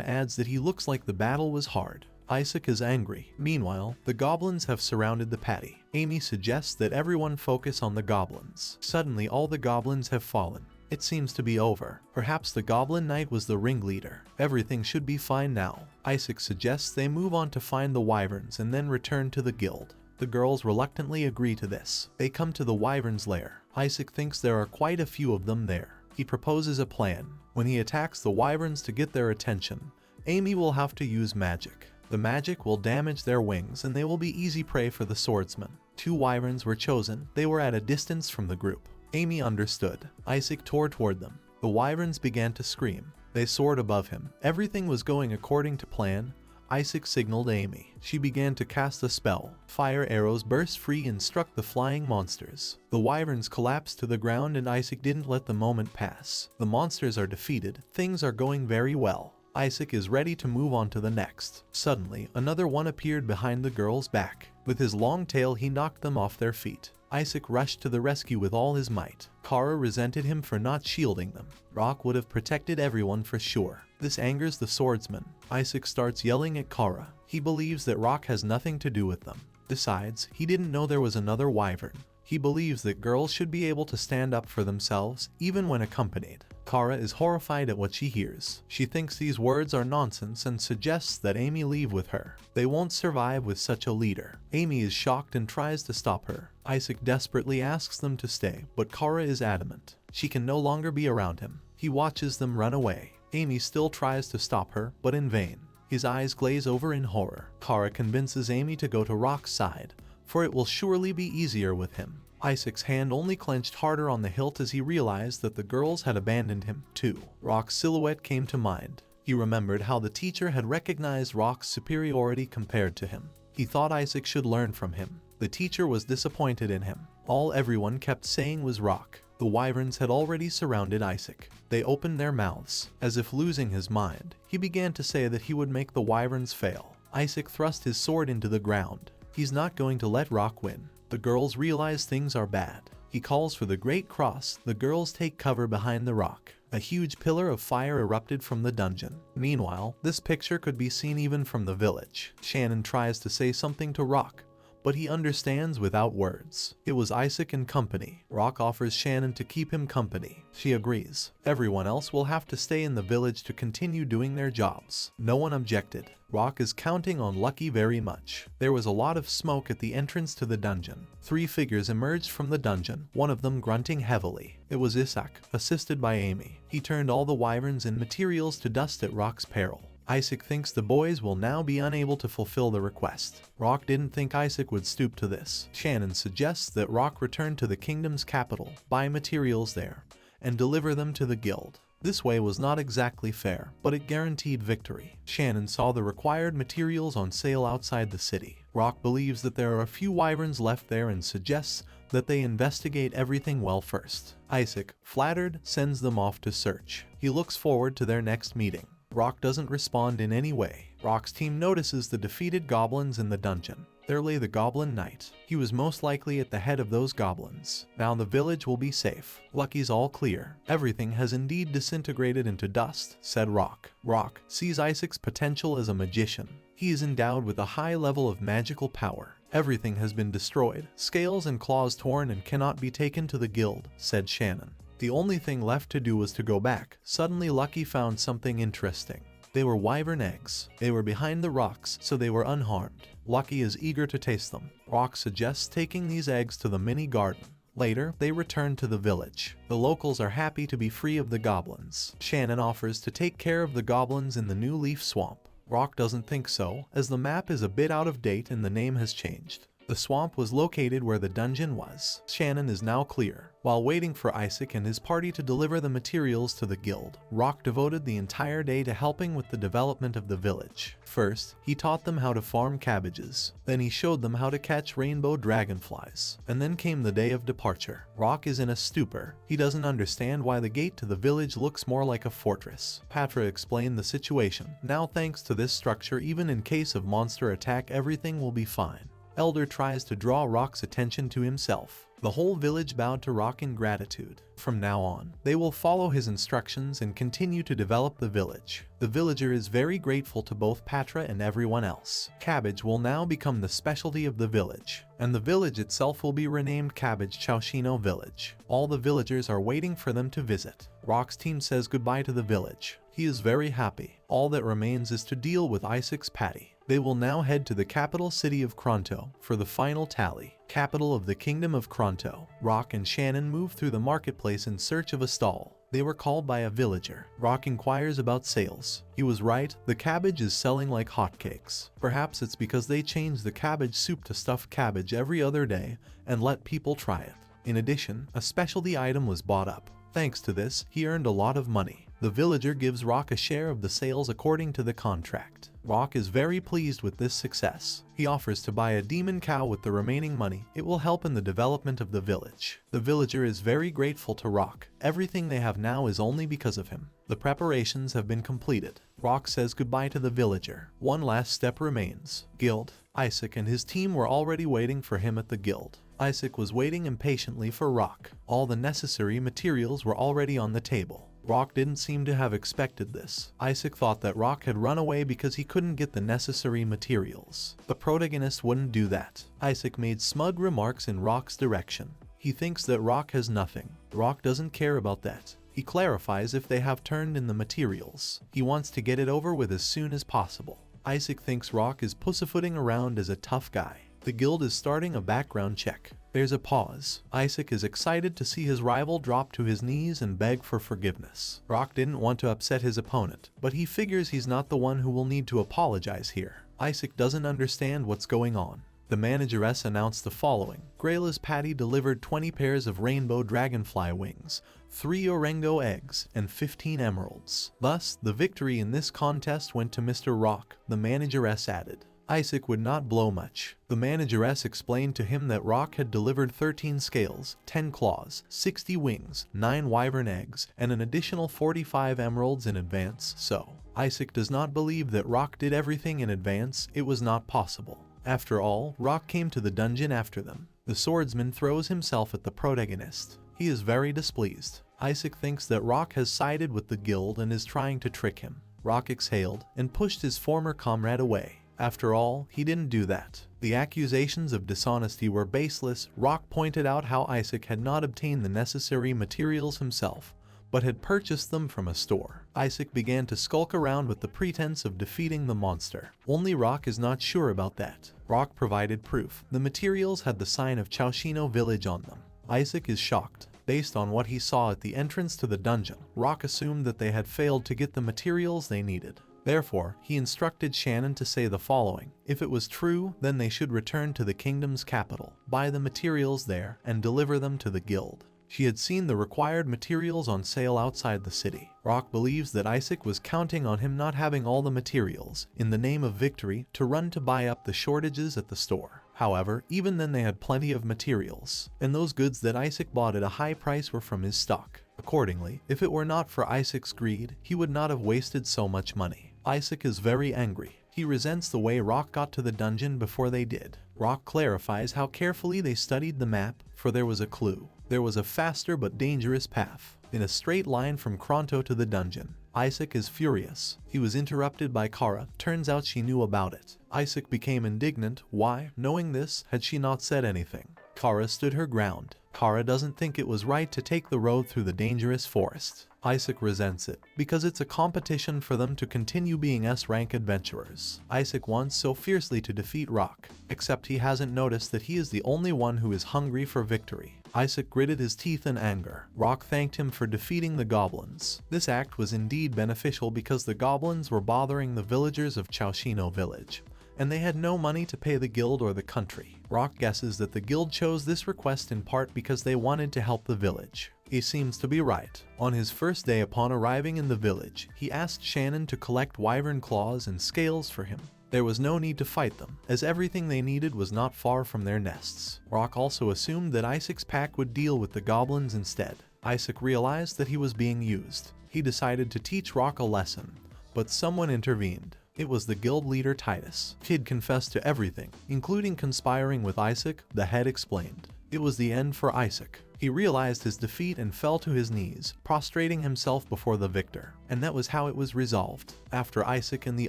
S1: adds that he looks like the battle was hard. Isaac is angry. Meanwhile, the goblins have surrounded the patty. Amy suggests that everyone focus on the goblins. Suddenly, all the goblins have fallen. It seems to be over. Perhaps the goblin knight was the ringleader. Everything should be fine now. Isaac suggests they move on to find the wyverns and then return to the guild. The girls reluctantly agree to this. They come to the wyverns' lair. Isaac thinks there are quite a few of them there. He proposes a plan. When he attacks the wyverns to get their attention, Amy will have to use magic. The magic will damage their wings and they will be easy prey for the swordsman. 2 wyverns were chosen. They were at a distance from the group. Amy understood. Isaac tore toward them. The wyverns began to scream. They soared above him. Everything was going according to plan. Isaac signaled Amy. She began to cast a spell. Fire arrows burst free and struck the flying monsters. The wyverns collapsed to the ground and Isaac didn't let the moment pass. The monsters are defeated. Things are going very well. Isaac is ready to move on to the next. Suddenly, another one appeared behind the girl's back. With his long tail, he knocked them off their feet. Isaac rushed to the rescue with all his might. Kara resented him for not shielding them. Rock would have protected everyone for sure. This angers the swordsman. Isaac starts yelling at Kara. He believes that Rock has nothing to do with them. Besides, he didn't know there was another wyvern. He believes that girls should be able to stand up for themselves, even when accompanied. Kara is horrified at what she hears. She thinks these words are nonsense and suggests that Amy leave with her. They won't survive with such a leader. Amy is shocked and tries to stop her. Isaac desperately asks them to stay, but Kara is adamant. She can no longer be around him. He watches them run away. Amy still tries to stop her, but in vain. His eyes glaze over in horror. Kara convinces Amy to go to Rock's side, for it will surely be easier with him. Isaac's hand only clenched harder on the hilt as he realized that the girls had abandoned him, too. Rock's silhouette came to mind. He remembered how the teacher had recognized Rock's superiority compared to him. He thought Isaac should learn from him. The teacher was disappointed in him. All everyone kept saying was Rock. The wyverns had already surrounded Isaac. They opened their mouths. As if losing his mind, he began to say that he would make the wyverns fail. Isaac thrust his sword into the ground. He's not going to let Rock win. The girls realize things are bad. He calls for the Great Cross. The girls take cover behind the rock. A huge pillar of fire erupted from the dungeon. Meanwhile, this picture could be seen even from the village. Shannon tries to say something to Rock, but he understands without words. It was Isaac and company. Rock offers Shannon to keep him company. She agrees. Everyone else will have to stay in the village to continue doing their jobs. No one objected. Rock is counting on Lucky very much. There was a lot of smoke at the entrance to the dungeon. 3 figures emerged from the dungeon, one of them grunting heavily. It was Isaac, assisted by Amy. He turned all the wyverns and materials to dust at Rock's peril. Isaac thinks the boys will now be unable to fulfill the request. Rock didn't think Isaac would stoop to this. Shannon suggests that Rock return to the kingdom's capital, buy materials there, and deliver them to the guild. This way was not exactly fair, but it guaranteed victory. Shannon saw the required materials on sale outside the city. Rock believes that there are a few wyverns left there and suggests that they investigate everything well first. Isaac, flattered, sends them off to search. He looks forward to their next meeting. Rock doesn't respond in any way. Rock's team notices the defeated goblins in the dungeon. There lay the Goblin Knight. He was most likely at the head of those goblins. Now the village will be safe. Lucky's all clear. Everything has indeed disintegrated into dust, said Rock. Rock sees Isaac's potential as a magician. He is endowed with a high level of magical power. Everything has been destroyed, scales and claws torn and cannot be taken to the guild, said Shannon. The only thing left to do was to go back. Suddenly Lucky found something interesting. They were wyvern eggs. They were behind the rocks, so they were unharmed. Lucky is eager to taste them. Rock suggests taking these eggs to the mini garden. Later, they return to the village. The locals are happy to be free of the goblins. Shannon offers to take care of the goblins in the new leaf swamp. Rock doesn't think so, as the map is a bit out of date and the name has changed. The swamp was located where the dungeon was. Shannon is now clear. While waiting for Isaac and his party to deliver the materials to the guild, Rock devoted the entire day to helping with the development of the village. First, he taught them how to farm cabbages. Then he showed them how to catch rainbow dragonflies. And then came the day of departure. Rock is in a stupor. He doesn't understand why the gate to the village looks more like a fortress. Patra explained the situation. Now thanks to this structure, even in case of monster attack, everything will be fine. Elder tries to draw Rock's attention to himself. The whole village bowed to Rock in gratitude. From now on, they will follow his instructions and continue to develop the village. The villager is very grateful to both Patra and everyone else. Cabbage will now become the specialty of the village, and the village itself will be renamed Cabbage Chaosino Village. All the villagers are waiting for them to visit. Rock's team says goodbye to the village. He is very happy. All that remains is to deal with Isaac's patty. They will now head to the capital city of Kronto for the final tally. Capital of the Kingdom of Kronto. Rock and Shannon move through the marketplace in search of a stall. They were called by a villager. Rock inquires about sales. He was right, the cabbage is selling like hotcakes. Perhaps it's because they change the cabbage soup to stuffed cabbage every other day and let people try it. In addition, a specialty item was bought up. Thanks to this, he earned a lot of money. The villager gives Rock a share of the sales according to the contract. Rock is very pleased with this success. He offers to buy a demon cow with the remaining money. It will help in the development of the village. The villager is very grateful to Rock. Everything they have now is only because of him. The preparations have been completed. Rock says goodbye to the villager. One last step remains. Guild. Isaac and his team were already waiting for him at the guild. Isaac was waiting impatiently for Rock. All the necessary materials were already on the table. Rock didn't seem to have expected this. Isaac thought that Rock had run away because he couldn't get the necessary materials. The protagonist wouldn't do that. Isaac made smug remarks in Rock's direction. He thinks that Rock has nothing. Rock doesn't care about that. He clarifies if they have turned in the materials. He wants to get it over with as soon as possible. Isaac thinks Rock is pussyfooting around as a tough guy. The guild is starting a background check. There's a pause. Isaac is excited to see his rival drop to his knees and beg for forgiveness. Rock didn't want to upset his opponent, but he figures he's not the one who will need to apologize here. Isaac doesn't understand what's going on. The manageress announced the following. Greyla's patty delivered 20 pairs of rainbow dragonfly wings, 3 orango eggs, and 15 emeralds. Thus, the victory in this contest went to Mr. Rock, the manageress added. Isaac would not blow much. The manageress explained to him that Rock had delivered 13 scales, 10 claws, 60 wings, 9 wyvern eggs, and an additional 45 emeralds in advance, so Isaac does not believe that Rock did everything in advance. It was not possible. After all, Rock came to the dungeon after them. The swordsman throws himself at the protagonist. He is very displeased. Isaac thinks that Rock has sided with the guild and is trying to trick him. Rock exhaled and pushed his former comrade away. After all, he didn't do that. The accusations of dishonesty were baseless. Rock pointed out how Isaac had not obtained the necessary materials himself, but had purchased them from a store. Isaac began to skulk around with the pretense of defeating the monster. Only Rock is not sure about that. Rock provided proof. The materials had the sign of Chaosino village on them. Isaac is shocked. Based on what he saw at the entrance to the dungeon, Rock assumed that they had failed to get the materials they needed. Therefore, he instructed Shannon to say the following. If it was true, then they should return to the kingdom's capital, buy the materials there, and deliver them to the guild. She had seen the required materials on sale outside the city. Rock believes that Isaac was counting on him not having all the materials, in the name of victory, to run to buy up the shortages at the store. However, even then they had plenty of materials, and those goods that Isaac bought at a high price were from his stock. Accordingly, if it were not for Isaac's greed, he would not have wasted so much money. Isaac is very angry. He resents the way Rock got to the dungeon before they did. Rock clarifies how carefully they studied the map, for there was a clue. There was a faster but dangerous path, in a straight line from Kronto to the dungeon. Isaac is furious. He was interrupted by Kara. Turns out she knew about it. Isaac became indignant. Why, knowing this, had she not said anything? Kara stood her ground. Kara doesn't think it was right to take the road through the dangerous forest. Isaac resents it, because it's a competition for them to continue being S-rank adventurers. Isaac wants so fiercely to defeat Rock, except he hasn't noticed that he is the only one who is hungry for victory. Isaac gritted his teeth in anger. Rock thanked him for defeating the Goblins. This act was indeed beneficial because the Goblins were bothering the villagers of Chaosino village, and they had no money to pay the guild or the country. Rock guesses that the guild chose this request in part because they wanted to help the village. He seems to be right. On his first day upon arriving in the village, he asked Shannon to collect wyvern claws and scales for him. There was no need to fight them, as everything they needed was not far from their nests. Rock also assumed that Isaac's pack would deal with the goblins instead. Isaac realized that he was being used. He decided to teach Rock a lesson, but someone intervened. It was the guild leader Titus. Kid confessed to everything, including conspiring with Isaac, the head explained. It was the end for Isaac. He realized his defeat and fell to his knees, prostrating himself before the victor. And that was how it was resolved. After Isaac and the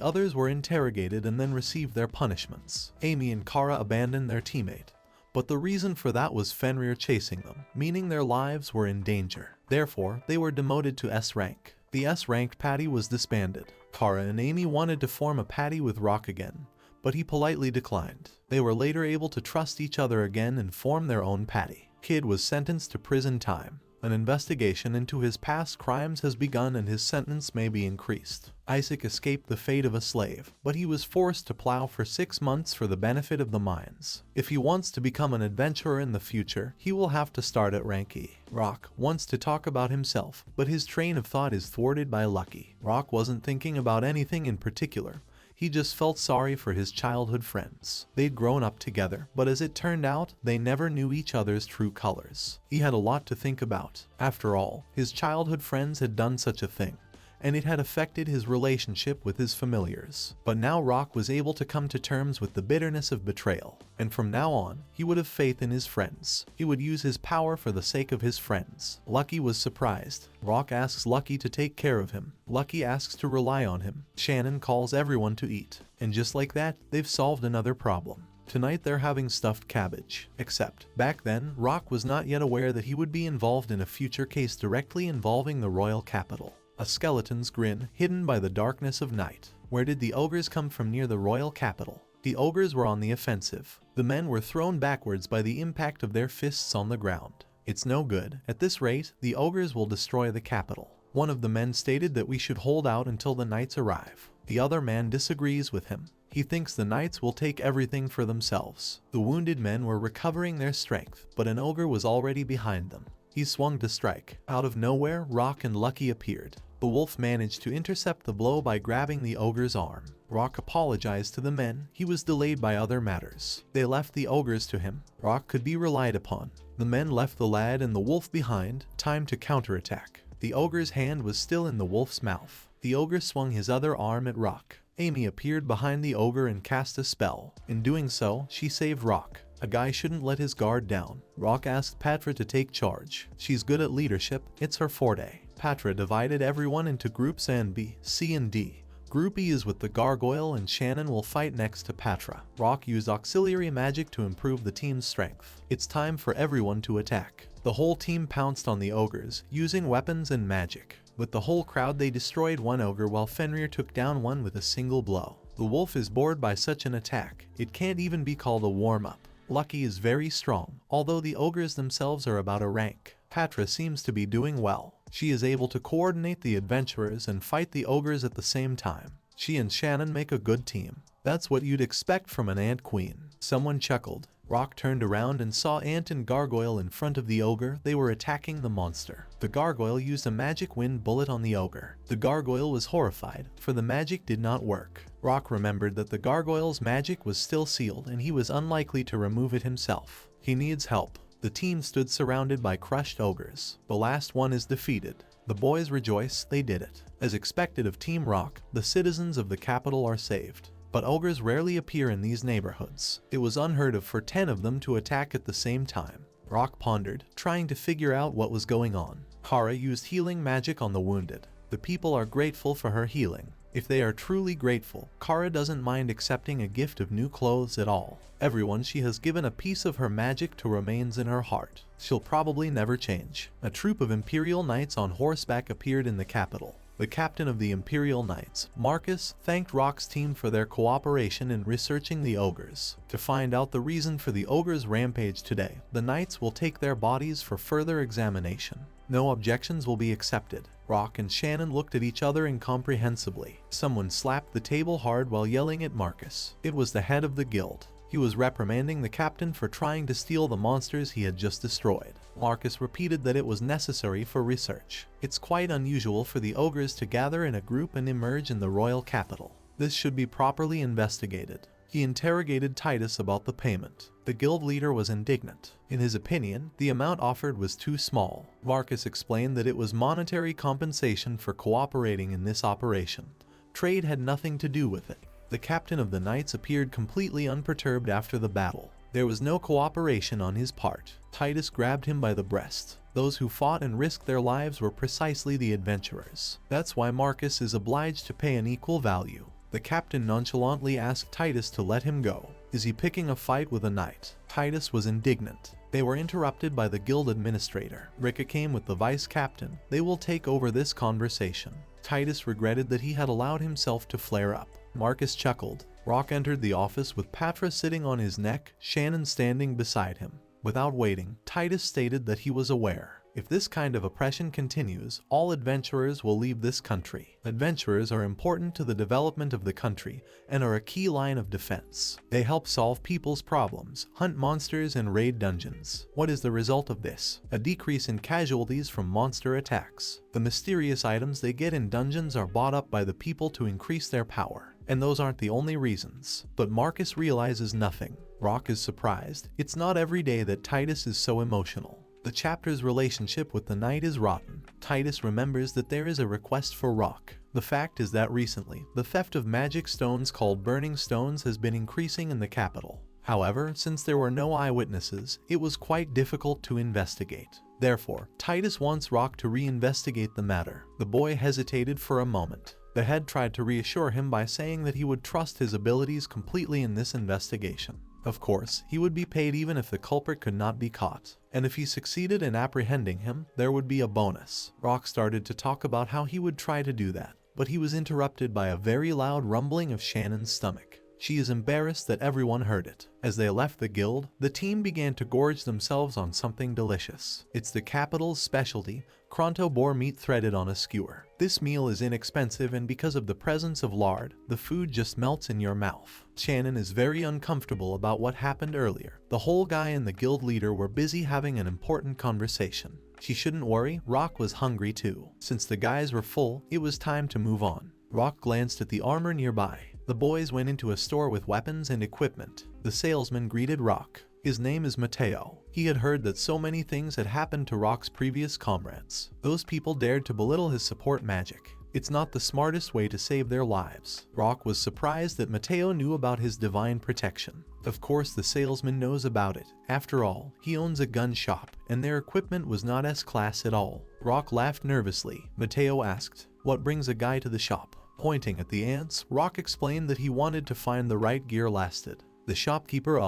S1: others were interrogated and then received their punishments, Amy and Kara abandoned their teammate. But the reason for that was Fenrir chasing them, meaning their lives were in danger. Therefore, they were demoted to S rank. The S-ranked patty was disbanded. Kara and Amy wanted to form a patty with Rock again, but he politely declined. They were later able to trust each other again and form their own patty. Kid was sentenced to prison time. An investigation into his past crimes has begun and his sentence may be increased. Isaac escaped the fate of a slave, but he was forced to plow for 6 months for the benefit of the mines. If he wants to become an adventurer in the future, he will have to start at rank E. Rock wants to talk about himself, but his train of thought is thwarted by Lucky. Rock wasn't thinking about anything in particular. He just felt sorry for his childhood friends. They'd grown up together, but as it turned out, they never knew each other's true colors. He had a lot to think about. After all, his childhood friends had done such a thing, and it had affected his relationship with his familiars. But now Rock was able to come to terms with the bitterness of betrayal, and from now on, he would have faith in his friends. He would use his power for the sake of his friends. Lucky was surprised. Rock asks Lucky to take care of him. Lucky asks to rely on him. Shannon calls everyone to eat, and just like that, they've solved another problem. Tonight they're having stuffed cabbage. Except, back then, Rock was not yet aware that he would be involved in a future case directly involving the royal capital. A skeleton's grin, hidden by the darkness of night. Where did the ogres come from near the royal capital? The ogres were on the offensive. The men were thrown backwards by the impact of their fists on the ground. It's no good. At this rate, the ogres will destroy the capital. One of the men stated that we should hold out until the knights arrive. The other man disagrees with him. He thinks the knights will take everything for themselves. The wounded men were recovering their strength, but an ogre was already behind them. He swung to strike. Out of nowhere, Rock and Lucky appeared. The wolf managed to intercept the blow by grabbing the ogre's arm. Rock apologized to the men. He was delayed by other matters. They left the ogres to him. Rock could be relied upon. The men left the lad and the wolf behind. Time to counterattack. The ogre's hand was still in the wolf's mouth. The ogre swung his other arm at Rock. Amy appeared behind the ogre and cast a spell. In doing so, she saved Rock. A guy shouldn't let his guard down. Rock asked Patra to take charge. She's good at leadership. It's her forte. Patra divided everyone into groups A and B, C and D. Group E is with the gargoyle and Shannon will fight next to Patra. Rock used auxiliary magic to improve the team's strength. It's time for everyone to attack. The whole team pounced on the ogres, using weapons and magic. With the whole crowd they destroyed one ogre while Fenrir took down one with a single blow. The wolf is bored by such an attack. It can't even be called a warm-up. Lucky is very strong, although the ogres themselves are about a rank. Patra seems to be doing well. She is able to coordinate the adventurers and fight the ogres at the same time. She and Shannon make a good team. That's what you'd expect from an ant queen. Someone chuckled. Rock turned around and saw Ant and Gargoyle in front of the ogre. They were attacking the monster. The gargoyle used a magic wind bullet on the ogre. The gargoyle was horrified, for the magic did not work. Rock remembered that the gargoyle's magic was still sealed and he was unlikely to remove it himself. He needs help. The team stood surrounded by crushed ogres. The last one is defeated. The boys rejoice, they did it. As expected of Team Rock, the citizens of the capital are saved. But ogres rarely appear in these neighborhoods. It was unheard of for 10 of them to attack at the same time. Rock pondered, trying to figure out what was going on. Kara used healing magic on the wounded. The people are grateful for her healing. If they are truly grateful, Kara doesn't mind accepting a gift of new clothes at all. Everyone she has given a piece of her magic to remains in her heart. She'll probably never change. A troop of Imperial Knights on horseback appeared in the capital. The captain of the Imperial Knights, Marcus, thanked Rock's team for their cooperation in researching the ogres. To find out the reason for the ogres' rampage today, the knights will take their bodies for further examination. No objections will be accepted. Rock and Shannon looked at each other incomprehensibly. Someone slapped the table hard while yelling at Marcus. It was the head of the guild. He was reprimanding the captain for trying to steal the monsters he had just destroyed. Marcus repeated that it was necessary for research. It's quite unusual for the ogres to gather in a group and emerge in the royal capital. This should be properly investigated. He interrogated Titus about the payment. The guild leader was indignant. In his opinion, the amount offered was too small. Marcus explained that it was monetary compensation for cooperating in this operation. Trade had nothing to do with it. The captain of the knights appeared completely unperturbed after the battle. There was no cooperation on his part. Titus grabbed him by the breast. Those who fought and risked their lives were precisely the adventurers. That's why Marcus is obliged to pay an equal value. The captain nonchalantly asked Titus to let him go. Is he picking a fight with a knight? Titus was indignant. They were interrupted by the guild administrator. Rika came with the vice captain. They will take over this conversation. Titus regretted that he had allowed himself to flare up. Marcus chuckled. Rock entered the office with Patra sitting on his neck, Shannon standing beside him. Without waiting, Titus stated that he was aware. If this kind of oppression continues, all adventurers will leave this country. Adventurers are important to the development of the country and are a key line of defense. They help solve people's problems, hunt monsters, and raid dungeons. What is the result of this? A decrease in casualties from monster attacks. The mysterious items they get in dungeons are bought up by the people to increase their power. And those aren't the only reasons. But Marcus realizes nothing. Rock is surprised. It's not every day that Titus is so emotional. The chapter's relationship with the knight is rotten. Titus remembers that there is a request for Rock. The fact is that recently, the theft of magic stones called burning stones has been increasing in the capital. However, since there were no eyewitnesses, it was quite difficult to investigate. Therefore, Titus wants Rock to reinvestigate the matter. The boy hesitated for a moment. The head tried to reassure him by saying that he would trust his abilities completely in this investigation. Of course, he would be paid even if the culprit could not be caught. And if he succeeded in apprehending him, there would be a bonus. Rock started to talk about how he would try to do that, but he was interrupted by a very loud rumbling of Shannon's stomach. She is embarrassed that everyone heard it. As they left the guild, the team began to gorge themselves on something delicious. It's the capital's specialty, Kronto boar meat threaded on a skewer. This meal is inexpensive, and because of the presence of lard, the food just melts in your mouth. Shannon is very uncomfortable about what happened earlier. The whole guy and the guild leader were busy having an important conversation. She shouldn't worry, Rock was hungry too. Since the guys were full, it was time to move on. Rock glanced at the armor nearby. The boys went into a store with weapons and equipment. The salesman greeted Rock. His name is Matteo. He had heard that so many things had happened to Rock's previous comrades. Those people dared to belittle his support magic. It's not the smartest way to save their lives. Rock was surprised that Matteo knew about his divine protection. Of course, the salesman knows about it. After all, he owns a gun shop, and their equipment was not S-class at all. Rock laughed nervously. Matteo asked, "What brings a guy to the shop?" Pointing at the ants, Rock explained that he wanted to find the right gear lasted. The shopkeeper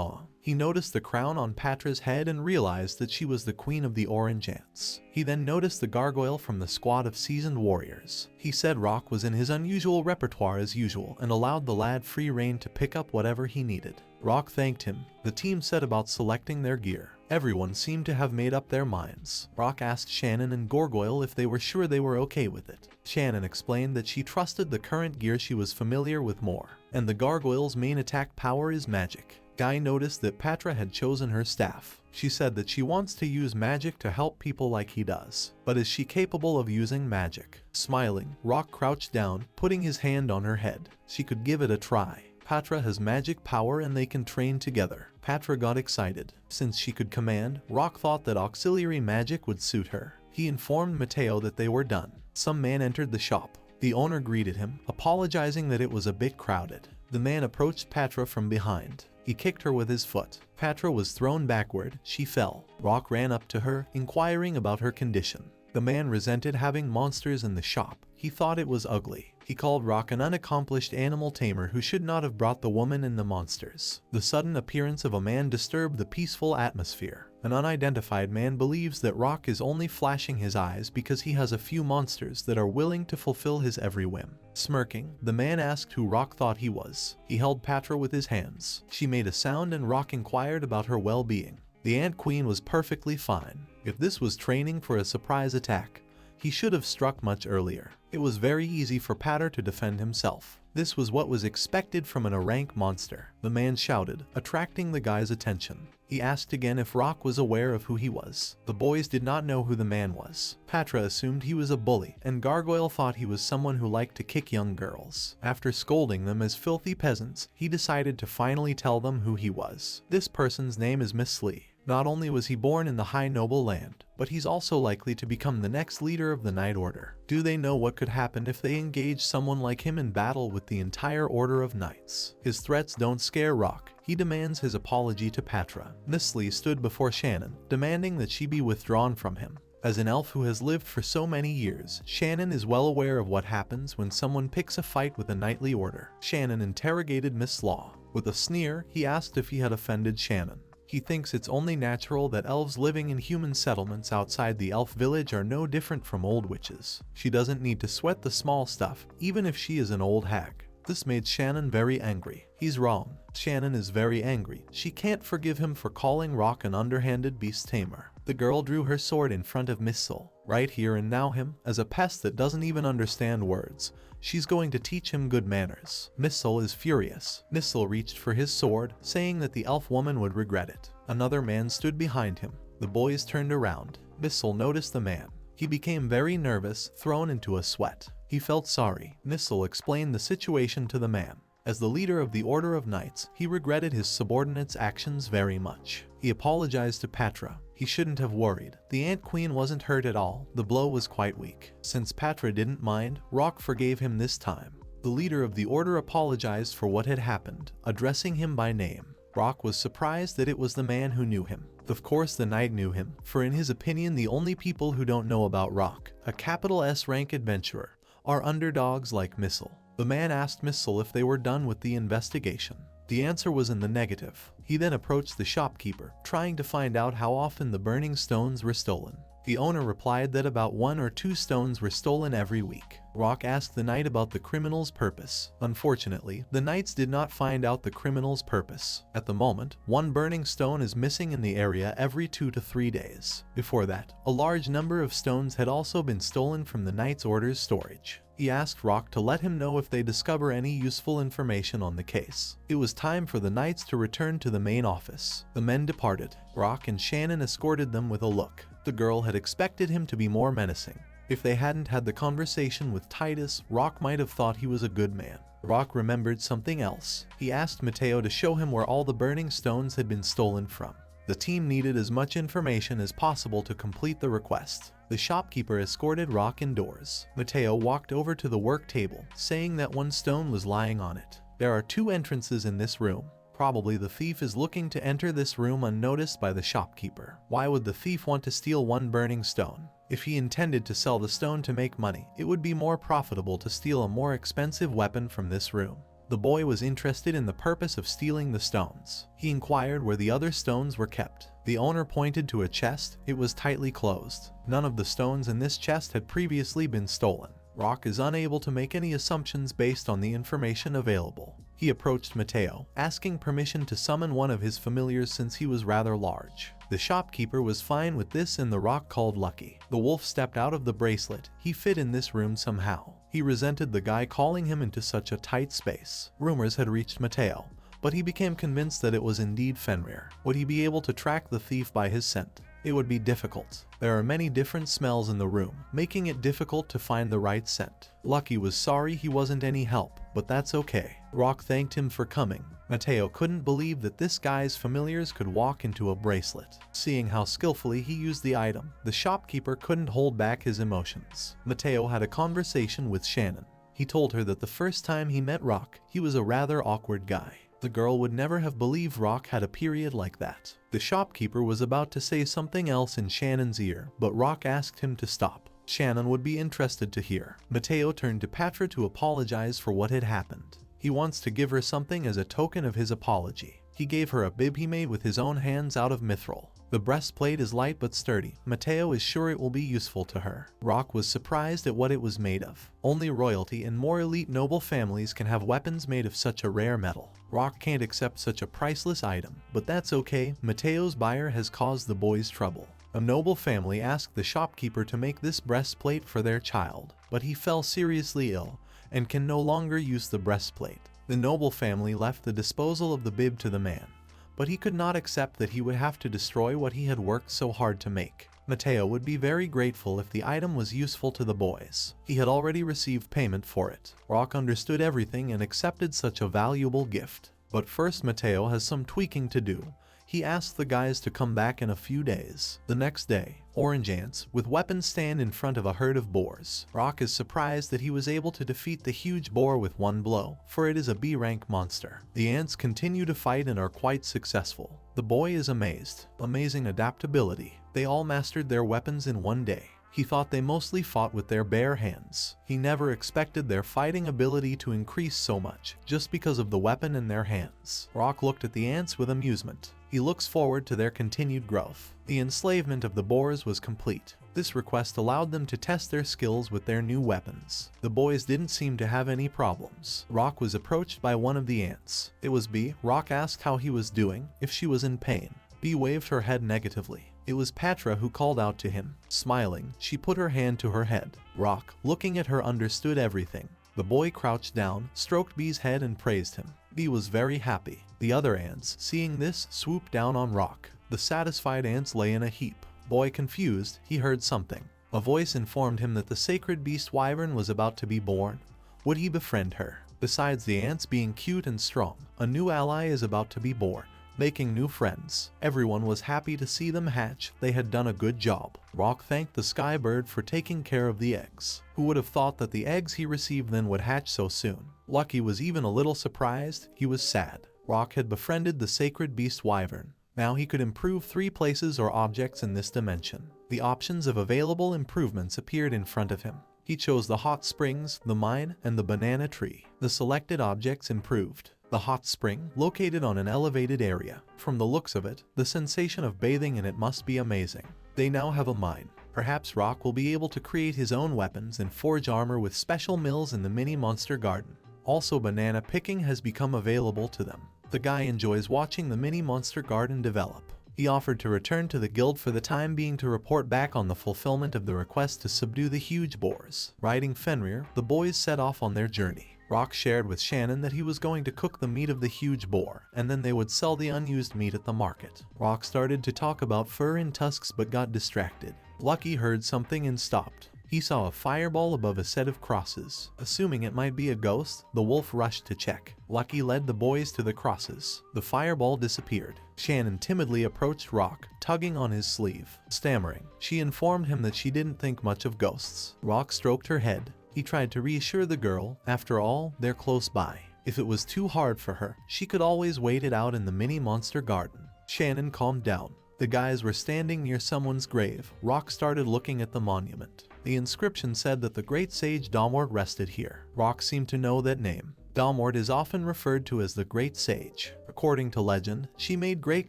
S1: he noticed the crown on Patra's head and realized that she was the queen of the orange ants. He then noticed the gargoyle from the squad of seasoned warriors. He said Rock was in his unusual repertoire as usual and allowed the lad free rein to pick up whatever he needed. Rock thanked him. The team set about selecting their gear. Everyone seemed to have made up their minds. Rock asked Shannon and Gargoyle if they were sure they were okay with it. Shannon explained that she trusted the current gear she was familiar with more, and the gargoyle's main attack power is magic. Guy noticed that Patra had chosen her staff. She said that she wants to use magic to help people like he does. But is she capable of using magic? Smiling, Rock crouched down, putting his hand on her head. She could give it a try. Patra has magic power and they can train together. Patra got excited. Since she could command, Rock thought that auxiliary magic would suit her. He informed Matteo that they were done. Some man entered the shop. The owner greeted him, apologizing that it was a bit crowded. The man approached Patra from behind. He kicked her with his foot. Patra was thrown backward. She fell. Rock ran up to her, inquiring about her condition. The man resented having monsters in the shop. He thought it was ugly. He called Rock an unaccomplished animal tamer who should not have brought the woman and the monsters. The sudden appearance of a man disturbed the peaceful atmosphere. An unidentified man believes that Rock is only flashing his eyes because he has a few monsters that are willing to fulfill his every whim. Smirking, the man asked who Rock thought he was. He held Patra with his hands. She made a sound and Rock inquired about her well-being. The Ant Queen was perfectly fine. If this was training for a surprise attack, he should have struck much earlier. It was very easy for Patra to defend himself. This was what was expected from an rank monster. The man shouted, attracting the guy's attention. He asked again if Rock was aware of who he was. The boys did not know who the man was. Patra assumed he was a bully, and Gargoyle thought he was someone who liked to kick young girls. After scolding them as filthy peasants, he decided to finally tell them who he was. This person's name is Miss Lee. Not only was he born in the high noble land, but he's also likely to become the next leader of the Night Order. Do they know what could happen if they engage someone like him in battle with the entire Order of Knights? His threats don't scare Rock. He demands his apology to Patra. Miss Lee stood before Shannon, demanding that she be withdrawn from him. As an elf who has lived for so many years, Shannon is well aware of what happens when someone picks a fight with a knightly order. Shannon interrogated Miss Law. With a sneer, he asked if he had offended Shannon. He thinks it's only natural that elves living in human settlements outside the elf village are no different from old witches. She doesn't need to sweat the small stuff, even if she is an old hag. This made Shannon very angry. He's wrong. Shannon is very angry. She can't forgive him for calling Rock an underhanded beast tamer. The girl drew her sword in front of Missile. Right here and now him, as a pest that doesn't even understand words. She's going to teach him good manners. Missile is furious. Missile reached for his sword, saying that the elf woman would regret it. Another man stood behind him. The boys turned around. Missile noticed the man. He became very nervous, thrown into a sweat. He felt sorry. Missile explained the situation to the man. As the leader of the Order of Knights, he regretted his subordinates' actions very much. He apologized to Patra. He shouldn't have worried. The Ant Queen wasn't hurt at all. The blow was quite weak. Since Patra didn't mind, Rock forgave him this time. The leader of the order apologized for what had happened, addressing him by name. Rock was surprised that it was the man who knew him. Of course the knight knew him, for in his opinion the only people who don't know about Rock, a capital S rank adventurer, are underdogs like Missile. The man asked Missile if they were done with the investigation. The answer was in the negative. He then approached the shopkeeper, trying to find out how often the burning stones were stolen. The owner replied that about 1 or 2 stones were stolen every week. Rock asked the knight about the criminal's purpose. Unfortunately, the knights did not find out the criminal's purpose. At the moment, 1 burning stone is missing in the area every 2 to 3 days. Before that, a large number of stones had also been stolen from the Knight's Order's storage. He asked Rock to let him know if they discover any useful information on the case. It was time for the knights to return to the main office. The men departed. Rock and Shannon escorted them with a look. The girl had expected him to be more menacing. If they hadn't had the conversation with Titus, Rock might have thought he was a good man. Rock remembered something else. He asked Matteo to show him where all the burning stones had been stolen from. The team needed as much information as possible to complete the request. The shopkeeper escorted Rock indoors. Matteo walked over to the work table, saying that 1 stone was lying on it. There are 2 entrances in this room. Probably the thief is looking to enter this room unnoticed by the shopkeeper. Why would the thief want to steal 1 burning stone? If he intended to sell the stone to make money, it would be more profitable to steal a more expensive weapon from this room. The boy was interested in the purpose of stealing the stones. He inquired where the other stones were kept. The owner pointed to a chest. It was tightly closed. None of the stones in this chest had previously been stolen. Rock is unable to make any assumptions based on the information available. He approached Matteo, asking permission to summon one of his familiars since he was rather large. The shopkeeper was fine with this and the Rock called Lucky. The wolf stepped out of the bracelet. He fit in this room somehow. He resented the guy calling him into such a tight space. Rumors had reached Matteo. but he became convinced that it was indeed Fenrir. Would he be able to track the thief by his scent? It would be difficult. There are many different smells in the room, making it difficult to find the right scent. Lucky was sorry he wasn't any help, but that's okay. Rock thanked him for coming. Matteo couldn't believe that this guy's familiars could walk into a bracelet. Seeing how skillfully he used the item, the shopkeeper couldn't hold back his emotions. Matteo had a conversation with Shannon. He told her that the first time he met Rock, he was a rather awkward guy. The girl would never have believed Rock had a period like that. The shopkeeper was about to say something else in Shannon's ear, but Rock asked him to stop. Shannon would be interested to hear. Matteo turned to Patra to apologize for what had happened. He wants to give her something as a token of his apology. He gave her a bib he made with his own hands out of mithril. The breastplate is light but sturdy. Matteo is sure it will be useful to her. Rock was surprised at what it was made of. Only royalty and more elite noble families can have weapons made of such a rare metal. Rock can't accept such a priceless item, but that's okay. Matteo's buyer has caused the boys trouble. A noble family asked the shopkeeper to make this breastplate for their child, but he fell seriously ill and can no longer use the breastplate. The noble family left the disposal of the bib to the man, but he could not accept that he would have to destroy what he had worked so hard to make. Matteo would be very grateful if the item was useful to the boys. He had already received payment for it. Rock understood everything and accepted such a valuable gift. But first Matteo has some tweaking to do. He asked the guys to come back in a few days. The next day, orange ants with weapons stand in front of a herd of boars. Rock is surprised that he was able to defeat the huge boar with one blow, for it is a B-rank monster. The ants continue to fight and are quite successful. The boy is amazed. Amazing adaptability. They all mastered their weapons in one day. He thought they mostly fought with their bare hands. He never expected their fighting ability to increase so much, just because of the weapon in their hands. Rock looked at the ants with amusement. He looks forward to their continued growth. The enslavement of the boars was complete. This request allowed them to test their skills with their new weapons. The boys didn't seem to have any problems. Rock was approached by one of the ants. It was Bee. Rock asked how he was doing, if she was in pain. Bee waved her head negatively. It was Patra who called out to him. Smiling, she put her hand to her head. Rock, looking at her, understood everything. The boy crouched down, stroked Bee's head and praised him. Bee was very happy. The other ants, seeing this, swooped down on Rock. The satisfied ants lay in a heap. Boy confused, he heard something. A voice informed him that the sacred beast wyvern was about to be born. Would he befriend her? Besides the ants being cute and strong, a new ally is about to be born. Making new friends. Everyone was happy to see them hatch. They had done a good job. Rock thanked the sky bird for taking care of the eggs. Who would have thought that the eggs he received then would hatch so soon? Lucky was even a little surprised. He was sad. Rock had befriended the sacred beast wyvern. Now he could improve 3 places or objects in this dimension. The options of available improvements appeared in front of him. He chose the hot springs, the mine, and the banana tree. The selected objects improved. The hot spring, located on an elevated area. From the looks of it, the sensation of bathing in it must be amazing. They now have a mine. Perhaps Rock will be able to create his own weapons and forge armor with special mills in the mini monster garden. Also, banana picking has become available to them. The guy enjoys watching the mini monster garden develop. He offered to return to the guild for the time being to report back on the fulfillment of the request to subdue the huge boars. Riding Fenrir, the boys set off on their journey. Rock shared with Shannon that he was going to cook the meat of the huge boar, and then they would sell the unused meat at the market. Rock started to talk about fur and tusks but got distracted. Lucky heard something and stopped. He saw a fireball above a set of crosses. Assuming it might be a ghost, the wolf rushed to check. Lucky led the boys to the crosses. The fireball disappeared. Shannon timidly approached Rock, tugging on his sleeve. Stammering, she informed him that she didn't think much of ghosts. Rock stroked her head. He tried to reassure the girl. After all, they're close by. If it was too hard for her, she could always wait it out in the mini monster garden. Shannon calmed down. The guys were standing near someone's grave. Rock started looking at the monument. The inscription said that the great sage Dortmort rested here. Rock seemed to know that name. Dortmort is often referred to as the Great Sage. According to legend, she made great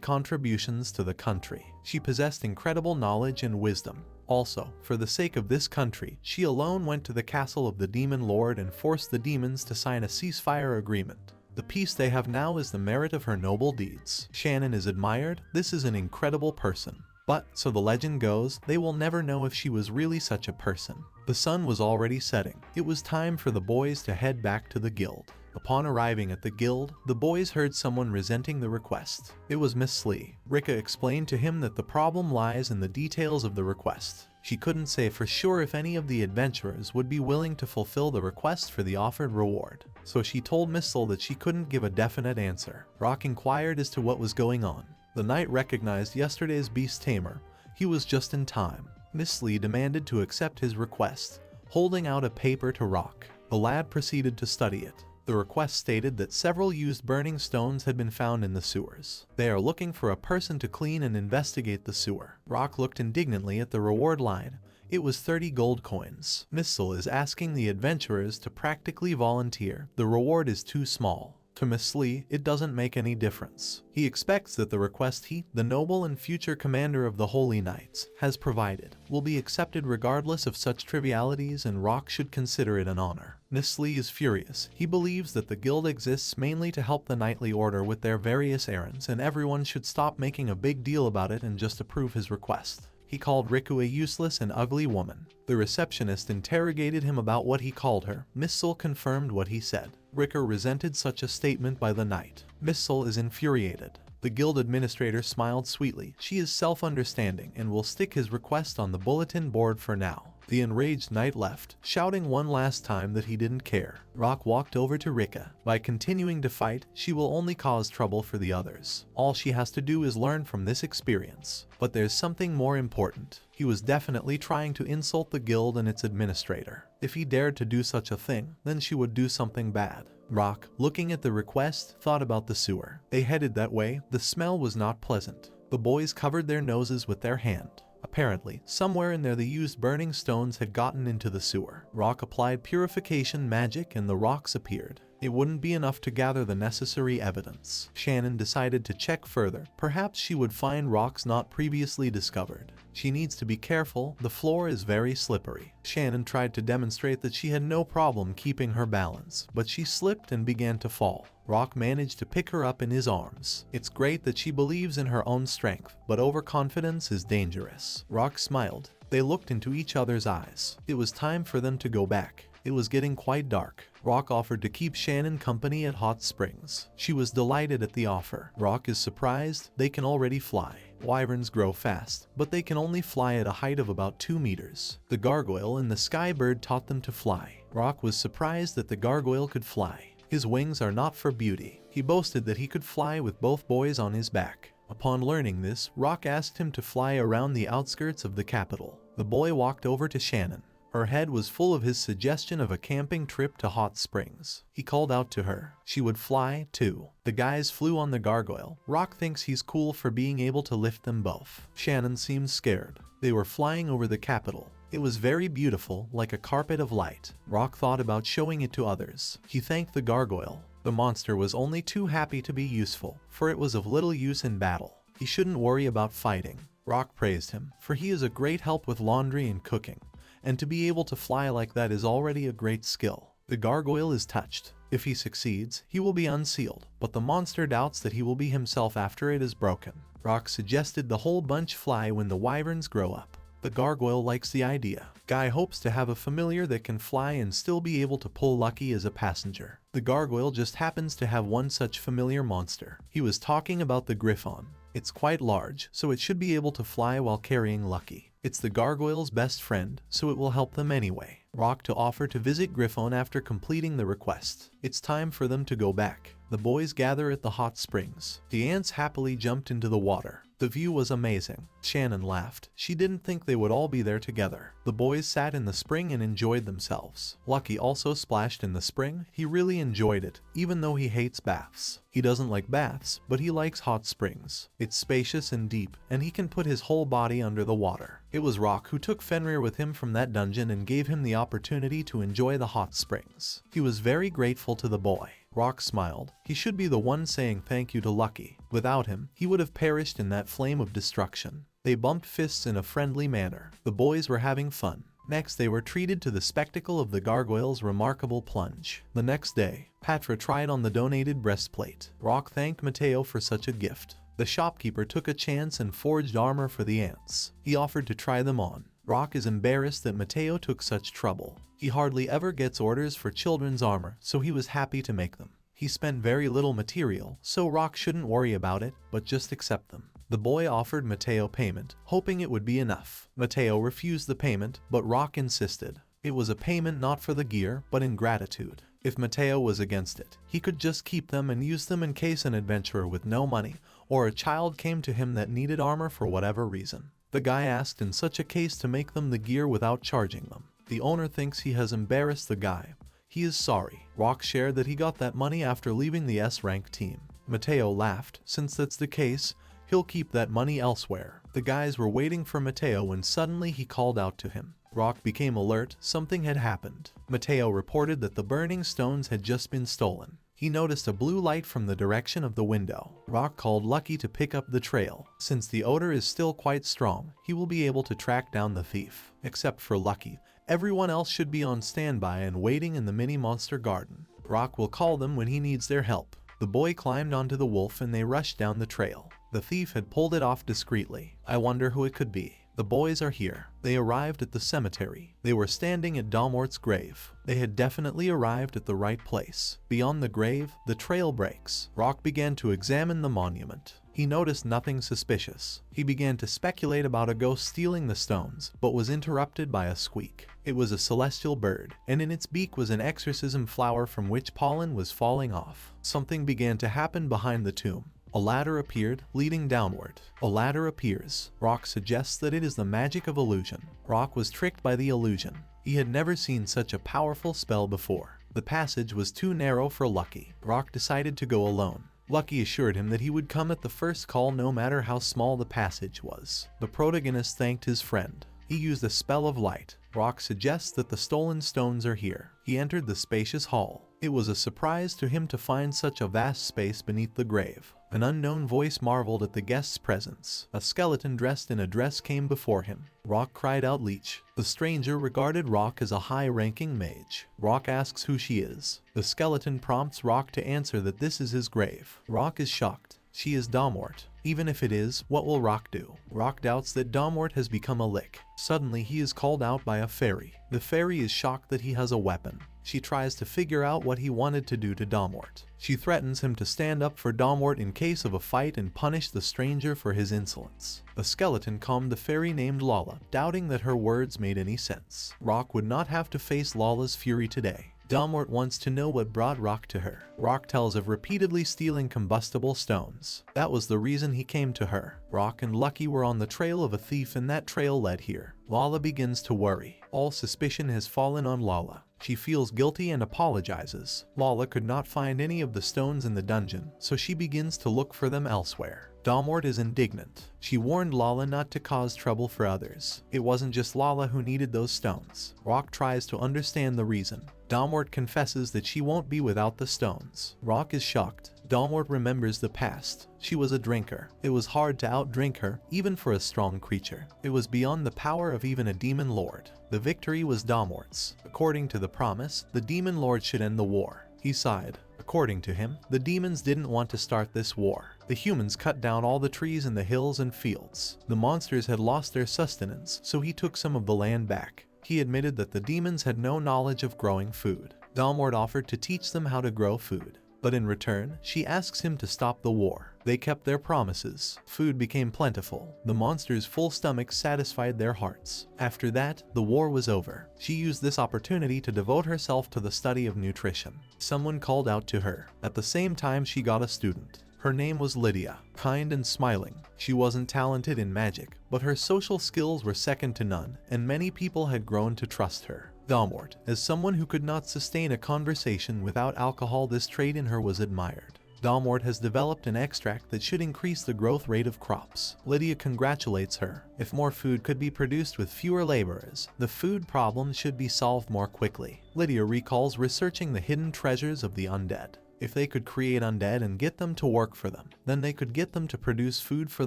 S1: contributions to the country. She possessed incredible knowledge and wisdom. Also, for the sake of this country, she alone went to the castle of the demon lord and forced the demons to sign a ceasefire agreement. The peace they have now is the merit of her noble deeds. Shannon is admired. This is an incredible person. But, so the legend goes, they will never know if she was really such a person. The sun was already setting. It was time for the boys to head back to the guild. Upon arriving at the guild, the boys heard someone resenting the request. It was Miss Lee. Rika explained to him that the problem lies in the details of the request. She couldn't say for sure if any of the adventurers would be willing to fulfill the request for the offered reward, so she told Miss Lee that she couldn't give a definite answer. Rock inquired as to what was going on. The knight recognized yesterday's beast tamer. He was just in time. Miss Lee demanded to accept his request, holding out a paper to Rock. The lad proceeded to study it. The request stated that several used burning stones had been found in the sewers. They are looking for a person to clean and investigate the sewer. Rock looked indignantly at the reward line. It was 30 gold coins. Missile is asking the adventurers to practically volunteer. The reward is too small. To Miss Lee, it doesn't make any difference. He expects that the request he, the noble and future commander of the Holy Knights, has provided will be accepted regardless of such trivialities, and Rock should consider it an honor. Miss Lee is furious. He believes that the guild exists mainly to help the knightly order with their various errands, and everyone should stop making a big deal about it and just approve his request. He called Riku a useless and ugly woman. The receptionist interrogated him about what he called her. Missile confirmed what he said. Riku resented such a statement by the knight. Missile is infuriated. The guild administrator smiled sweetly. She is self-understanding and will stick his request on the bulletin board for now. The enraged knight left, shouting one last time that he didn't care. Rock walked over to Rika. By continuing to fight, she will only cause trouble for the others. All she has to do is learn from this experience. But there's something more important. He was definitely trying to insult the guild and its administrator. If he dared to do such a thing, then she would do something bad. Rock, looking at the request, thought about the sewer. They headed that way. The smell was not pleasant. The boys covered their noses with their hand. Apparently, somewhere in there the used burning stones had gotten into the sewer. Rock applied purification magic and the rocks appeared. It wouldn't be enough to gather the necessary evidence. Shannon decided to check further. Perhaps she would find rocks not previously discovered. She needs to be careful. The floor is very slippery. Shannon tried to demonstrate that she had no problem keeping her balance, but she slipped and began to fall. Rock managed to pick her up in his arms. It's great that she believes in her own strength, but overconfidence is dangerous. Rock smiled. They looked into each other's eyes. It was time for them to go back. It was getting quite dark. Rock offered to keep Shannon company at Hot Springs. She was delighted at the offer. Rock is surprised. They can already fly. Wyverns grow fast, but they can only fly at a height of about 2 meters. The gargoyle and the skybird taught them to fly. Rock was surprised that the gargoyle could fly. His wings are not for beauty. He boasted that he could fly with both boys on his back. Upon learning this, Rock asked him to fly around the outskirts of the capital. The boy walked over to Shannon. Her head was full of his suggestion of a camping trip to Hot Springs. He called out to her. She would fly, too. The guys flew on the gargoyle. Rock thinks he's cool for being able to lift them both. Shannon seemed scared. They were flying over the capital. It was very beautiful, like a carpet of light. Rock thought about showing it to others. He thanked the gargoyle. The monster was only too happy to be useful, for it was of little use in battle. He shouldn't worry about fighting. Rock praised him, for he is a great help with laundry and cooking. And to be able to fly like that is already a great skill. The gargoyle is touched. If he succeeds, he will be unsealed, but the monster doubts that he will be himself after it is broken. Rock suggested the whole bunch fly when the wyverns grow up. The gargoyle likes the idea. Guy hopes to have a familiar that can fly and still be able to pull Lucky as a passenger. The gargoyle just happens to have one such familiar monster. He was talking about the Griffon. It's quite large, so it should be able to fly while carrying Lucky. It's the gargoyle's best friend, so it will help them anyway. Rock to offer to visit Griffon after completing the request. It's time for them to go back. The boys gather at the hot springs. The ants happily jumped into the water. The view was amazing. Shannon laughed. She didn't think they would all be there together. The boys sat in the spring and enjoyed themselves. Lucky also splashed in the spring. He really enjoyed it, even though he hates baths. He doesn't like baths, but he likes hot springs. It's spacious and deep, and he can put his whole body under the water. It was Rock who took Fenrir with him from that dungeon and gave him the opportunity to enjoy the hot springs. He was very grateful to the boy. Rock smiled. He should be the one saying thank you to Lucky. Without him, he would have perished in that flame of destruction. They bumped fists in a friendly manner. The boys were having fun. Next, they were treated to the spectacle of the gargoyle's remarkable plunge. The next day, Patra tried on the donated breastplate. Rock thanked Mateo for such a gift. The shopkeeper took a chance and forged armor for the ants. He offered to try them on. Rock is embarrassed that Mateo took such trouble. He hardly ever gets orders for children's armor, so he was happy to make them. He spent very little material, so Rock shouldn't worry about it, but just accept them. The boy offered Mateo payment, hoping it would be enough. Mateo refused the payment, but Rock insisted. It was a payment not for the gear, but in gratitude. If Mateo was against it, he could just keep them and use them in case an adventurer with no money or a child came to him that needed armor for whatever reason. The guy asked in such a case to make them the gear without charging them. The owner thinks he has embarrassed the guy. He is sorry. Rock shared that he got that money after leaving the S-rank team. Mateo laughed. Since that's the case, he'll keep that money elsewhere. The guys were waiting for Mateo when suddenly he called out to him. Rock became alert. Something had happened. Mateo reported that the burning stones had just been stolen. He noticed a blue light from the direction of the window. Rock called Lucky to pick up the trail. Since the odor is still quite strong, he will be able to track down the thief. Except for Lucky, everyone else should be on standby and waiting in the mini monster garden. Rock will call them when he needs their help. The boy climbed onto the wolf and they rushed down the trail. The thief had pulled it off discreetly. I wonder who it could be. The boys are here. They arrived at the cemetery. They were standing at Dortmort's grave. They had definitely arrived at the right place. Beyond the grave, the trail breaks. Rock began to examine the monument. He noticed nothing suspicious. He began to speculate about a ghost stealing the stones, but was interrupted by a squeak. It was a celestial bird, and in its beak was an exorcism flower from which pollen was falling off. Something began to happen behind the tomb. A ladder appeared, leading downward. A ladder appears. Rock suggests that it is the magic of illusion. Rock was tricked by the illusion. He had never seen such a powerful spell before. The passage was too narrow for Lucky. Rock decided to go alone. Lucky assured him that he would come at the first call no matter how small the passage was. The protagonist thanked his friend. He used a spell of light. Rock suggests that the stolen stones are here. He entered the spacious hall. It was a surprise to him to find such a vast space beneath the grave. An unknown voice marveled at the guest's presence. A skeleton dressed in a dress came before him. Rock cried out, "Leech." The stranger regarded Rock as a high-ranking mage. Rock asks who she is. The skeleton prompts Rock to answer that this is his grave. Rock is shocked. She is Dortmort. Even if it is, what will Rock do? Rock doubts that Dortmort has become a lick. Suddenly he is called out by a fairy. The fairy is shocked that he has a weapon. She tries to figure out what he wanted to do to Dortmort. She threatens him to stand up for Dortmort in case of a fight and punish the stranger for his insolence. The skeleton calmed the fairy named Lala, doubting that her words made any sense. Rock would not have to face Lala's fury today. Dortmort wants to know what brought Rock to her. Rock tells of repeatedly stealing combustible stones. That was the reason he came to her. Rock and Lucky were on the trail of a thief and that trail led here. Lala begins to worry. All suspicion has fallen on Lala. She feels guilty and apologizes. Lala could not find any of the stones in the dungeon, so she begins to look for them elsewhere. Dortmort is indignant. She warned Lala not to cause trouble for others. It wasn't just Lala who needed those stones. Rock tries to understand the reason. Dortmort confesses that she won't be without the stones. Rock is shocked. Dortmort remembers the past. She was a drinker. It was hard to outdrink her, even for a strong creature. It was beyond the power of even a demon lord. The victory was Dortmort's. According to the promise, the demon lord should end the war. He sighed. According to him, the demons didn't want to start this war. The humans cut down all the trees in the hills and fields. The monsters had lost their sustenance, so he took some of the land back. He admitted that the demons had no knowledge of growing food. Dortmort offered to teach them how to grow food. But in return, she asks him to stop the war. They kept their promises. Food became plentiful. The monsters' full stomachs satisfied their hearts. After that, the war was over. She used this opportunity to devote herself to the study of nutrition. Someone called out to her. At the same time, she got a student. Her name was Lydia, kind and smiling. She wasn't talented in magic, but her social skills were second to none, and many people had grown to trust her. Dortmort, as someone who could not sustain a conversation without alcohol, this trait in her was admired. Dortmort has developed an extract that should increase the growth rate of crops. Lydia congratulates her. If more food could be produced with fewer laborers, the food problem should be solved more quickly. Lydia recalls researching the hidden treasures of the undead. If they could create undead and get them to work for them, then they could get them to produce food for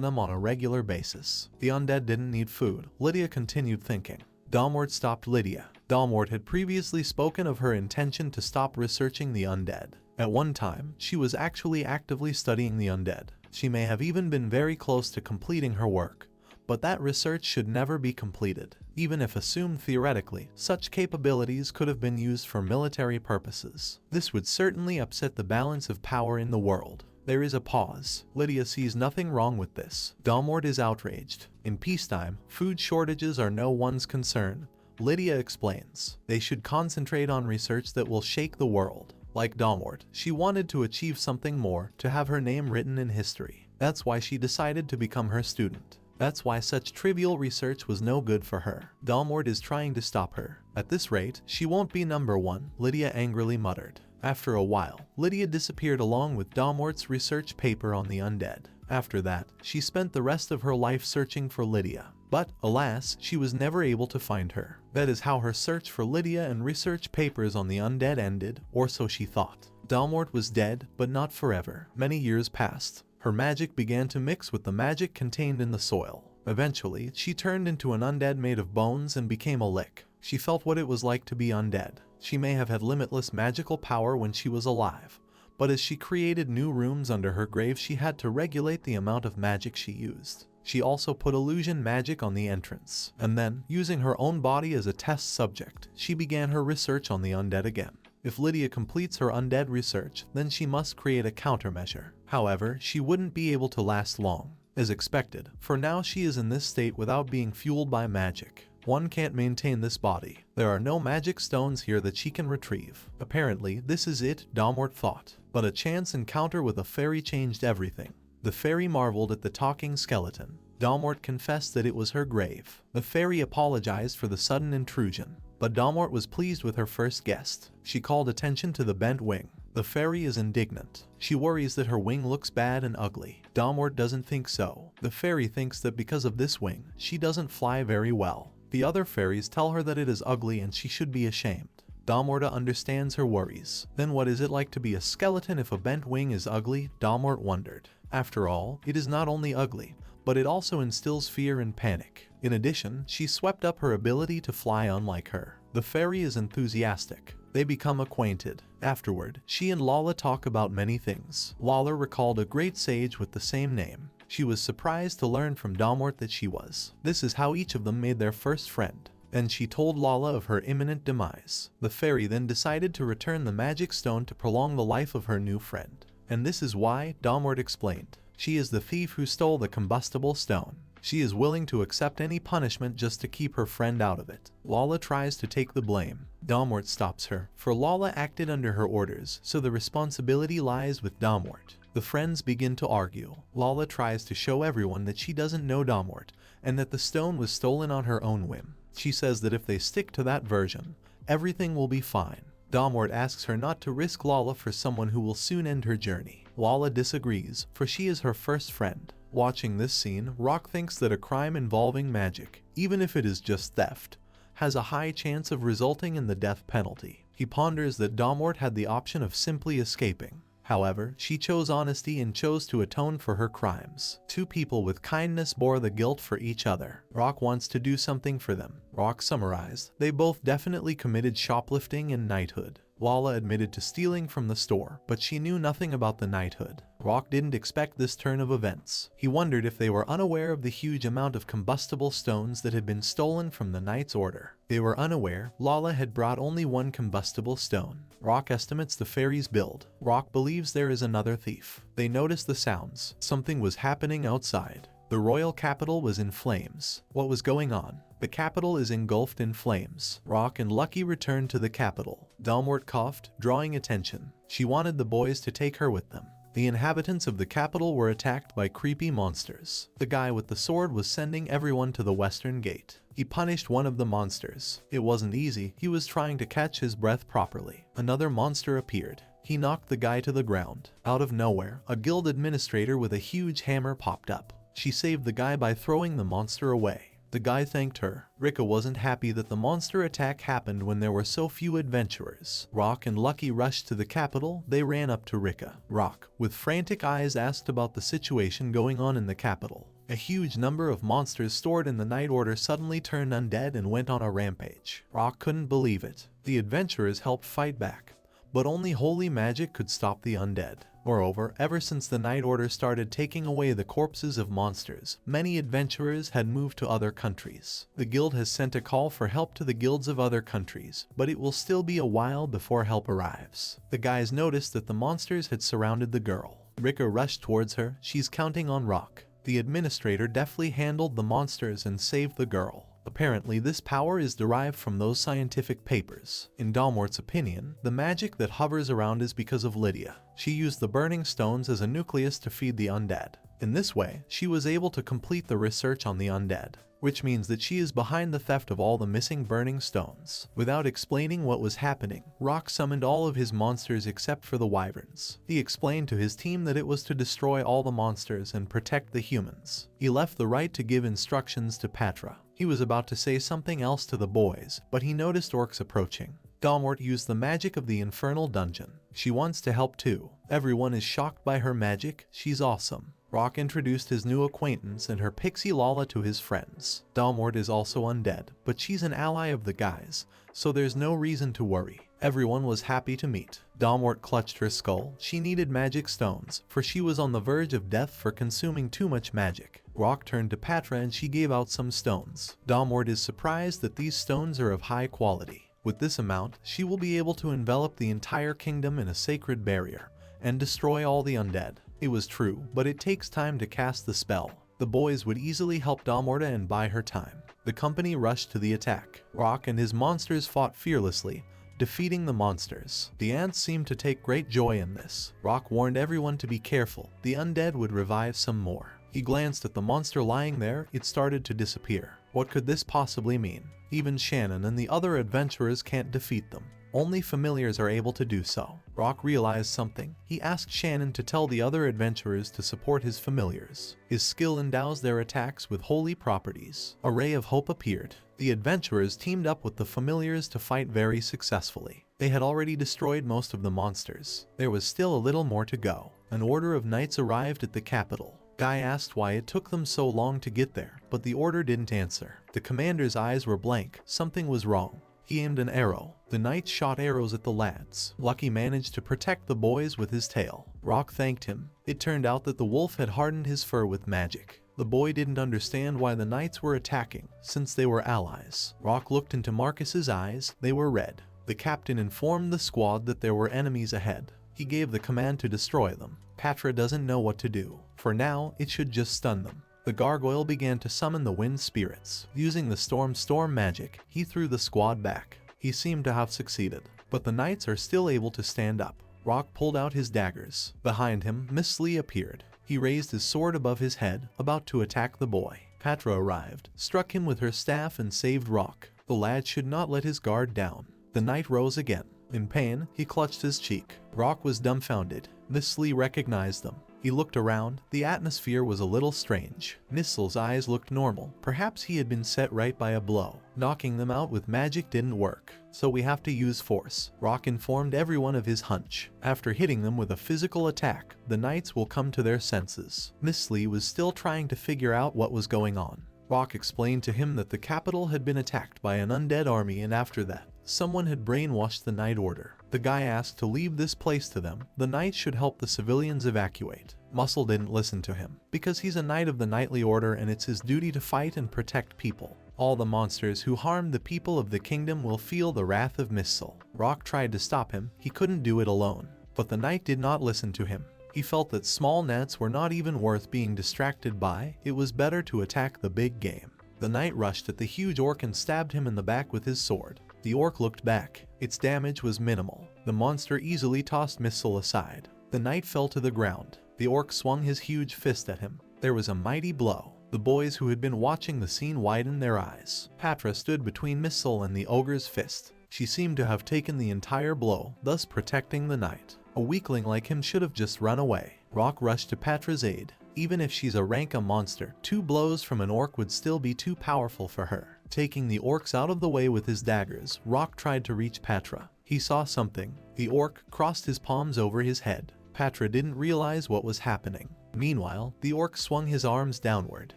S1: them on a regular basis. The undead didn't need food. Lydia continued thinking. Dortmort stopped Lydia. Dortmort had previously spoken of her intention to stop researching the undead. At one time, she was actually actively studying the undead. She may have even been very close to completing her work, but that research should never be completed. Even if assumed theoretically, such capabilities could have been used for military purposes. This would certainly upset the balance of power in the world. There is a pause. Lydia sees nothing wrong with this. Dortmort is outraged. In peacetime, food shortages are no one's concern. Lydia explains, they should concentrate on research that will shake the world. Like Dortmort, she wanted to achieve something more, to have her name written in history. That's why she decided to become her student. That's why such trivial research was no good for her. Dortmort is trying to stop her. At this rate, she won't be number one, Lydia angrily muttered. After a while, Lydia disappeared along with Dortmort's research paper on the undead. After that, she spent the rest of her life searching for Lydia. But, alas, she was never able to find her. That is how her search for Lydia and research papers on the undead ended, or so she thought. Dortmort was dead, but not forever. Many years passed. Her magic began to mix with the magic contained in the soil. Eventually, she turned into an undead made of bones and became a lick. She felt what it was like to be undead. She may have had limitless magical power when she was alive, but as she created new rooms under her grave, she had to regulate the amount of magic she used. She also put illusion magic on the entrance, and then, using her own body as a test subject, she began her research on the undead again. If Lydia completes her undead research, then she must create a countermeasure. However, she wouldn't be able to last long. As expected, for now she is in this state without being fueled by magic. One can't maintain this body. There are no magic stones here that she can retrieve. Apparently, this is it, Dortmort thought. But a chance encounter with a fairy changed everything. The fairy marveled at the talking skeleton. Dortmort confessed that it was her grave. The fairy apologized for the sudden intrusion, but Dortmort was pleased with her first guest. She called attention to the bent wing. The fairy is indignant. She worries that her wing looks bad and ugly. Dortmort doesn't think so. The fairy thinks that because of this wing, she doesn't fly very well. The other fairies tell her that it is ugly and she should be ashamed. Dortmort understands her worries. Then what is it like to be a skeleton if a bent wing is ugly? Dortmort wondered. After all, it is not only ugly, but it also instills fear and panic. In addition, she swept up her ability to fly unlike her. The fairy is enthusiastic. They become acquainted. Afterward, she and Lala talk about many things. Lala recalled a great sage with the same name. She was surprised to learn from Dortmort that she was. This is how each of them made their first friend. And she told Lala of her imminent demise. The fairy then decided to return the magic stone to prolong the life of her new friend. And this is why, Dortmort explained. She is the thief who stole the combustible stone. She is willing to accept any punishment just to keep her friend out of it. Lala tries to take the blame. Dortmort stops her, for Lala acted under her orders, so the responsibility lies with Dortmort. The friends begin to argue. Lala tries to show everyone that she doesn't know Dortmort, and that the stone was stolen on her own whim. She says that if they stick to that version, everything will be fine. Dortmort asks her not to risk Lala for someone who will soon end her journey. Lala disagrees, for she is her first friend. Watching this scene, Rock thinks that a crime involving magic, even if it is just theft, has a high chance of resulting in the death penalty. He ponders that Dortmort had the option of simply escaping. However, she chose honesty and chose to atone for her crimes. Two people with kindness bore the guilt for each other. Rock wants to do something for them. Rock summarized, they both definitely committed shoplifting and knighthood. Lala admitted to stealing from the store, but she knew nothing about the knighthood. Rock didn't expect this turn of events. He wondered if they were unaware of the huge amount of combustible stones that had been stolen from the Knight's Order. They were unaware Lala had brought only one combustible stone. Rock estimates the fairy's build. Rock believes there is another thief. They notice the sounds. Something was happening outside. The royal capital was in flames. What was going on? The capital is engulfed in flames. Rock and Lucky return to the capital. Dortmort coughed, drawing attention. She wanted the boys to take her with them. The inhabitants of the capital were attacked by creepy monsters. The guy with the sword was sending everyone to the western gate. He punished one of the monsters. It wasn't easy. He was trying to catch his breath properly. Another monster appeared. He knocked the guy to the ground. Out of nowhere, a guild administrator with a huge hammer popped up. She saved the guy by throwing the monster away. The guy thanked her. Rika wasn't happy that the monster attack happened when there were so few adventurers. Rock and Lucky rushed to the capital. They ran up to Rika. Rock, with frantic eyes, asked about the situation going on in the capital. A huge number of monsters stored in the Night Order suddenly turned undead and went on a rampage. Rock couldn't believe it. The adventurers helped fight back, but only holy magic could stop the undead. Moreover, ever since the Night Order started taking away the corpses of monsters, many adventurers had moved to other countries. The guild has sent a call for help to the guilds of other countries, but it will still be a while before help arrives. The guys noticed that the monsters had surrounded the girl. Rika rushed towards her. She's counting on Rock. The administrator deftly handled the monsters and saved the girl. Apparently, this power is derived from those scientific papers. In Dortmort's opinion, the magic that hovers around is because of Lydia. She used the burning stones as a nucleus to feed the undead. In this way, she was able to complete the research on the undead, which means that she is behind the theft of all the missing burning stones. Without explaining what was happening, Rock summoned all of his monsters except for the wyverns. He explained to his team that it was to destroy all the monsters and protect the humans. He left the right to give instructions to Patra. He was about to say something else to the boys, but he noticed orcs approaching. Dortmort used the magic of the infernal dungeon. She wants to help too. Everyone is shocked by her magic. She's awesome. Rock introduced his new acquaintance and her pixie Lala to his friends. Dortmort is also undead, but she's an ally of the guys, so there's no reason to worry. Everyone was happy to meet. Dortmort clutched her skull. She needed magic stones, for she was on the verge of death for consuming too much magic. Rock turned to Patra and she gave out some stones. Dortmort is surprised that these stones are of high quality. With this amount, she will be able to envelop the entire kingdom in a sacred barrier and destroy all the undead. It was true, but it takes time to cast the spell. The boys would easily help Dortmort and buy her time. The company rushed to the attack. Rock and his monsters fought fearlessly, defeating the monsters. The ants seemed to take great joy in this. Rock warned everyone to be careful. The undead would revive some more. He glanced at the monster lying there. It started to disappear. What could this possibly mean? Even Shannon and the other adventurers can't defeat them. Only familiars are able to do so. Rock realized something. He asked Shannon to tell the other adventurers to support his familiars. His skill endows their attacks with holy properties. A ray of hope appeared. The adventurers teamed up with the familiars to fight very successfully. They had already destroyed most of the monsters. There was still a little more to go. An order of knights arrived at the capital. Guy asked why it took them so long to get there, but the order didn't answer. The commander's eyes were blank. Something was wrong. He aimed an arrow. The knights shot arrows at the lads. Lucky managed to protect the boys with his tail. Rock thanked him. It turned out that the wolf had hardened his fur with magic. The boy didn't understand why the knights were attacking, since they were allies. Rock looked into Marcus's eyes. They were red. The captain informed the squad that there were enemies ahead. He gave the command to destroy them. Patra doesn't know what to do. For now, it should just stun them. The gargoyle began to summon the wind spirits. Using the storm magic, he threw the squad back. He seemed to have succeeded, but the knights are still able to stand up. Rock pulled out his daggers. Behind him, Miss Lee appeared. He raised his sword above his head, about to attack the boy. Patra arrived, struck him with her staff and saved Rock. The lad should not let his guard down. The knight rose again. In pain, he clutched his cheek. Rock was dumbfounded. Miss Lee recognized them. He looked around. The atmosphere was a little strange. Nissel's eyes looked normal. Perhaps he had been set right by a blow. Knocking them out with magic didn't work, so we have to use force. Rock informed everyone of his hunch. After hitting them with a physical attack, the knights will come to their senses. Miss Lee was still trying to figure out what was going on. Rock explained to him that the capital had been attacked by an undead army, and after that, someone had brainwashed the Night Order. The guy asked to leave this place to them. The knights should help the civilians evacuate. Muscle didn't listen to him, because he's a knight of the Knightly Order and it's his duty to fight and protect people. All the monsters who harmed the people of the kingdom will feel the wrath of Missile. Rock tried to stop him. He couldn't do it alone. But the knight did not listen to him. He felt that small gnats were not even worth being distracted by. It was better to attack the big game. The knight rushed at the huge orc and stabbed him in the back with his sword. The orc looked back. Its damage was minimal. The monster easily tossed Missile aside. The knight fell to the ground. The orc swung his huge fist at him. There was a mighty blow. The boys who had been watching the scene widened their eyes. Patra stood between Missile and the ogre's fist. She seemed to have taken the entire blow, thus protecting the knight. A weakling like him should have just run away. Rock rushed to Patra's aid. Even if she's a rank monster, 2 blows from an orc would still be too powerful for her. Taking the orcs out of the way with his daggers, Rock tried to reach Patra. He saw something. The orc crossed his palms over his head. Patra didn't realize what was happening. Meanwhile, the orc swung his arms downward.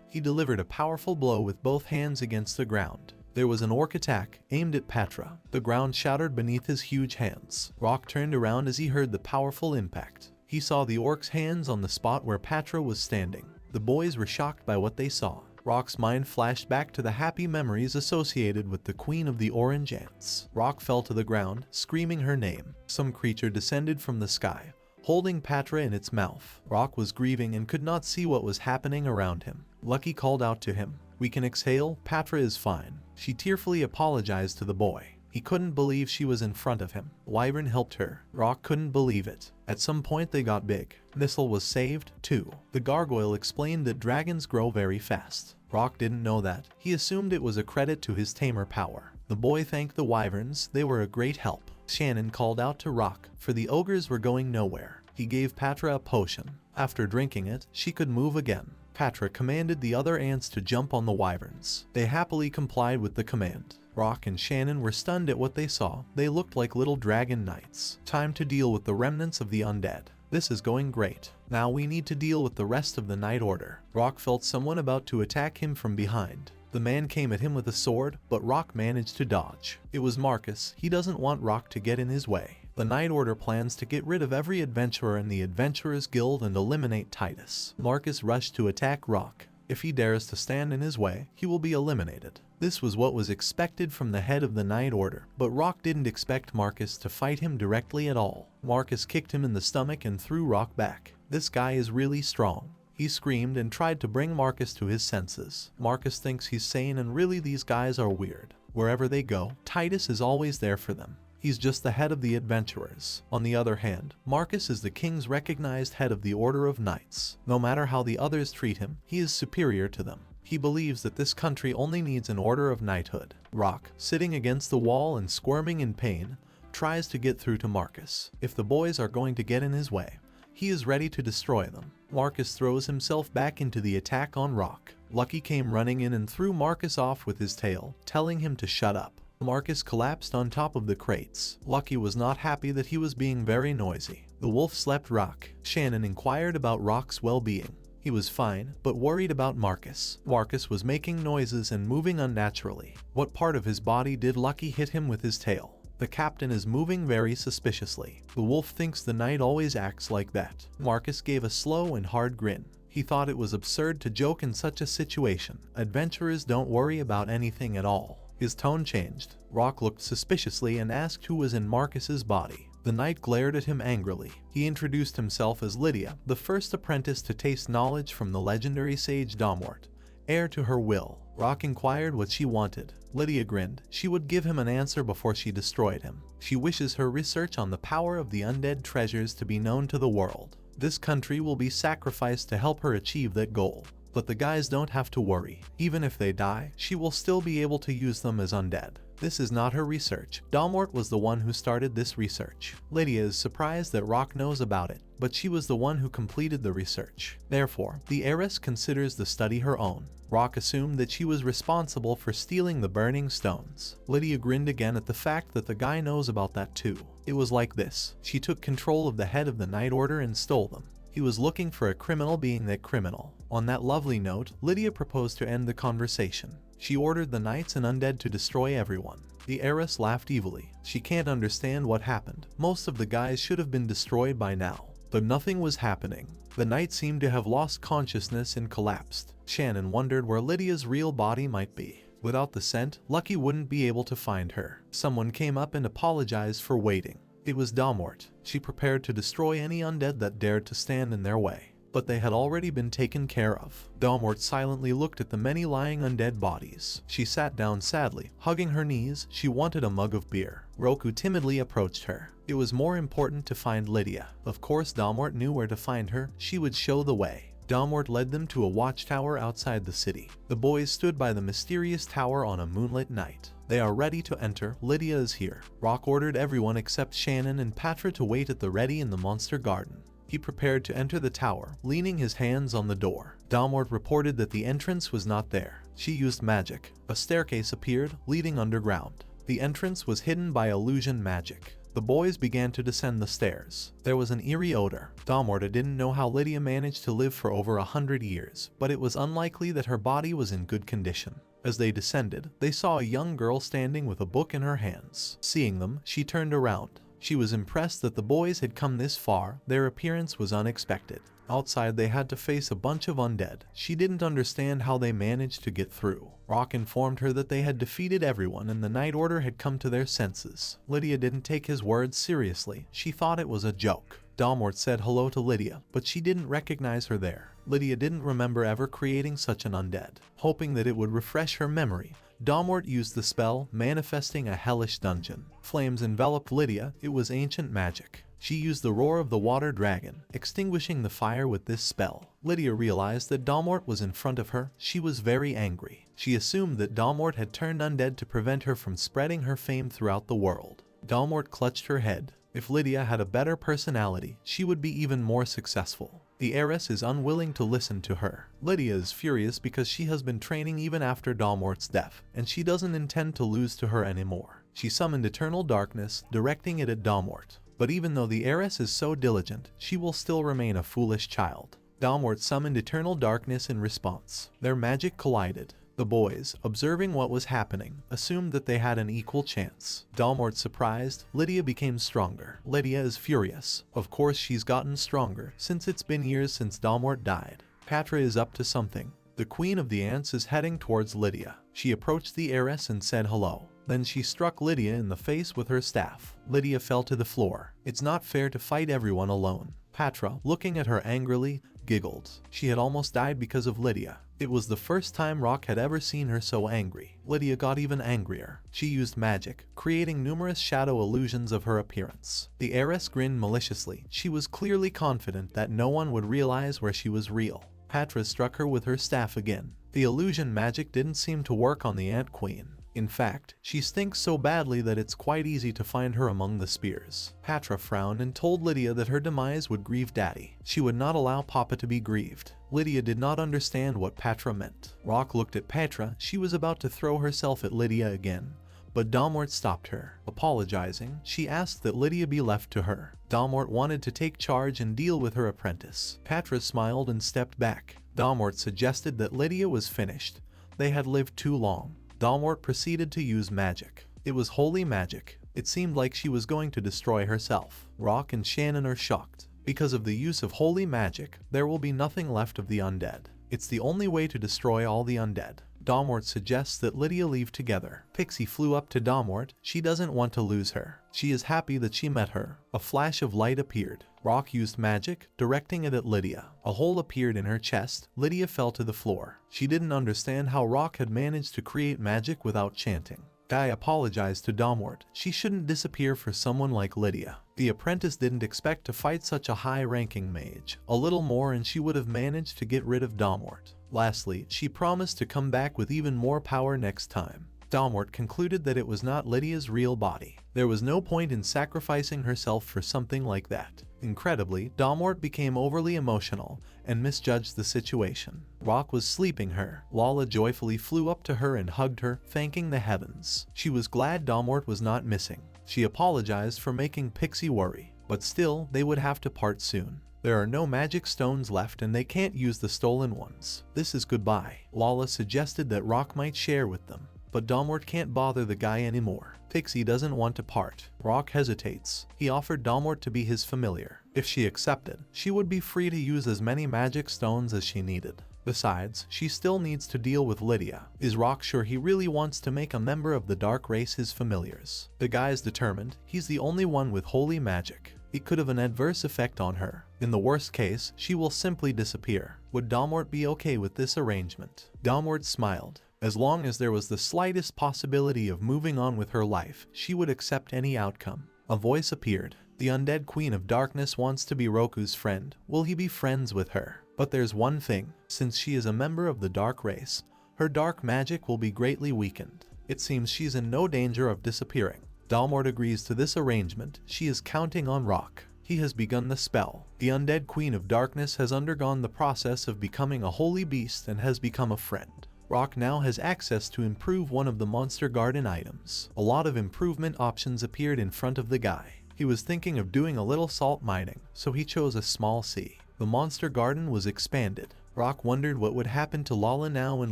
S1: He delivered a powerful blow with both hands against the ground. There was an orc attack aimed at Patra. The ground shattered beneath his huge hands. Rock turned around as he heard the powerful impact. He saw the orc's hands on the spot where Patra was standing. The boys were shocked by what they saw. Rock's mind flashed back to the happy memories associated with the Queen of the Orange Ants. Rock fell to the ground, screaming her name. Some creature descended from the sky, holding Patra in its mouth. Rock was grieving and could not see what was happening around him. Lucky called out to him, "We can exhale, Patra is fine." She tearfully apologized to the boy. He couldn't believe she was in front of him. Wyvern helped her. Rock couldn't believe it. At some point they got big. Thistle was saved, too. The gargoyle explained that dragons grow very fast. Rock didn't know that. He assumed it was a credit to his tamer power. The boy thanked the wyverns, they were a great help. Shannon called out to Rock, for the ogres were going nowhere. He gave Patra a potion. After drinking it, she could move again. Patra commanded the other ants to jump on the wyverns. They happily complied with the command. Rock and Shannon were stunned at what they saw. They looked like little dragon knights. Time to deal with the remnants of the undead. This is going great. Now we need to deal with the rest of the Night Order. Rock felt someone about to attack him from behind. The man came at him with a sword, but Rock managed to dodge. It was Marcus. He doesn't want Rock to get in his way. The Night Order plans to get rid of every adventurer in the Adventurers Guild and eliminate Titus. Marcus rushed to attack Rock. If he dares to stand in his way, he will be eliminated. This was what was expected from the head of the Night Order, but Rock didn't expect Marcus to fight him directly at all. Marcus kicked him in the stomach and threw Rock back. This guy is really strong. He screamed and tried to bring Marcus to his senses. Marcus thinks he's sane and really these guys are weird. Wherever they go, Titus is always there for them. He's just the head of the adventurers. On the other hand, Marcus is the king's recognized head of the Order of Knights. No matter how the others treat him, he is superior to them. He believes that this country only needs an order of knighthood. Rock, sitting against the wall and squirming in pain, tries to get through to Marcus. If the boys are going to get in his way, he is ready to destroy them. Marcus throws himself back into the attack on Rock. Lucky came running in and threw Marcus off with his tail, telling him to shut up. Marcus collapsed on top of the crates. Lucky was not happy that he was being very noisy. The wolf slept Rock. Shannon inquired about Rock's well-being. He was fine, but worried about Marcus. Marcus was making noises and moving unnaturally. What part of his body did Lucky hit him with his tail? The captain is moving very suspiciously. The wolf thinks the knight always acts like that. Marcus gave a slow and hard grin. He thought it was absurd to joke in such a situation. Adventurers don't worry about anything at all. His tone changed. Rock looked suspiciously and asked who was in Marcus's body. The knight glared at him angrily. He introduced himself as Lydia, the first apprentice to taste knowledge from the legendary sage Dortmort, heir to her will. Rock inquired what she wanted. Lydia grinned. She would give him an answer before she destroyed him. She wishes her research on the power of the undead treasures to be known to the world. This country will be sacrificed to help her achieve that goal. But the guys don't have to worry. Even if they die, she will still be able to use them as undead. This is not her research. Dortmort was the one who started this research. Lydia is surprised that Rock knows about it, but she was the one who completed the research. Therefore, the heiress considers the study her own. Rock assumed that she was responsible for stealing the burning stones. Lydia grinned again at the fact that the guy knows about that too. It was like this. She took control of the head of the Night Order and stole them. He was looking for a criminal being that criminal. On that lovely note, Lydia proposed to end the conversation. She ordered the knights and undead to destroy everyone. The heiress laughed evilly. She can't understand what happened. Most of the guys should have been destroyed by now. But nothing was happening. The knight seemed to have lost consciousness and collapsed. Shannon wondered where Lydia's real body might be. Without the scent, Lucky wouldn't be able to find her. Someone came up and apologized for waiting. It was Dortmort. She prepared to destroy any undead that dared to stand in their way. But they had already been taken care of. Dortmort silently looked at the many lying undead bodies. She sat down sadly, hugging her knees. She wanted a mug of beer. Roku timidly approached her. It was more important to find Lydia. Of course Dortmort knew where to find her. She would show the way. Dortmort led them to a watchtower outside the city. The boys stood by the mysterious tower on a moonlit night. They are ready to enter. Lydia is here. Rock ordered everyone except Shannon and Patra to wait at the ready in the monster garden. He prepared to enter the tower, leaning his hands on the door. Dortmort reported that the entrance was not there. She used magic. A staircase appeared, leading underground. The entrance was hidden by illusion magic. The boys began to descend the stairs. There was an eerie odor. Dortmort didn't know how Lydia managed to live for over 100 years, but it was unlikely that her body was in good condition. As they descended, they saw a young girl standing with a book in her hands. Seeing them, she turned around. She was impressed that the boys had come this far. Their appearance was unexpected. Outside, they had to face a bunch of undead. She didn't understand how they managed to get through. Rock informed her that they had defeated everyone and the Night Order had come to their senses. Lydia didn't take his words seriously. She thought it was a joke. Dortmort said hello to Lydia, but she didn't recognize her there. Lydia didn't remember ever creating such an undead. Hoping that it would refresh her memory, Dortmort used the spell, manifesting a hellish dungeon. Flames enveloped Lydia. It was ancient magic. She used the roar of the water dragon, extinguishing the fire with this spell. Lydia realized that Dortmort was in front of her. She was very angry. She assumed that Dortmort had turned undead to prevent her from spreading her fame throughout the world. Dortmort clutched her head. If Lydia had a better personality, she would be even more successful. The heiress is unwilling to listen to her. Lydia is furious because she has been training even after Dortmort's death, and she doesn't intend to lose to her anymore. She summoned eternal darkness, directing it at Dortmort. But even though the heiress is so diligent, she will still remain a foolish child. Dortmort summoned eternal darkness in response. Their magic collided. The boys, observing what was happening, assumed that they had an equal chance. Dortmort surprised, Lydia became stronger. Lydia is furious. Of course she's gotten stronger, since it's been years since Dortmort died. Patra is up to something. The Queen of the Ants is heading towards Lydia. She approached the heiress and said hello. Then she struck Lydia in the face with her staff. Lydia fell to the floor. It's not fair to fight everyone alone. Patra, looking at her angrily, giggled. She had almost died because of Lydia. It was the first time Rock had ever seen her so angry. Lydia got even angrier. She used magic, creating numerous shadow illusions of her appearance. The heiress grinned maliciously. She was clearly confident that no one would realize where she was real. Patra struck her with her staff again. The illusion magic didn't seem to work on the Ant Queen. In fact, she stinks so badly that it's quite easy to find her among the spears. Patra frowned and told Lydia that her demise would grieve Daddy. She would not allow Papa to be grieved. Lydia did not understand what Patra meant. Rock looked at Patra. She was about to throw herself at Lydia again, but Dortmort stopped her. Apologizing, she asked that Lydia be left to her. Dortmort wanted to take charge and deal with her apprentice. Patra smiled and stepped back. Dortmort suggested that Lydia was finished. They had lived too long. Dortmort proceeded to use magic. It was holy magic. It seemed like she was going to destroy herself. Rock and Shannon are shocked. Because of the use of holy magic, there will be nothing left of the undead. It's the only way to destroy all the undead. Dortmort suggests that Lydia leave together. Pixie flew up to Dortmort. She doesn't want to lose her. She is happy that she met her. A flash of light appeared. Rock used magic, directing it at Lydia. A hole appeared in her chest. Lydia fell to the floor. She didn't understand how Rock had managed to create magic without chanting. Guy apologized to Dortmort. She shouldn't disappear for someone like Lydia. The apprentice didn't expect to fight such a high-ranking mage. A little more and she would have managed to get rid of Dortmort. Lastly, she promised to come back with even more power next time. Dortmort concluded that it was not Lydia's real body. There was no point in sacrificing herself for something like that. Incredibly, Dortmort became overly emotional and misjudged the situation. Rock was sleeping her. Lala joyfully flew up to her and hugged her, thanking the heavens. She was glad Dortmort was not missing. She apologized for making Pixie worry, but still, they would have to part soon. There are no magic stones left and they can't use the stolen ones. This is goodbye. Lala suggested that Rock might share with them, but Dortmort can't bother the guy anymore. Pixie doesn't want to part. Rock hesitates. He offered Dortmort to be his familiar. If she accepted, she would be free to use as many magic stones as she needed. Besides, she still needs to deal with Lydia. Is Rock sure he really wants to make a member of the dark race his familiars? The guy's determined. He's the only one with holy magic. It could have an adverse effect on her. In the worst case, she will simply disappear. Would Dortmort be okay with this arrangement? Dortmort smiled. As long as there was the slightest possibility of moving on with her life, she would accept any outcome. A voice appeared. The undead Queen of Darkness wants to be Roku's friend. Will he be friends with her? But there's one thing. Since she is a member of the dark race, her dark magic will be greatly weakened. It seems she's in no danger of disappearing. Dortmort agrees to this arrangement. She is counting on Rock. He has begun the spell. The undead Queen of Darkness has undergone the process of becoming a holy beast and has become a friend. Rock now has access to improve one of the monster garden items. A lot of improvement options appeared in front of the guy. He was thinking of doing a little salt mining, so he chose a small sea. The monster garden was expanded. Rock wondered what would happen to Lala now and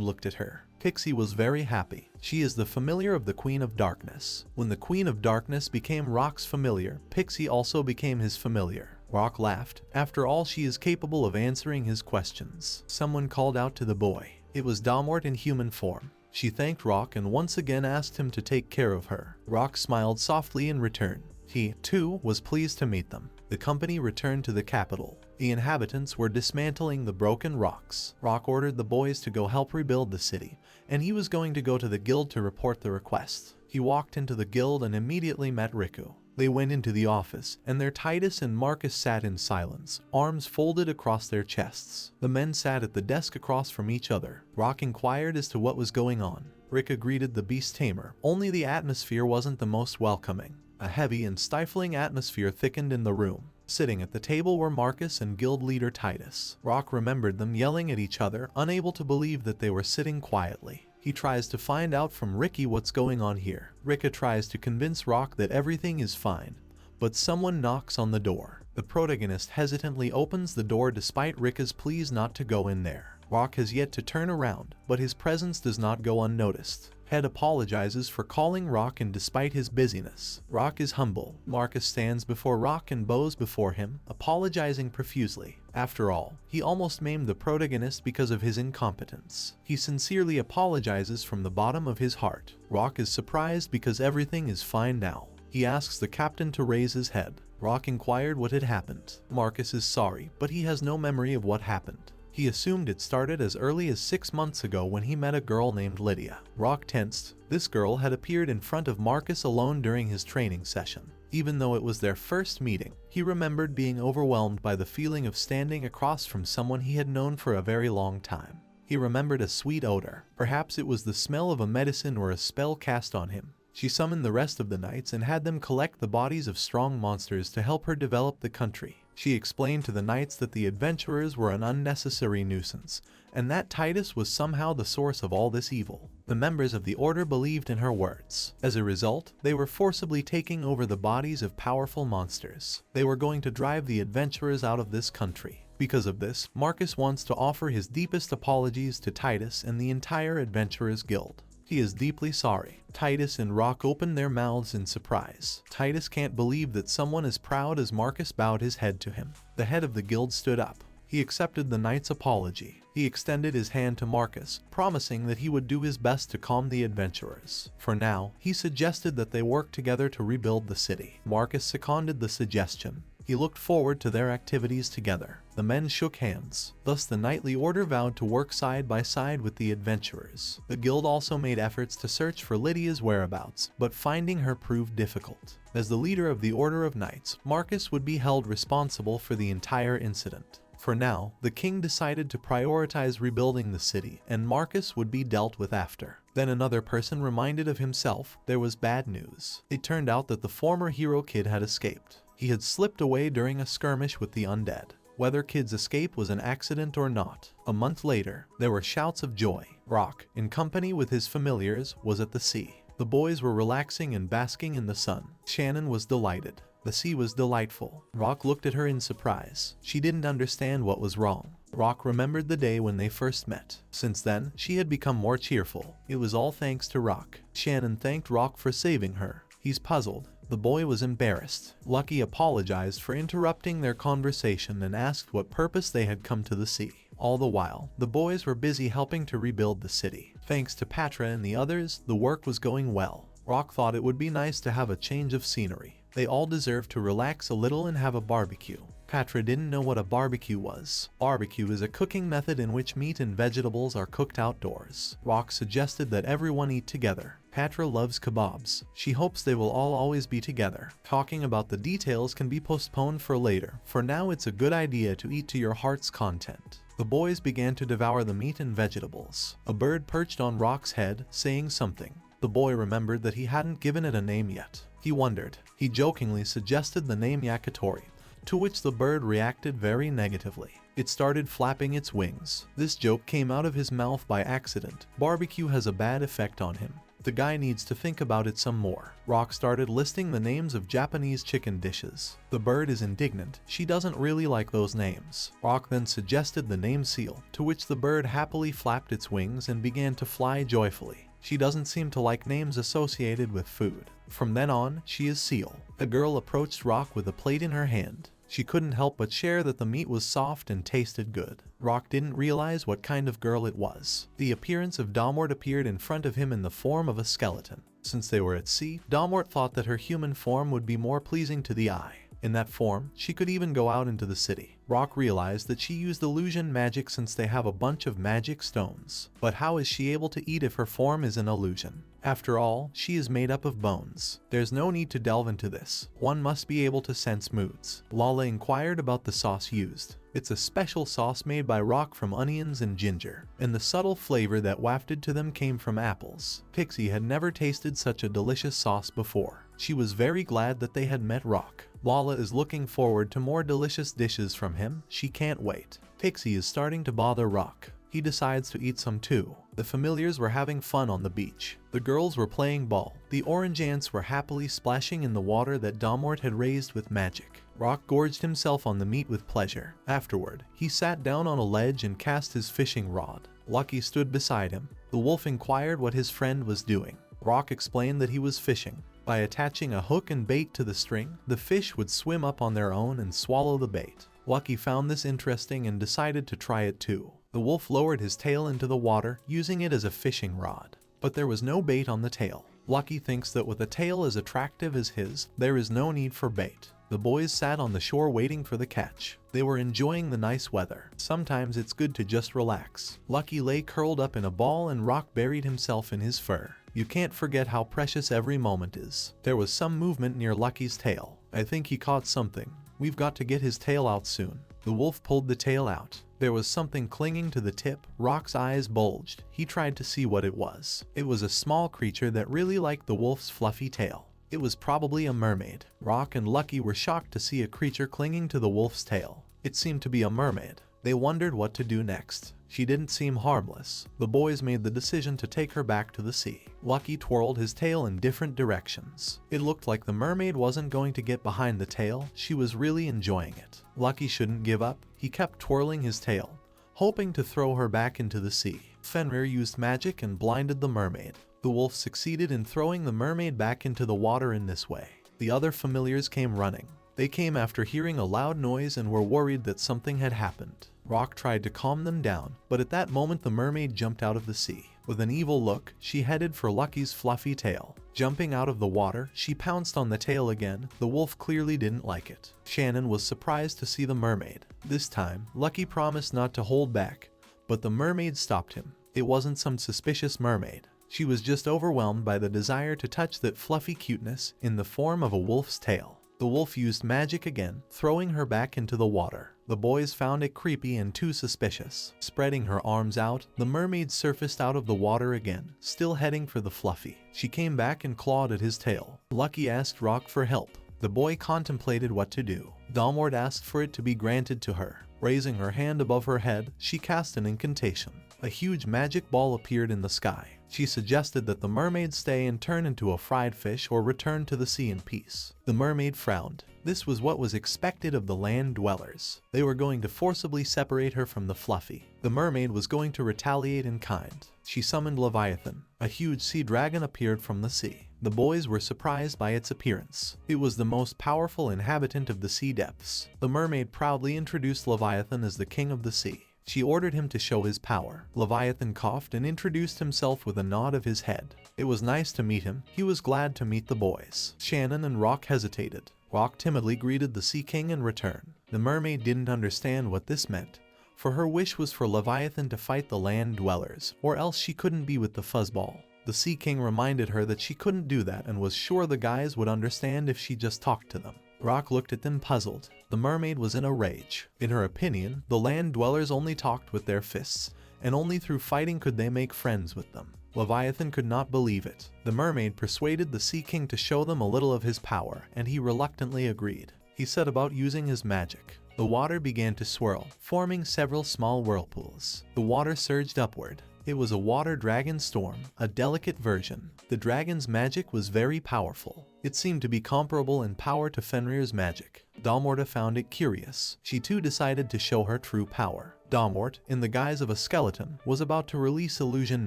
S1: looked at her. Pixie was very happy. She is the familiar of the Queen of Darkness. When the Queen of Darkness became Rock's familiar, Pixie also became his familiar. Rock laughed. After all, she is capable of answering his questions. Someone called out to the boy. It was Dortmort in human form. She thanked Rock and once again asked him to take care of her. Rock smiled softly in return. He, too, was pleased to meet them. The company returned to the capital. The inhabitants were dismantling the broken rocks. Rock ordered the boys to go help rebuild the city, and he was going to go to the guild to report the request. He walked into the guild and immediately met Riku. They went into the office, and there Titus and Marcus sat in silence, arms folded across their chests. The men sat at the desk across from each other. Rock inquired as to what was going on. Riku greeted the beast tamer, only the atmosphere wasn't the most welcoming. A heavy and stifling atmosphere thickened in the room. Sitting at the table were Marcus and guild leader Titus. Rock remembered them yelling at each other, unable to believe that they were sitting quietly. He tries to find out from Ricky what's going on here. Riku tries to convince Rock that everything is fine, but someone knocks on the door. The protagonist hesitantly opens the door despite Riku's pleas not to go in there. Rock has yet to turn around, but his presence does not go unnoticed. Head apologizes for calling Rock, and despite his busyness, Rock is humble. Marcus stands before Rock and bows before him, apologizing profusely. After all, he almost maimed the protagonist because of his incompetence. He sincerely apologizes from the bottom of his heart. Rock is surprised because everything is fine now. He asks the captain to raise his head. Rock inquired what had happened. Marcus is sorry, but he has no memory of what happened. He assumed it started as early as 6 months ago when he met a girl named Lydia. Rock tensed. This girl had appeared in front of Marcus alone during his training session. Even though it was their first meeting, he remembered being overwhelmed by the feeling of standing across from someone he had known for a very long time. He remembered a sweet odor. Perhaps it was the smell of a medicine or a spell cast on him. She summoned the rest of the knights and had them collect the bodies of strong monsters to help her develop the country. She explained to the knights that the adventurers were an unnecessary nuisance, and that Titus was somehow the source of all this evil. The members of the order believed in her words. As a result, they were forcibly taking over the bodies of powerful monsters. They were going to drive the adventurers out of this country. Because of this, Marcus wants to offer his deepest apologies to Titus and the entire Adventurers Guild. He is deeply sorry. Titus and Rock opened their mouths in surprise. Titus can't believe that someone as proud as Marcus bowed his head to him. The head of the guild stood up. He accepted the knight's apology. He extended his hand to Marcus, promising that he would do his best to calm the adventurers. For now, he suggested that they work together to rebuild the city. Marcus seconded the suggestion. He looked forward to their activities together. The men shook hands. Thus the knightly order vowed to work side by side with the adventurers. The guild also made efforts to search for Lydia's whereabouts, but finding her proved difficult. As the leader of the Order of Knights, Marcus would be held responsible for the entire incident. For now, the king decided to prioritize rebuilding the city, and Marcus would be dealt with after. Then another person reminded of himself. There was bad news. It turned out that the former hero Kid had escaped. He had slipped away during a skirmish with the undead. Whether Kid's escape was an accident or not. A month later, there were shouts of joy. Rock, in company with his familiars, was at the sea. The boys were relaxing and basking in the sun. Shannon was delighted. The sea was delightful. Rock looked at her in surprise. She didn't understand what was wrong. Rock remembered the day when they first met. Since then, she had become more cheerful. It was all thanks to Rock. Shannon thanked Rock for saving her. He's puzzled. The boy was embarrassed. Lucky apologized for interrupting their conversation and asked what purpose they had come to the sea. All the while, the boys were busy helping to rebuild the city. Thanks to Patra and the others, the work was going well. Rock thought it would be nice to have a change of scenery. They all deserved to relax a little and have a barbecue. Patra didn't know what a barbecue was. Barbecue is a cooking method in which meat and vegetables are cooked outdoors. Rock suggested that everyone eat together. Patra loves kebabs. She hopes they will all always be together. Talking about the details can be postponed for later. For now, it's a good idea to eat to your heart's content. The boys began to devour the meat and vegetables. A bird perched on Rock's head, saying something. The boy remembered that he hadn't given it a name yet. He wondered. He jokingly suggested the name Yakitori, to which the bird reacted very negatively. It started flapping its wings. This joke came out of his mouth by accident. Barbecue has a bad effect on him. The guy needs to think about it some more. Rock started listing the names of Japanese chicken dishes. The bird is indignant, she doesn't really like those names. Rock then suggested the name seal, to which the bird happily flapped its wings and began to fly joyfully. She doesn't seem to like names associated with food. From then on, she is Seal. The girl approached Rock with a plate in her hand. She couldn't help but share that the meat was soft and tasted good. Rock didn't realize what kind of girl it was. The appearance of Dortmort appeared in front of him in the form of a skeleton. Since they were at sea, Dortmort thought that her human form would be more pleasing to the eye. In that form, she could even go out into the city. Rock realized that she used illusion magic since they have a bunch of magic stones. But how is she able to eat if her form is an illusion? After all, she is made up of bones. There's no need to delve into this. One must be able to sense moods. Lala inquired about the sauce used. It's a special sauce made by Rock from onions and ginger, and the subtle flavor that wafted to them came from apples. Pixie had never tasted such a delicious sauce before. She was very glad that they had met Rock. Lala is looking forward to more delicious dishes from him. She can't wait. Pixie is starting to bother Rock. He decides to eat some too. The familiars were having fun on the beach. The girls were playing ball. The orange ants were happily splashing in the water that Dortmort had raised with magic. Rock gorged himself on the meat with pleasure. Afterward, he sat down on a ledge and cast his fishing rod. Lucky stood beside him. The wolf inquired what his friend was doing. Rock explained that he was fishing. By attaching a hook and bait to the string, the fish would swim up on their own and swallow the bait. Lucky found this interesting and decided to try it too. The wolf lowered his tail into the water, using it as a fishing rod. But there was no bait on the tail. Lucky thinks that with a tail as attractive as his, there is no need for bait. The boys sat on the shore waiting for the catch. They were enjoying the nice weather. Sometimes it's good to just relax. Lucky lay curled up in a ball and Rock buried himself in his fur. You can't forget how precious every moment is. There was some movement near Lucky's tail. I think he caught something. We've got to get his tail out soon. The wolf pulled the tail out. There was something clinging to the tip. Rock's eyes bulged. He tried to see what it was. It was a small creature that really liked the wolf's fluffy tail. It was probably a mermaid. Rock and Lucky were shocked to see a creature clinging to the wolf's tail. It seemed to be a mermaid. They wondered what to do next. She didn't seem harmless. The boys made the decision to take her back to the sea. Lucky twirled his tail in different directions. It looked like the mermaid wasn't going to get behind the tail. She was really enjoying it. Lucky shouldn't give up. He kept twirling his tail, hoping to throw her back into the sea. Fenrir used magic and blinded the mermaid. The wolf succeeded in throwing the mermaid back into the water in this way. The other familiars came running. They came after hearing a loud noise and were worried that something had happened. Rock tried to calm them down, but at that moment the mermaid jumped out of the sea. With an evil look, she headed for Lucky's fluffy tail. Jumping out of the water, she pounced on the tail again. The wolf clearly didn't like it. Shannon was surprised to see the mermaid. This time, Lucky promised not to hold back, but the mermaid stopped him. It wasn't some suspicious mermaid. She was just overwhelmed by the desire to touch that fluffy cuteness in the form of a wolf's tail. The wolf used magic again, throwing her back into the water. The boys found it creepy and too suspicious. Spreading her arms out, the mermaid surfaced out of the water again, still heading for the fluffy. She came back and clawed at his tail. Lucky asked Rock for help. The boy contemplated what to do. Dortmort asked for it to be granted to her. Raising her hand above her head, she cast an incantation. A huge magic ball appeared in the sky. She suggested that the mermaid stay and turn into a fried fish or return to the sea in peace. The mermaid frowned. This was what was expected of the land dwellers. They were going to forcibly separate her from the fluffy. The mermaid was going to retaliate in kind. She summoned Leviathan. A huge sea dragon appeared from the sea. The boys were surprised by its appearance. It was the most powerful inhabitant of the sea depths. The mermaid proudly introduced Leviathan as the king of the sea. She ordered him to show his power. Leviathan coughed and introduced himself with a nod of his head. It was nice to meet him. He was glad to meet the boys. Shannon and Rock hesitated. Rock timidly greeted the Sea King in return. The mermaid didn't understand what this meant, for her wish was for Leviathan to fight the land dwellers, or else she couldn't be with the fuzzball. The Sea King reminded her that she couldn't do that and was sure the guys would understand if she just talked to them. Rock looked at them puzzled. The mermaid was in a rage. In her opinion, the land dwellers only talked with their fists, and only through fighting could they make friends with them. Leviathan could not believe it. The mermaid persuaded the Sea King to show them a little of his power, and he reluctantly agreed. He set about using his magic. The water began to swirl, forming several small whirlpools. The water surged upward. It was a water dragon storm, a delicate version. The dragon's magic was very powerful. It seemed to be comparable in power to Fenrir's magic. Dortmort found it curious. She too decided to show her true power. Dortmort, in the guise of a skeleton, was about to release illusion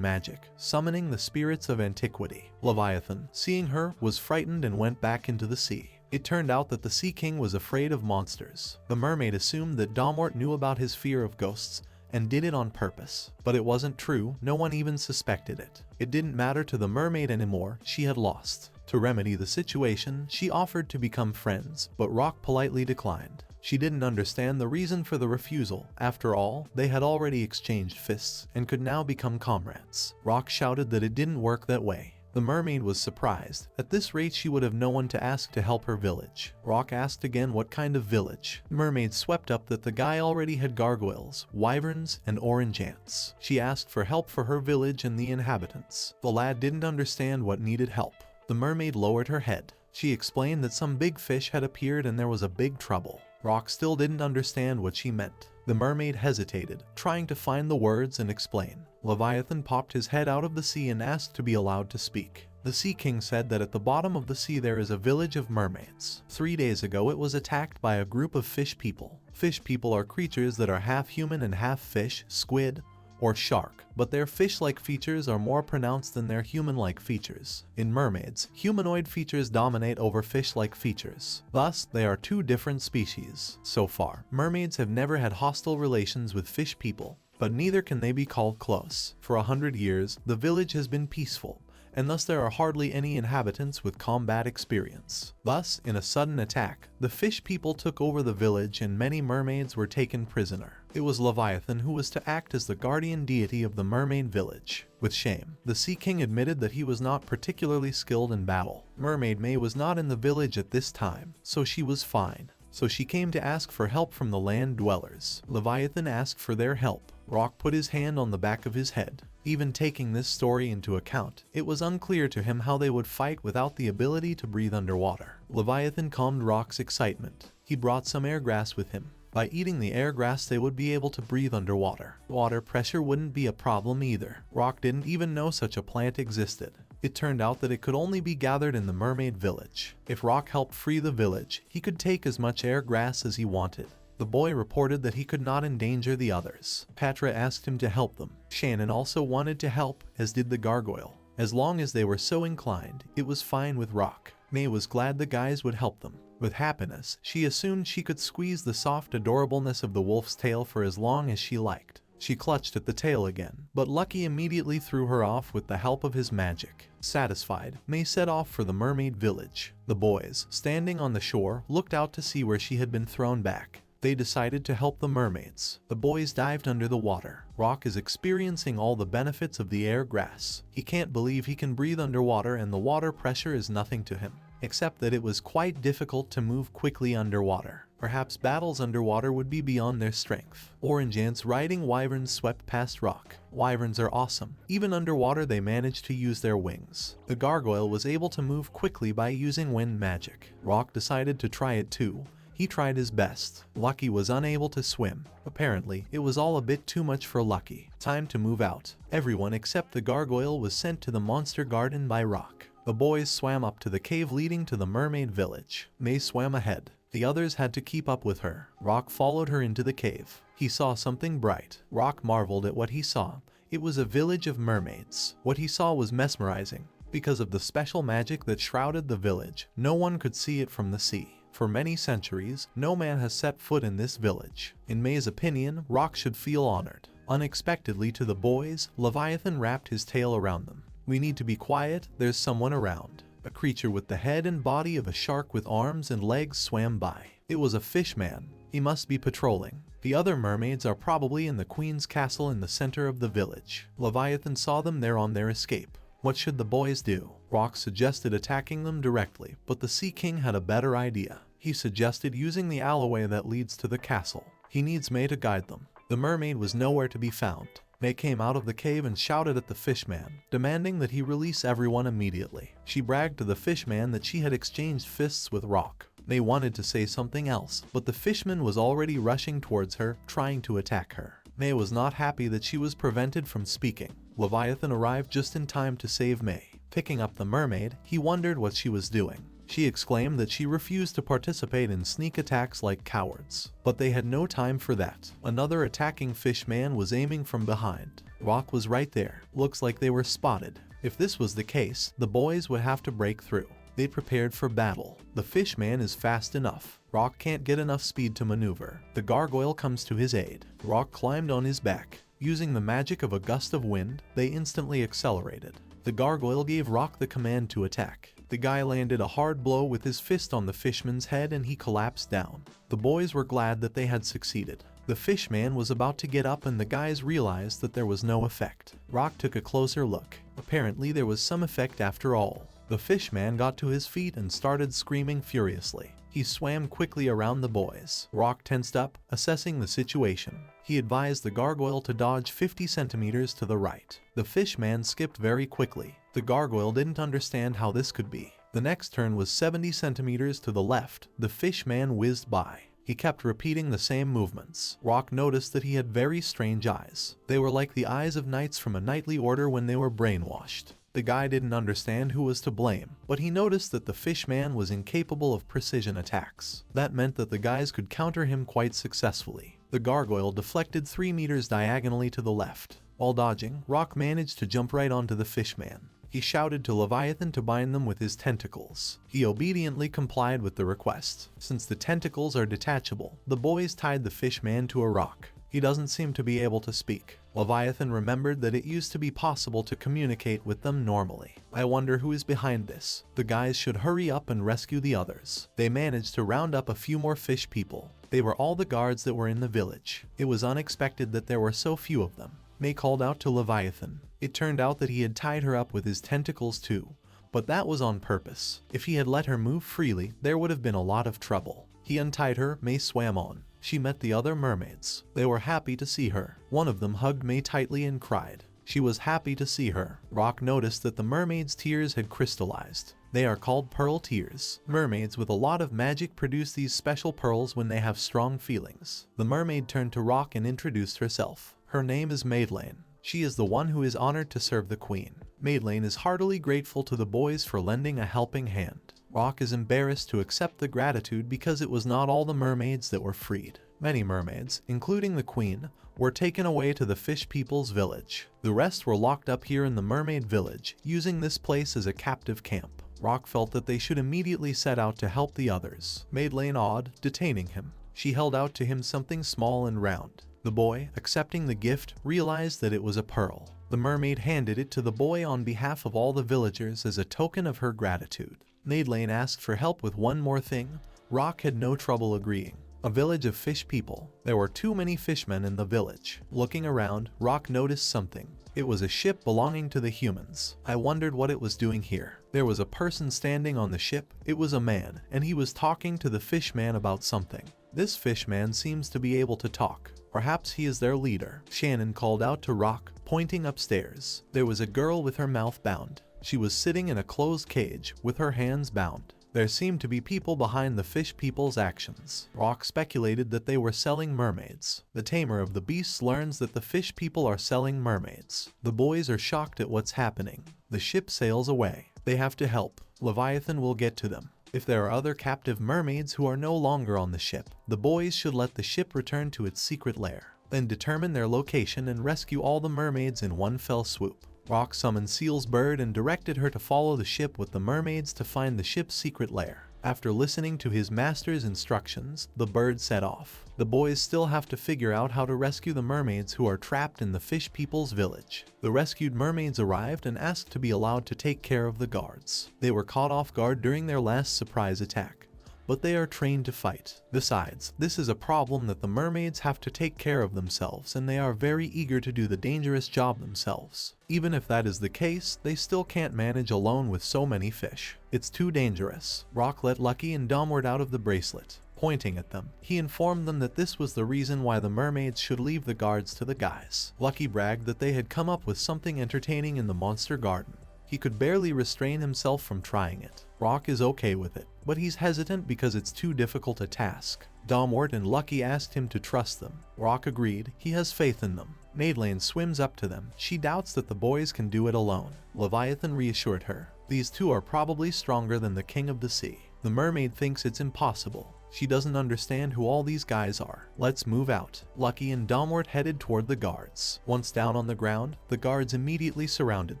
S1: magic, summoning the spirits of antiquity. Leviathan, seeing her, was frightened and went back into the sea. It turned out that the Sea King was afraid of monsters. The mermaid assumed that Dortmort knew about his fear of ghosts and did it on purpose. But it wasn't true, no one even suspected it. It didn't matter to the mermaid anymore, she had lost. To remedy the situation, she offered to become friends, but Rock politely declined. She didn't understand the reason for the refusal. After all, they had already exchanged fists and could now become comrades. Rock shouted that it didn't work that way. The mermaid was surprised. At this rate she would have no one to ask to help her village. Rock asked again what kind of village. Mermaid swept up that the guy already had gargoyles, wyverns, and orange ants. She asked for help for her village and the inhabitants. The lad didn't understand what needed help. The mermaid lowered her head. She explained that some big fish had appeared and there was a big trouble. Rock still didn't understand what she meant. The mermaid hesitated, trying to find the words and explain. Leviathan popped his head out of the sea and asked to be allowed to speak. The Sea King said that at the bottom of the sea there is a village of mermaids. 3 days ago it was attacked by a group of fish people. Fish people are creatures that are half human and half fish, squid, or shark, but their fish-like features are more pronounced than their human-like features. In mermaids, humanoid features dominate over fish-like features. Thus, they are two different species. So far, mermaids have never had hostile relations with fish people, but neither can they be called close. For 100 years, the village has been peaceful, and thus there are hardly any inhabitants with combat experience. Thus, in a sudden attack, the fish people took over the village and many mermaids were taken prisoner. It was Leviathan who was to act as the guardian deity of the mermaid village. With shame, the Sea King admitted that he was not particularly skilled in battle. Mermaid May was not in the village at this time, so she was fine. So she came to ask for help from the land dwellers. Leviathan asked for their help. Rock put his hand on the back of his head. Even taking this story into account, it was unclear to him how they would fight without the ability to breathe underwater. Leviathan calmed Rock's excitement. He brought some air grass with him. By eating the air grass they would be able to breathe underwater. Water pressure wouldn't be a problem either. Rock didn't even know such a plant existed. It turned out that it could only be gathered in the mermaid village. If Rock helped free the village, he could take as much air grass as he wanted. The boy reported that he could not endanger the others. Patra asked him to help them. Shannon also wanted to help, as did the gargoyle. As long as they were so inclined, it was fine with Rock. May was glad the guys would help them. With happiness, she assumed she could squeeze the soft adorableness of the wolf's tail for as long as she liked. She clutched at the tail again, but Lucky immediately threw her off with the help of his magic. Satisfied, May set off for the mermaid village. The boys, standing on the shore, looked out to see where she had been thrown back. They decided to help the mermaids. The boys dived under the water. Rock is experiencing all the benefits of the air grass. He can't believe he can breathe underwater and the water pressure is nothing to him, except that it was quite difficult to move quickly underwater. Perhaps battles underwater would be beyond their strength. Orange ants riding wyverns swept past Rock. Wyverns are awesome. Even underwater they managed to use their wings. The gargoyle was able to move quickly by using wind magic. Rock decided to try it too. He tried his best. Lucky was unable to swim. Apparently, it was all a bit too much for Lucky. Time to move out. Everyone except the gargoyle was sent to the monster garden by Rock. The boys swam up to the cave leading to the mermaid village. May swam ahead. The others had to keep up with her. Rock followed her into the cave. He saw something bright. Rock marveled at what he saw. It was a village of mermaids. What he saw was mesmerizing. Because of the special magic that shrouded the village, no one could see it from the sea. For many centuries, no man has set foot in this village. In May's opinion, Rock should feel honored. Unexpectedly to the boys, Leviathan wrapped his tail around them. We need to be quiet, there's someone around. A creature with the head and body of a shark with arms and legs swam by. It was a fish man. He must be patrolling. The other mermaids are probably in the queen's castle in the center of the village. Leviathan saw them there on their escape. What should the boys do? Rock suggested attacking them directly, but the Sea King had a better idea. He suggested using the alleyway that leads to the castle. He needs May to guide them. The mermaid was nowhere to be found. May came out of the cave and shouted at the fishman, demanding that he release everyone immediately. She bragged to the fishman that she had exchanged fists with Rock. May wanted to say something else, but the fishman was already rushing towards her, trying to attack her. May was not happy that she was prevented from speaking. Leviathan arrived just in time to save May. Picking up the mermaid, he wondered what she was doing. She exclaimed that she refused to participate in sneak attacks like cowards. But they had no time for that. Another attacking fish man was aiming from behind. Rock was right there. Looks like they were spotted. If this was the case, the boys would have to break through. They prepared for battle. The fish man is fast enough. Rock can't get enough speed to maneuver. The gargoyle comes to his aid. Rock climbed on his back. Using the magic of a gust of wind, they instantly accelerated. The gargoyle gave Rock the command to attack. The guy landed a hard blow with his fist on the fishman's head and he collapsed down. The boys were glad that they had succeeded. The fishman was about to get up and the guys realized that there was no effect. Rock took a closer look. Apparently there was some effect after all. The fishman got to his feet and started screaming furiously. He swam quickly around the boys. Rock tensed up, assessing the situation. He advised the gargoyle to dodge 50 centimeters to the right. The fishman skipped very quickly. The gargoyle didn't understand how this could be. The next turn was 70 centimeters to the left. The fishman whizzed by. He kept repeating the same movements. Rock noticed that he had very strange eyes. They were like the eyes of knights from a knightly order when they were brainwashed. The guy didn't understand who was to blame, but he noticed that the fishman was incapable of precision attacks. That meant that the guys could counter him quite successfully. The gargoyle deflected 3 meters diagonally to the left. While dodging, Rock managed to jump right onto the fishman. He shouted to Leviathan to bind them with his tentacles. He obediently complied with the request. Since the tentacles are detachable, the boys tied the fishman to a rock. He doesn't seem to be able to speak. Leviathan remembered that it used to be possible to communicate with them normally. I wonder who is behind this. The guys should hurry up and rescue the others. They managed to round up a few more fish people. They were all the guards that were in the village. It was unexpected that there were so few of them. May called out to Leviathan. It turned out that he had tied her up with his tentacles too, but that was on purpose. If he had let her move freely, there would have been a lot of trouble. He untied her. May swam on. She met the other mermaids. They were happy to see her. One of them hugged May tightly and cried. She was happy to see her. Rock noticed that the mermaid's tears had crystallized. They are called pearl tears. Mermaids with a lot of magic produce these special pearls when they have strong feelings. The mermaid turned to Rock and introduced herself. Her name is Maidlane. She is the one who is honored to serve the queen. Maidlane is heartily grateful to the boys for lending a helping hand. Rock is embarrassed to accept the gratitude because it was not all the mermaids that were freed. Many mermaids, including the queen, were taken away to the fish people's village. The rest were locked up here in the mermaid village, using this place as a captive camp. Rock felt that they should immediately set out to help the others. Maidlane awed, detaining him. She held out to him something small and round. The boy, accepting the gift, realized that it was a pearl. The mermaid handed it to the boy on behalf of all the villagers as a token of her gratitude. Maidlane asked for help with one more thing. Rock had no trouble agreeing. A village of fish people. There were too many fishmen in the village. Looking around, Rock noticed something. It was a ship belonging to the humans. I wondered what it was doing here. There was a person standing on the ship. It was a man, and he was talking to the fishman about something. This fishman seems to be able to talk. Perhaps he is their leader. Shannon called out to Rock, pointing upstairs. There was a girl with her mouth bound. She was sitting in a closed cage, with her hands bound. There seemed to be people behind the fish people's actions. Rock speculated that they were selling mermaids. The tamer of the beasts learns that the fish people are selling mermaids. The boys are shocked at what's happening. The ship sails away. They have to help. Leviathan will get to them. If there are other captive mermaids who are no longer on the ship, the boys should let the ship return to its secret lair, then determine their location and rescue all the mermaids in one fell swoop. Rock summoned Seal's bird and directed her to follow the ship with the mermaids to find the ship's secret lair. After listening to his master's instructions, the bird set off. The boys still have to figure out how to rescue the mermaids who are trapped in the fish people's village. The rescued mermaids arrived and asked to be allowed to take care of the guards. They were caught off guard during their last surprise attack, but they are trained to fight. Besides, this is a problem that the mermaids have to take care of themselves, and they are very eager to do the dangerous job themselves. Even if that is the case, they still can't manage alone with so many fish. It's too dangerous. Rock let Lucky and Dortmort out of the bracelet. Pointing at them, he informed them that this was the reason why the mermaids should leave the guards to the guys. Lucky bragged that they had come up with something entertaining in the monster garden. He could barely restrain himself from trying it. Rock is okay with it, but he's hesitant because it's too difficult a task. Dortmort and Lucky asked him to trust them. Rock agreed, he has faith in them. Madeleine swims up to them. She doubts that the boys can do it alone. Leviathan reassured her. These two are probably stronger than the king of the sea. The mermaid thinks it's impossible. She doesn't understand who all these guys are. Let's move out. Lucky and Dortmort headed toward the guards. Once down on the ground, the guards immediately surrounded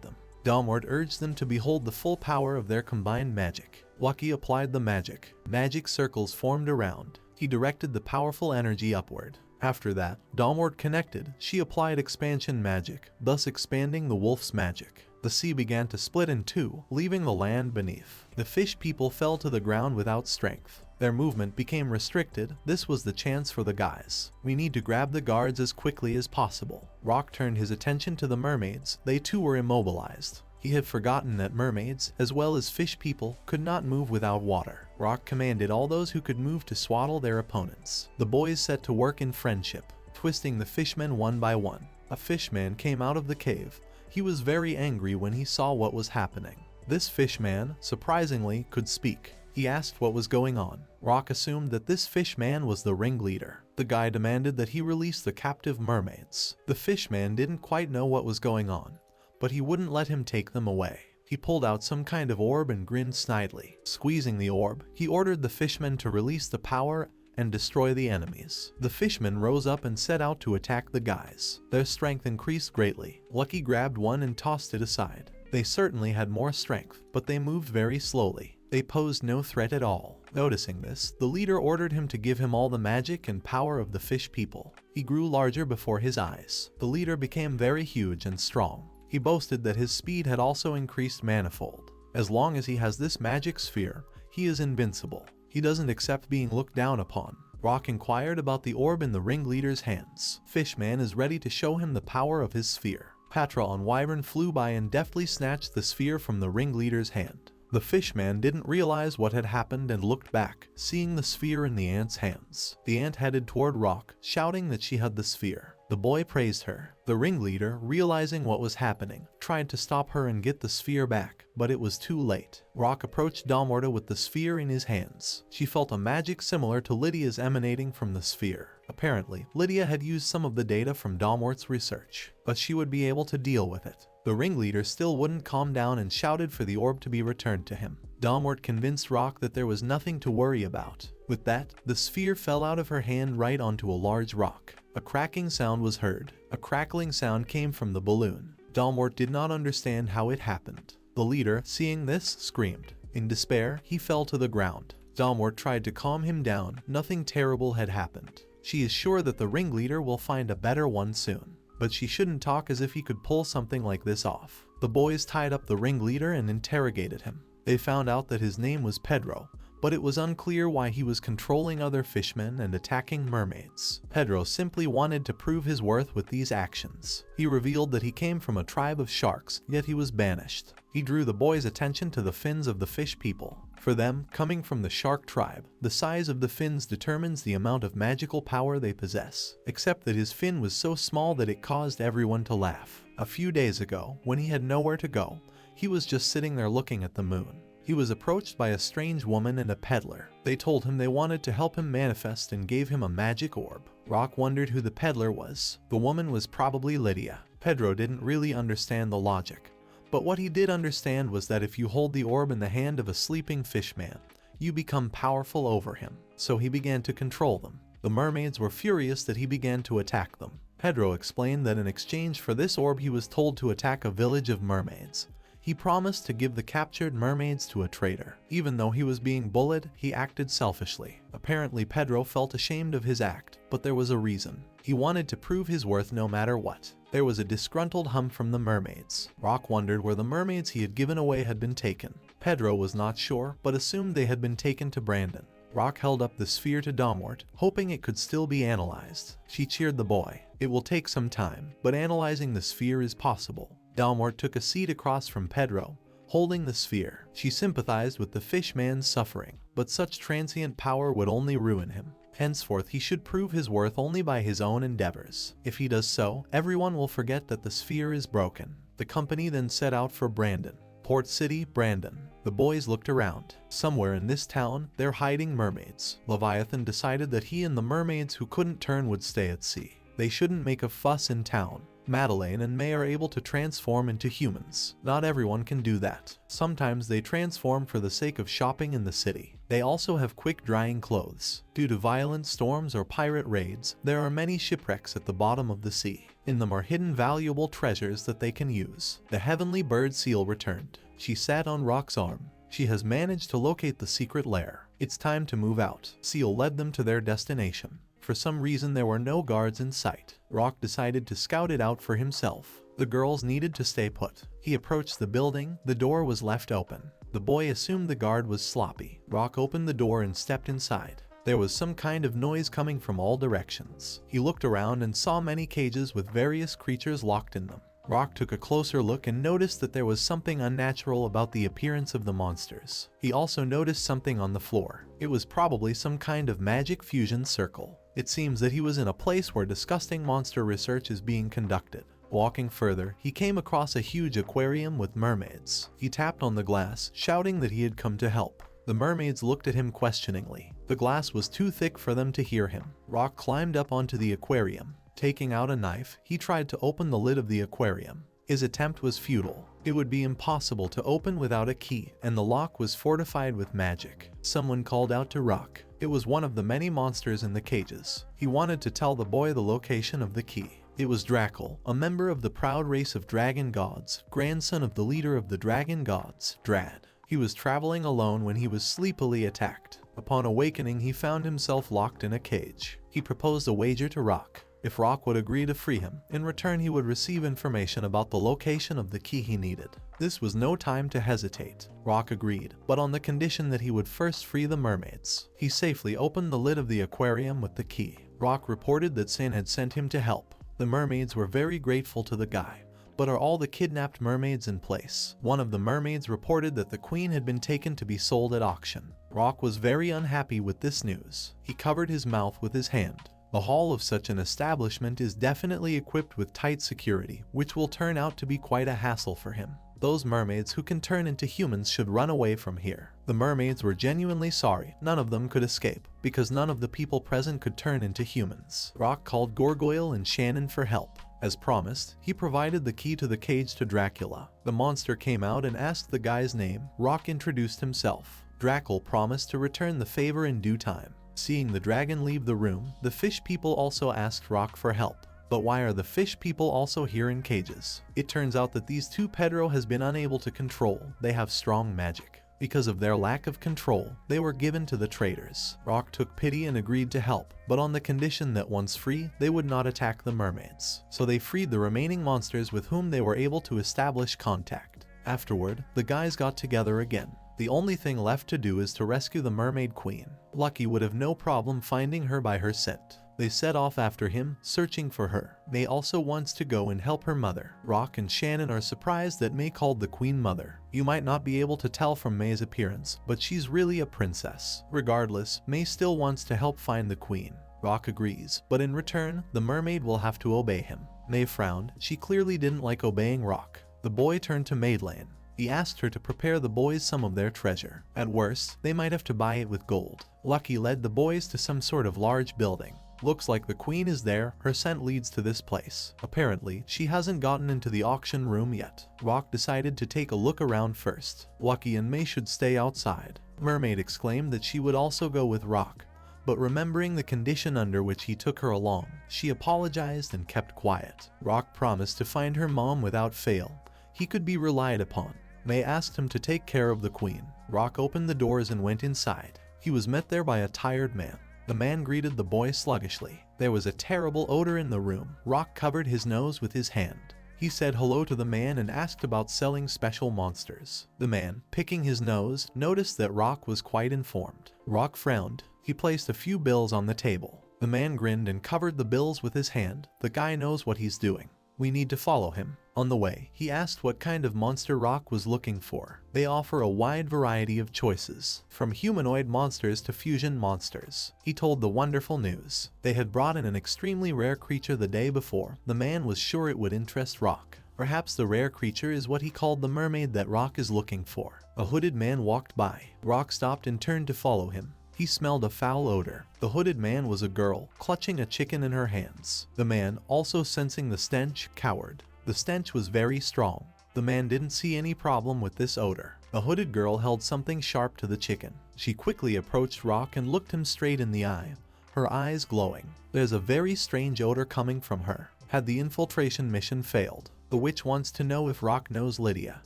S1: them. Dortmort urged them to behold the full power of their combined magic. Lucky applied the magic. Magic circles formed around. He directed the powerful energy upward. After that, Dortmort connected. She applied expansion magic, thus expanding the wolf's magic. The sea began to split in two, leaving the land beneath. The fish people fell to the ground without strength. Their movement became restricted. This was the chance for the guys. We need to grab the guards as quickly as possible. Rock turned his attention to the mermaids. They too were immobilized. He had forgotten that mermaids, as well as fish people, could not move without water. Rock commanded all those who could move to swaddle their opponents. The boys set to work in friendship, twisting the fishmen one by one. A fishman came out of the cave. He was very angry when he saw what was happening. This fishman, surprisingly, could speak. He asked what was going on. Rock assumed that this fishman was the ringleader. The guy demanded that he release the captive mermaids. The fishman didn't quite know what was going on, but he wouldn't let him take them away. He pulled out some kind of orb and grinned snidely. Squeezing the orb, he ordered the fishmen to release the power and destroy the enemies. The fishmen rose up and set out to attack the guys. Their strength increased greatly. Lucky grabbed one and tossed it aside. They certainly had more strength, but they moved very slowly. They posed no threat at all. Noticing this, the leader ordered him to give him all the magic and power of the fish people. He grew larger before his eyes. The leader became very huge and strong. He boasted that his speed had also increased manifold. As long as he has this magic sphere, he is invincible. He doesn't accept being looked down upon. Rock inquired about the orb in the ringleader's hands. Fishman is ready to show him the power of his sphere. Patra and Wyvern flew by and deftly snatched the sphere from the ringleader's hand. The fishman didn't realize what had happened and looked back, seeing the sphere in the ant's hands. The ant headed toward Rock, shouting that she had the sphere. The boy praised her. The ringleader, realizing what was happening, tried to stop her and get the sphere back, but it was too late. Rock approached Dortmort with the sphere in his hands. She felt a magic similar to Lydia's emanating from the sphere. Apparently, Lydia had used some of the data from Dortmort's research, but she would be able to deal with it. The ringleader still wouldn't calm down and shouted for the orb to be returned to him. Dortmort convinced Rock that there was nothing to worry about. With that, the sphere fell out of her hand right onto a large rock. A cracking sound was heard. A crackling sound came from the balloon. Dortmort did not understand how it happened. The leader, seeing this, screamed. In despair, he fell to the ground. Dortmort tried to calm him down. Nothing terrible had happened. She is sure that the ringleader will find a better one soon. But she shouldn't talk as if he could pull something like this off. The boys tied up the ringleader and interrogated him. They found out that his name was Pedro, but it was unclear why he was controlling other fishmen and attacking mermaids. Pedro simply wanted to prove his worth with these actions. He revealed that he came from a tribe of sharks, yet he was banished. He drew the boys' attention to the fins of the fish people. For them, coming from the shark tribe, the size of the fins determines the amount of magical power they possess, except that his fin was so small that it caused everyone to laugh. A few days ago, when he had nowhere to go, he was just sitting there looking at the moon. He was approached by a strange woman and a peddler. They told him they wanted to help him manifest and gave him a magic orb. Rock wondered who the peddler was. The woman was probably Lydia. Pedro didn't really understand the logic, but what he did understand was that if you hold the orb in the hand of a sleeping fishman, you become powerful over him. So he began to control them. The mermaids were furious that he began to attack them. Pedro explained that in exchange for this orb he was told to attack a village of mermaids. He promised to give the captured mermaids to a traitor. Even though he was being bullied, he acted selfishly. Apparently Pedro felt ashamed of his act, but there was a reason. He wanted to prove his worth no matter what. There was a disgruntled hum from the mermaids. Rock wondered where the mermaids he had given away had been taken. Pedro was not sure, but assumed they had been taken to Brandon. Rock held up the sphere to Dortmort, hoping it could still be analyzed. She cheered the boy. It will take some time, but analyzing the sphere is possible. Dortmort took a seat across from Pedro, holding the sphere. She sympathized with the fishman's suffering, but such transient power would only ruin him. Henceforth he should prove his worth only by his own endeavors. If he does so, everyone will forget that the sphere is broken. The company then set out for Brandon. Port City, Brandon. The boys looked around. Somewhere in this town, they're hiding mermaids. Leviathan decided that he and the mermaids who couldn't turn would stay at sea. They shouldn't make a fuss in town. Madeleine and May are able to transform into humans. Not everyone can do that. Sometimes they transform for the sake of shopping in the city. They also have quick drying clothes. Due to violent storms or pirate raids, there are many shipwrecks at the bottom of the sea. In them are hidden valuable treasures that they can use. The heavenly bird seal returned. She sat on Rock's arm. She has managed to locate the secret lair. It's time to move out. Seal led them to their destination. For some reason there were no guards in sight. Rock decided to scout it out for himself. The girls needed to stay put. He approached the building. The door was left open. The boy assumed the guard was sloppy. Rock opened the door and stepped inside. There was some kind of noise coming from all directions. He looked around and saw many cages with various creatures locked in them. Rock took a closer look and noticed that there was something unnatural about the appearance of the monsters. He also noticed something on the floor. It was probably some kind of magic fusion circle. It seems that he was in a place where disgusting monster research is being conducted. Walking further, he came across a huge aquarium with mermaids. He tapped on the glass, shouting that he had come to help. The mermaids looked at him questioningly. The glass was too thick for them to hear him. Rock climbed up onto the aquarium. Taking out a knife, he tried to open the lid of the aquarium. His attempt was futile. It would be impossible to open without a key, and the lock was fortified with magic. Someone called out to Rock. It was one of the many monsters in the cages. He wanted to tell the boy the location of the key. It was Drackle, a member of the proud race of dragon gods, grandson of the leader of the dragon gods, Drad. He was traveling alone when he was sleepily attacked. Upon awakening, he found himself locked in a cage. He proposed a wager to Rock. If Rock would agree to free him, in return he would receive information about the location of the key he needed. This was no time to hesitate. Rock agreed, but on the condition that he would first free the mermaids. He safely opened the lid of the aquarium with the key. Rock reported that Sin had sent him to help. The mermaids were very grateful to the guy. But are all the kidnapped mermaids in place? One of the mermaids reported that the queen had been taken to be sold at auction. Rock was very unhappy with this news. He covered his mouth with his hand. The hall of such an establishment is definitely equipped with tight security, which will turn out to be quite a hassle for him. Those mermaids who can turn into humans should run away from here. The mermaids were genuinely sorry. None of them could escape, because none of the people present could turn into humans. Rock called Gargoyle and Shannon for help. As promised, he provided the key to the cage to Dracula. The monster came out and asked the guy's name. Rock introduced himself. Drackle promised to return the favor in due time. Seeing the dragon leave the room, the fish people also asked Rock for help. But why are the fish people also here in cages? It turns out that these two Pedro has been unable to control. They have strong magic. Because of their lack of control, they were given to the traders. Rock took pity and agreed to help, but on the condition that once free, they would not attack the mermaids. So they freed the remaining monsters with whom they were able to establish contact. Afterward, the guys got together again. The only thing left to do is to rescue the mermaid queen. Lucky would have no problem finding her by her scent. They set off after him, searching for her. May also wants to go and help her mother. Rock and Shannon are surprised that May called the queen mother. You might not be able to tell from May's appearance, but she's really a princess. Regardless, May still wants to help find the queen. Rock agrees, but in return, the mermaid will have to obey him. May frowned. She clearly didn't like obeying Rock. The boy turned to Madeline. He asked her to prepare the boys some of their treasure. At worst, they might have to buy it with gold. Lucky led the boys to some sort of large building. Looks like the queen is there. Her scent leads to this place. Apparently, she hasn't gotten into the auction room yet. Rock decided to take a look around first. Lucky and May should stay outside. Mermaid exclaimed that she would also go with Rock. But remembering the condition under which he took her along, she apologized and kept quiet. Rock promised to find her mom without fail. He could be relied upon. May asked him to take care of the queen. Rock opened the doors and went inside. He was met there by a tired man. The man greeted the boy sluggishly. There was a terrible odor in the room. Rock covered his nose with his hand. He said hello to the man and asked about selling special monsters. The man, picking his nose, noticed that Rock was quite informed. Rock frowned. He placed a few bills on the table. The man grinned and covered the bills with his hand. The guy knows what he's doing. We need to follow him. On the way, he asked what kind of monster Rock was looking for. They offer a wide variety of choices, from humanoid monsters to fusion monsters. He told the wonderful news. They had brought in an extremely rare creature the day before. The man was sure it would interest Rock. Perhaps the rare creature is what he called the mermaid that Rock is looking for. A hooded man walked by. Rock stopped and turned to follow him. He smelled a foul odor. The hooded man was a girl, clutching a chicken in her hands. The man, also sensing the stench, cowered. The stench was very strong. The man didn't see any problem with this odor. The hooded girl held something sharp to the chicken. She quickly approached Rock and looked him straight in the eye, her eyes glowing. There's a very strange odor coming from her. Had the infiltration mission failed? The witch wants to know if Rock knows Lydia.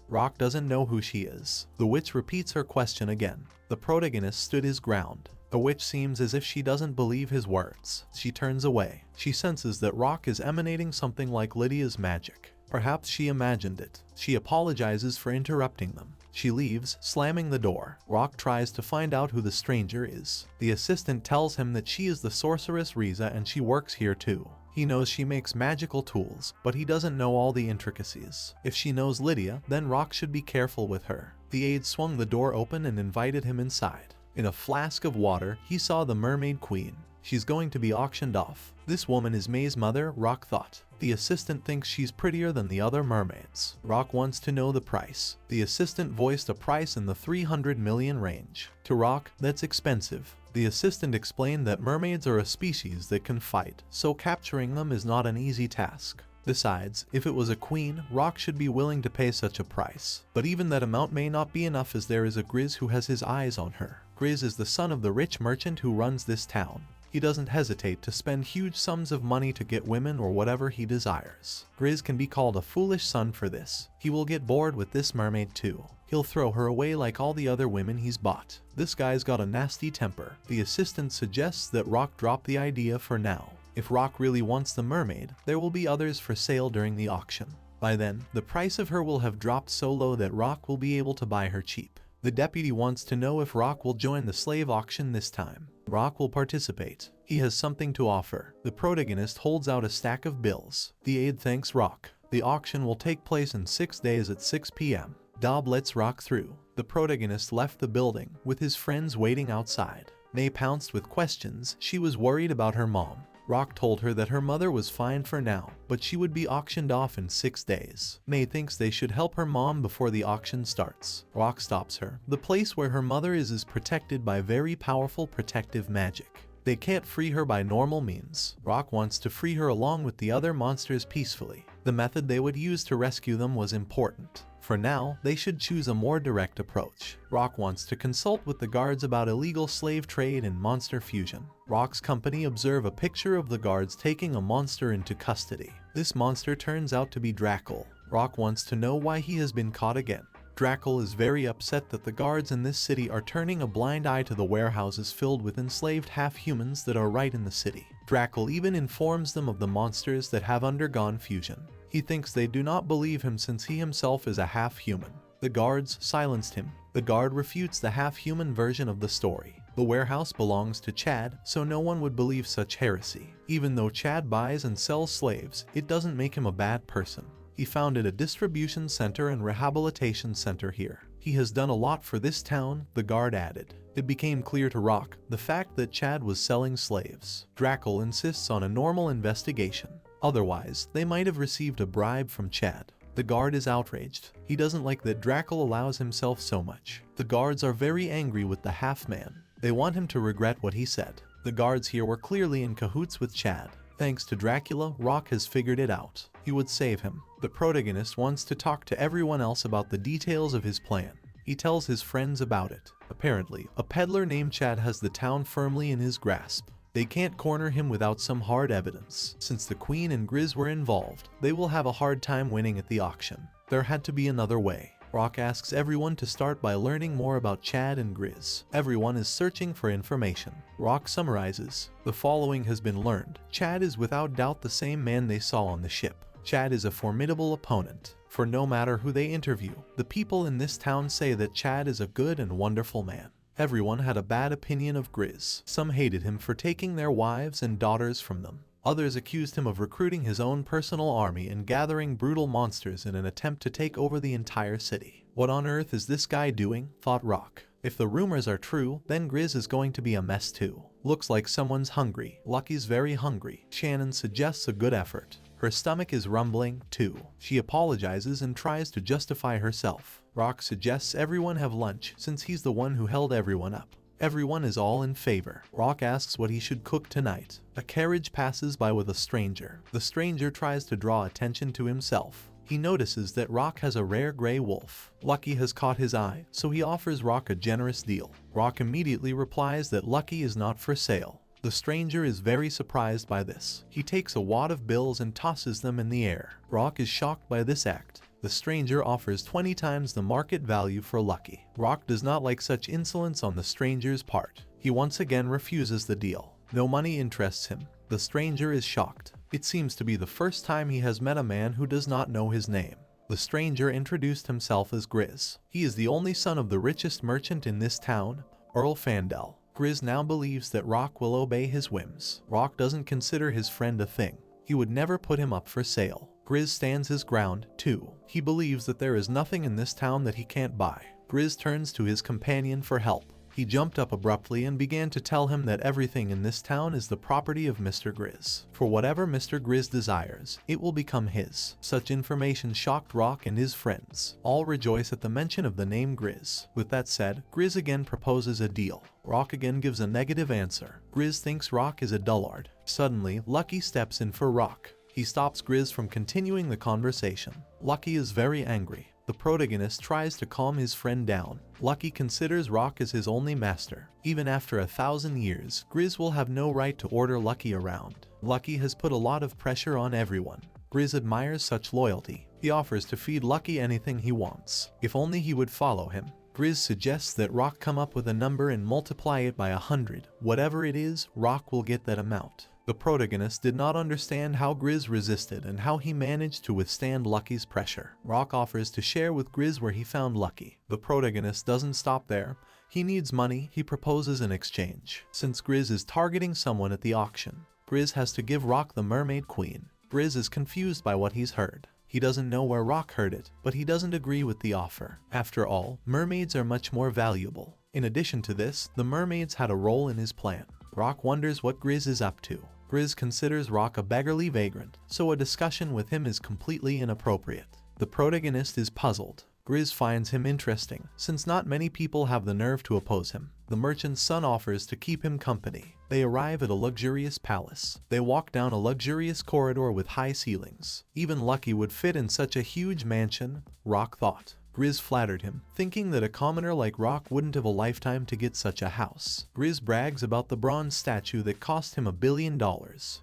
S1: Rock doesn't know who she is. The witch repeats her question again. The protagonist stood his ground. The witch seems as if she doesn't believe his words. She turns away. She senses that Rock is emanating something like Lydia's magic. Perhaps she imagined it. She apologizes for interrupting them. She leaves, slamming the door. Rock tries to find out who the stranger is. The assistant tells him that she is the sorceress Riza and she works here too. He knows she makes magical tools, but he doesn't know all the intricacies. If she knows Lydia, then Rock should be careful with her. The aide swung the door open and invited him inside. In a flask of water, he saw the mermaid queen. She's going to be auctioned off. This woman is May's mother, Rock thought. The assistant thinks she's prettier than the other mermaids. Rock wants to know the price. The assistant voiced a price in the 300 million range. To Rock, that's expensive. The assistant explained that mermaids are a species that can fight, so capturing them is not an easy task. Besides, if it was a queen, Rock should be willing to pay such a price. But even that amount may not be enough, as there is a Grizz who has his eyes on her. Grizz is the son of the rich merchant who runs this town. He doesn't hesitate to spend huge sums of money to get women or whatever he desires. Grizz can be called a foolish son for this. He will get bored with this mermaid too. He'll throw her away like all the other women he's bought. This guy's got a nasty temper. The assistant suggests that Rock drop the idea for now. If Rock really wants the mermaid, there will be others for sale during the auction. By then, the price of her will have dropped so low that Rock will be able to buy her cheap. The deputy wants to know if Rock will join the slave auction this time. Rock will participate. He has something to offer. The protagonist holds out a stack of bills. The aide thanks Rock. The auction will take place in 6 days at 6 p.m. Dob lets Rock through. The protagonist left the building, with his friends waiting outside. May pounced with questions. She was worried about her mom. Rock told her that her mother was fine for now, but she would be auctioned off in 6 days. May thinks they should help her mom before the auction starts. Rock stops her. The place where her mother is protected by very powerful protective magic. They can't free her by normal means. Rock wants to free her along with the other monsters peacefully. The method they would use to rescue them was important. For now, they should choose a more direct approach. Rock wants to consult with the guards about illegal slave trade and monster fusion. Rock's company observe a picture of the guards taking a monster into custody. This monster turns out to be Drackle. Rock wants to know why he has been caught again. Drackle is very upset that the guards in this city are turning a blind eye to the warehouses filled with enslaved half-humans that are right in the city. Drackle even informs them of the monsters that have undergone fusion. He thinks they do not believe him since he himself is a half-human. The guards silenced him. The guard refutes the half-human version of the story. The warehouse belongs to Chad, so no one would believe such heresy. Even though Chad buys and sells slaves, it doesn't make him a bad person. He founded a distribution center and rehabilitation center here. He has done a lot for this town, the guard added. It became clear to Rock the fact that Chad was selling slaves. Drackle insists on a normal investigation. Otherwise, they might have received a bribe from Chad. The guard is outraged. He doesn't like that Drackle allows himself so much. The guards are very angry with the half-man. They want him to regret what he said. The guards here were clearly in cahoots with Chad. Thanks to Dracula, Rock has figured it out. He would save him. The protagonist wants to talk to everyone else about the details of his plan. He tells his friends about it. Apparently, a peddler named Chad has the town firmly in his grasp. They can't corner him without some hard evidence. Since the Queen and Grizz were involved, they will have a hard time winning at the auction. There had to be another way. Rock asks everyone to start by learning more about Chad and Grizz. Everyone is searching for information. Rock summarizes. The following has been learned. Chad is without doubt the same man they saw on the ship. Chad is a formidable opponent. For no matter who they interview, the people in this town say that Chad is a good and wonderful man. Everyone had a bad opinion of Grizz. Some hated him for taking their wives and daughters from them. Others accused him of recruiting his own personal army and gathering brutal monsters in an attempt to take over the entire city. What on earth is this guy doing? Thought Rock. If the rumors are true, then Grizz is going to be a mess too. Looks like someone's hungry. Lucky's very hungry. Shannon suggests a good effort. Her stomach is rumbling, too. She apologizes and tries to justify herself. Rock suggests everyone have lunch since he's the one who held everyone up. Everyone is all in favor. Rock asks what he should cook tonight. A carriage passes by with a stranger. The stranger tries to draw attention to himself. He notices that Rock has a rare gray wolf. Lucky has caught his eye, so he offers Rock a generous deal. Rock immediately replies that Lucky is not for sale. The stranger is very surprised by this. He takes a wad of bills and tosses them in the air. Rock is shocked by this act. The stranger offers 20 times the market value for Lucky. Rock does not like such insolence on the stranger's part. He once again refuses the deal. No money interests him. The stranger is shocked. It seems to be the first time he has met a man who does not know his name. The stranger introduced himself as Grizz. He is the only son of the richest merchant in this town, Earl Fandel. Grizz now believes that Rock will obey his whims. Rock doesn't consider his friend a thing. He would never put him up for sale. Grizz stands his ground, too. He believes that there is nothing in this town that he can't buy. Grizz turns to his companion for help. He jumped up abruptly and began to tell him that everything in this town is the property of Mr. Grizz. For whatever Mr. Grizz desires, it will become his. Such information shocked Rock and his friends. All rejoice at the mention of the name Grizz. With that said, Grizz again proposes a deal. Rock again gives a negative answer. Grizz thinks Rock is a dullard. Suddenly, Lucky steps in for Rock. He stops Grizz from continuing the conversation. Lucky is very angry. The protagonist tries to calm his friend down. Lucky considers Rock as his only master. Even after 1,000 years, Grizz will have no right to order Lucky around. Lucky has put a lot of pressure on everyone. Grizz admires such loyalty. He offers to feed Lucky anything he wants, if only he would follow him. Grizz suggests that Rock come up with a number and multiply it by 100. Whatever it is, Rock will get that amount. The protagonist did not understand how Grizz resisted and how he managed to withstand Lucky's pressure. Rock offers to share with Grizz where he found Lucky. The protagonist doesn't stop there. He needs money. He proposes an exchange. Since Grizz is targeting someone at the auction, Grizz has to give Rock the mermaid queen. Grizz is confused by what he's heard. He doesn't know where Rock heard it, but he doesn't agree with the offer. After all, mermaids are much more valuable. In addition to this, the mermaids had a role in his plan. Rock wonders what Grizz is up to. Grizz considers Rock a beggarly vagrant, so a discussion with him is completely inappropriate. The protagonist is puzzled. Grizz finds him interesting, since not many people have the nerve to oppose him. The merchant's son offers to keep him company. They arrive at a luxurious palace. They walk down a luxurious corridor with high ceilings. Even Lucky would fit in such a huge mansion, Rock thought. Grizz flattered him, thinking that a commoner like Rock wouldn't have a lifetime to get such a house. Grizz brags about the bronze statue that cost him $1 billion.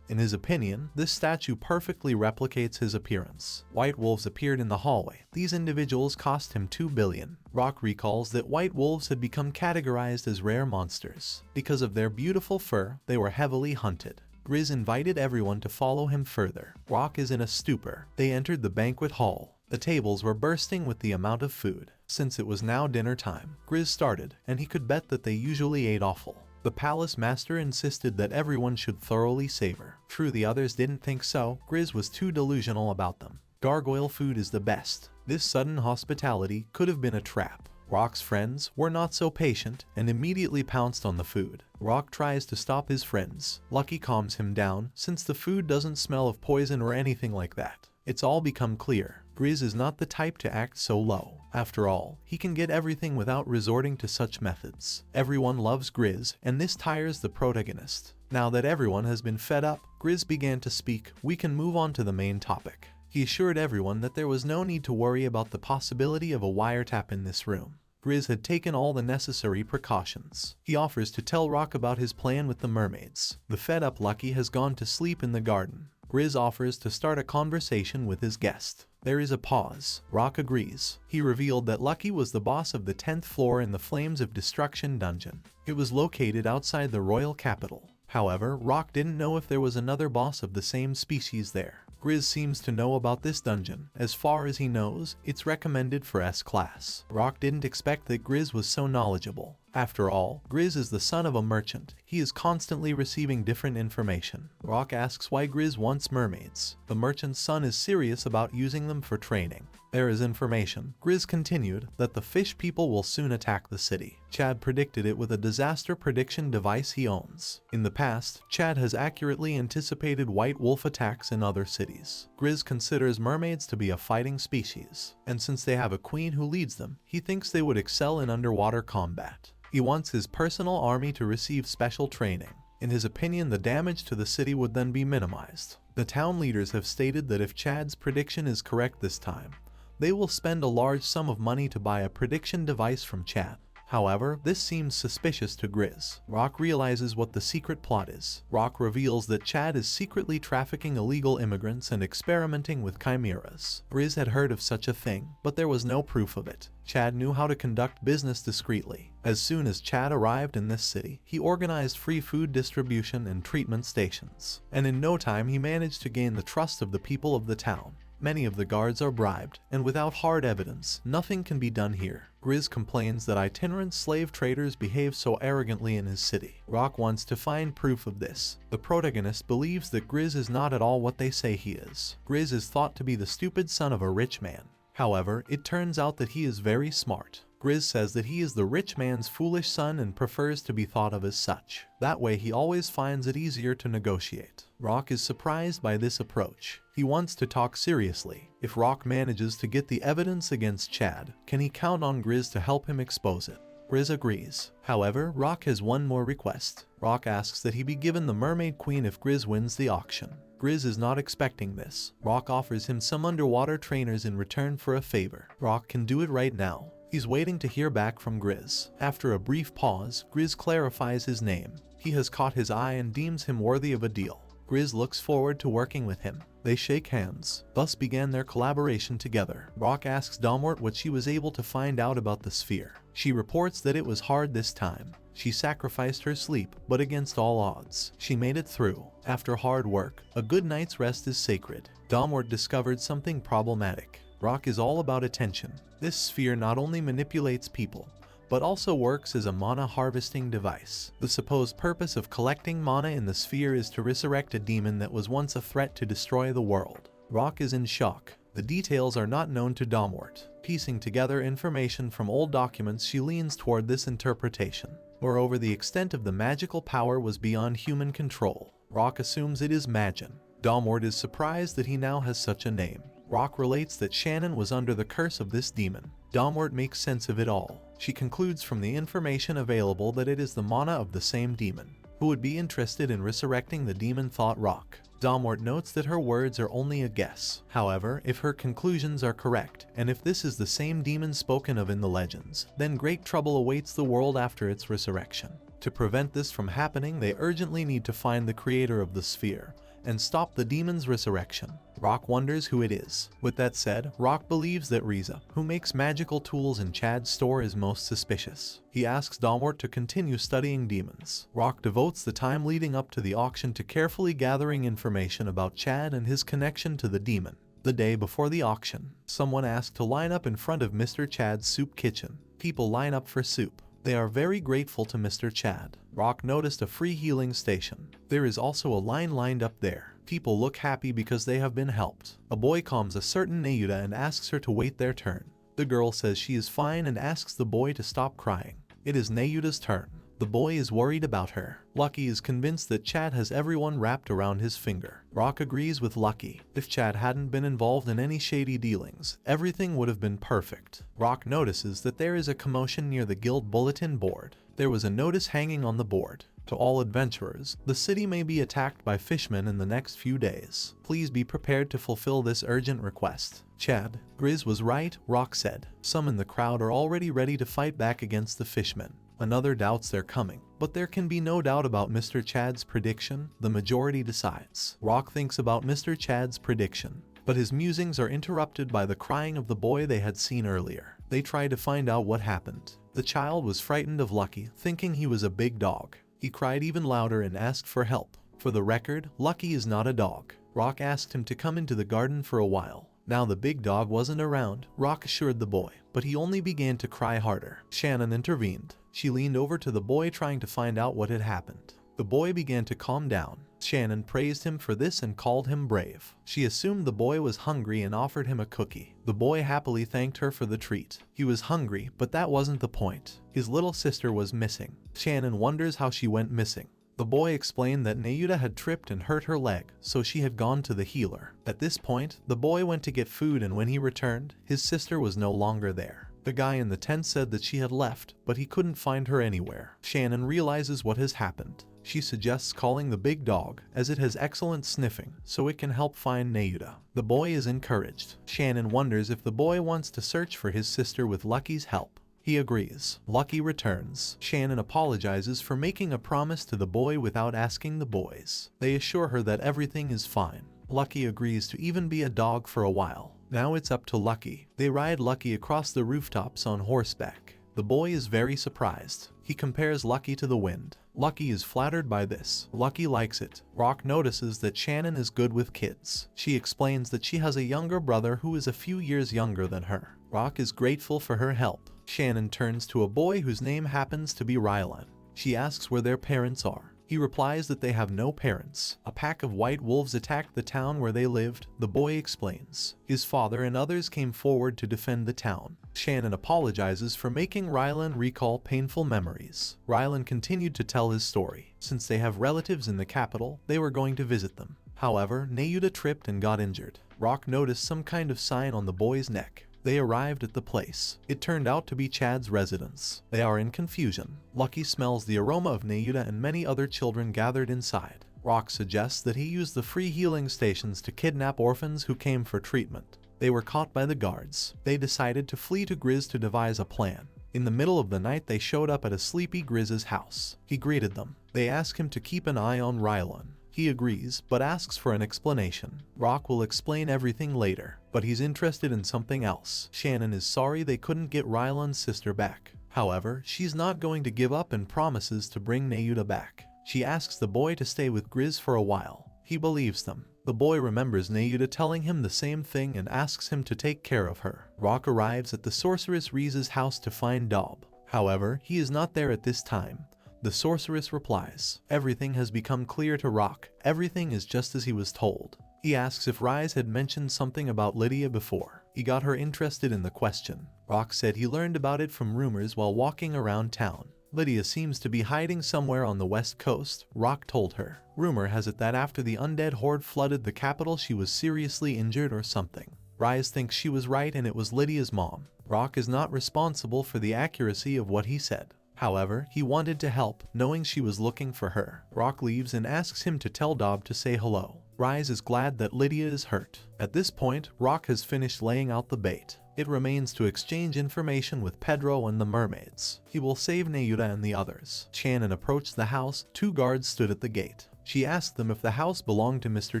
S1: In his opinion, this statue perfectly replicates his appearance. White wolves appeared in the hallway. These individuals cost him $2 billion. Rock recalls that white wolves had become categorized as rare monsters. Because of their beautiful fur, they were heavily hunted. Grizz invited everyone to follow him further. Rock is in a stupor. They entered the banquet hall. The tables were bursting with the amount of food. Since it was now dinner time, Grizz started, and he could bet that they usually ate awful. The palace master insisted that everyone should thoroughly savor. True, the others didn't think so. Grizz was too delusional about them. Gargoyle food is the best. This sudden hospitality could have been a trap. Rock's friends were not so patient and immediately pounced on the food. Rock tries to stop his friends. Lucky calms him down, since the food doesn't smell of poison or anything like that. It's all become clear. Grizz is not the type to act so low. After all, he can get everything without resorting to such methods. Everyone loves Grizz, and this tires the protagonist. Now that everyone has been fed up, Grizz began to speak. We can move on to the main topic. He assured everyone that there was no need to worry about the possibility of a wiretap in this room. Grizz had taken all the necessary precautions. He offers to tell Rock about his plan with the mermaids. The fed-up Lucky has gone to sleep in the garden. Grizz offers to start a conversation with his guest. There is a pause. Rock agrees. He revealed that Lucky was the boss of the 10th floor in the Flames of Destruction dungeon. It was located outside the royal capital. However, Rock didn't know if there was another boss of the same species there. Grizz seems to know about this dungeon. As far as he knows, it's recommended for S-class. Rock didn't expect that Grizz was so knowledgeable. After all, Grizz is the son of a merchant. He He is constantly receiving different information. Rock asks why Grizz wants mermaids. The merchant's son is serious about using them for training. There is information, Grizz continued, that the fish people will soon attack the city. Chad predicted it with a disaster prediction device he owns. In the past, Chad has accurately anticipated white wolf attacks in other cities. Grizz considers mermaids to be a fighting species, and since they have a queen who leads them, he thinks they would excel in underwater combat. He wants his personal army to receive special training. In his opinion, the damage to the city would then be minimized. The town leaders have stated that if Chad's prediction is correct this time, they will spend a large sum of money to buy a prediction device from Chad. However, this seems suspicious to Grizz. Rock realizes what the secret plot is. Rock reveals that Chad is secretly trafficking illegal immigrants and experimenting with chimeras. Grizz had heard of such a thing, but there was no proof of it. Chad knew how to conduct business discreetly. As soon as Chad arrived in this city, he organized free food distribution and treatment stations, and in no time he managed to gain the trust of the people of the town. Many of the guards are bribed, and without hard evidence, nothing can be done here. Grizz complains that itinerant slave traders behave so arrogantly in his city. Rock wants to find proof of this. The protagonist believes that Grizz is not at all what they say he is. Grizz is thought to be the stupid son of a rich man. However, it turns out that he is very smart. Grizz says that he is the rich man's foolish son and prefers to be thought of as such. That way he always finds it easier to negotiate. Rock is surprised by this approach. He wants to talk seriously. If Rock manages to get the evidence against Chad, can he count on Grizz to help him expose it? Grizz agrees. However, Rock has one more request. Rock asks that he be given the Mermaid Queen if Grizz wins the auction. Grizz is not expecting this. Rock offers him some underwater trainers in return for a favor. Rock can do it right now. He's waiting to hear back from Grizz. After a brief pause, Grizz clarifies his name. He has caught his eye and deems him worthy of a deal. Grizz looks forward to working with him. They shake hands. Thus began their collaboration together. Rock asks Dortmort what she was able to find out about the sphere. She reports that it was hard this time. She sacrificed her sleep, but against all odds, she made it through. After hard work, a good night's rest is sacred. Dortmort discovered something problematic. Rock is all about attention. This sphere not only manipulates people, but also works as a mana harvesting device. The supposed purpose of collecting mana in the sphere is to resurrect a demon that was once a threat to destroy the world. Rock is in shock. The details are not known to Dortmort. Piecing together information from old documents, she leans toward this interpretation. Moreover, the extent of the magical power was beyond human control. Rock assumes it is Magin. Dortmort is surprised that he now has such a name. Rock relates that Shannon was under the curse of this demon. Dortmort makes sense of it all. She concludes from the information available that it is the mana of the same demon. Who would be interested in resurrecting the demon, thought Rock. Dortmort notes that her words are only a guess. However, if her conclusions are correct, and if this is the same demon spoken of in the legends, then great trouble awaits the world after its resurrection. To prevent this from happening, they urgently need to find the creator of the sphere and stop the demon's resurrection. Rock wonders who it is. With that said, Rock believes that Riza, who makes magical tools in Chad's store, is most suspicious. He asks Dortmort to continue studying demons. Rock devotes the time leading up to the auction to carefully gathering information about Chad and his connection to the demon. The day before the auction, someone asked to line up in front of Mr. Chad's soup kitchen. People line up for soup. They are very grateful to Mr. Chad. Rock noticed a free healing station. There is also a line lined up there. People look happy because they have been helped. A boy calms a certain Nayuda and asks her to wait their turn. The girl says she is fine and asks the boy to stop crying. It is Nayuda's turn. The boy is worried about her. Lucky is convinced that Chad has everyone wrapped around his finger. Rock agrees with Lucky. If Chad hadn't been involved in any shady dealings, everything would have been perfect. Rock notices that there is a commotion near the guild bulletin board. There was a notice hanging on the board. To all adventurers, the city may be attacked by fishmen in the next few days. Please be prepared to fulfill this urgent request. Chad. Grizz was right, Rock said. Some in the crowd are already ready to fight back against the fishmen. Another doubts their coming. But there can be no doubt about Mr. Chad's prediction. The majority decides. Rock thinks about Mr. Chad's prediction, but his musings are interrupted by the crying of the boy they had seen earlier. They try to find out what happened. The child was frightened of Lucky, thinking he was a big dog. He cried even louder and asked for help. For the record, Lucky is not a dog. Rock asked him to come into the garden for a while. Now the big dog wasn't around, Rock assured the boy, but he only began to cry harder. Shannon intervened. She leaned over to the boy trying to find out what had happened. The boy began to calm down. Shannon praised him for this and called him brave. She assumed the boy was hungry and offered him a cookie. The boy happily thanked her for the treat. He was hungry, but that wasn't the point. His little sister was missing. Shannon wonders how she went missing. The boy explained that Lydia had tripped and hurt her leg, so she had gone to the healer. At this point, the boy went to get food, and when he returned, his sister was no longer there. The guy in the tent said that she had left, but he couldn't find her anywhere. Shannon realizes what has happened. She suggests calling the big dog, as it has excellent sniffing, so it can help find Lydia. The boy is encouraged. Shannon wonders if the boy wants to search for his sister with Lucky's help. He agrees. Lucky returns. Shannon apologizes for making a promise to the boy without asking the boys. They assure her that everything is fine. Lucky agrees to even be a dog for a while. Now it's up to Lucky. They ride Lucky across the rooftops on horseback. The boy is very surprised. He compares Lucky to the wind. Lucky is flattered by this. Lucky likes it. Rock notices that Shannon is good with kids. She explains that she has a younger brother who is a few years younger than her. Rock is grateful for her help. Shannon turns to a boy whose name happens to be Rylan. She asks where their parents are. He replies that they have no parents. A pack of white wolves attacked the town where they lived. The boy explains. His father and others came forward to defend the town. Shannon apologizes for making Rylan recall painful memories. Rylan continued to tell his story. Since they have relatives in the capital, they were going to visit them. However, Lydia tripped and got injured. Rock noticed some kind of sign on the boy's neck. They arrived at the place. It turned out to be Chad's residence. They are in confusion. Lucky smells the aroma of Lydia and many other children gathered inside. Rock suggests that he use the free healing stations to kidnap orphans who came for treatment. They were caught by the guards. They decided to flee to Grizz to devise a plan. In the middle of the night, they showed up at a sleepy Grizz's house. He greeted them. They ask him to keep an eye on Rylan. He agrees, but asks for an explanation. Rock will explain everything later, but he's interested in something else. Shannon is sorry they couldn't get Rylan's sister back. However, she's not going to give up and promises to bring Lydia back. She asks the boy to stay with Grizz for a while. He believes them. The boy remembers Lydia telling him the same thing and asks him to take care of her. Rock arrives at the sorceress Reese's house to find Daub. However, he is not there at this time. The sorceress replies. Everything has become clear to Rock. Everything is just as he was told. He asks if Rise had mentioned something about Lydia before. He got her interested in the question. Rock said he learned about it from rumors while walking around town. Lydia seems to be hiding somewhere on the west coast, Rock told her. Rumor has it that after the undead horde flooded the capital, she was seriously injured or something. Rise thinks she was right and it was Lydia's mom. Rock is not responsible for the accuracy of what he said. However, he wanted to help, knowing she was looking for her. Rock leaves and asks him to tell Daub to say hello. Rise is glad that Lydia is hurt. At this point, Rock has finished laying out the bait. It remains to exchange information with Pedro and the mermaids. He will save Lydia and the others. Shannon approached the house. 2 guards stood at the gate. She asked them if the house belonged to Mr.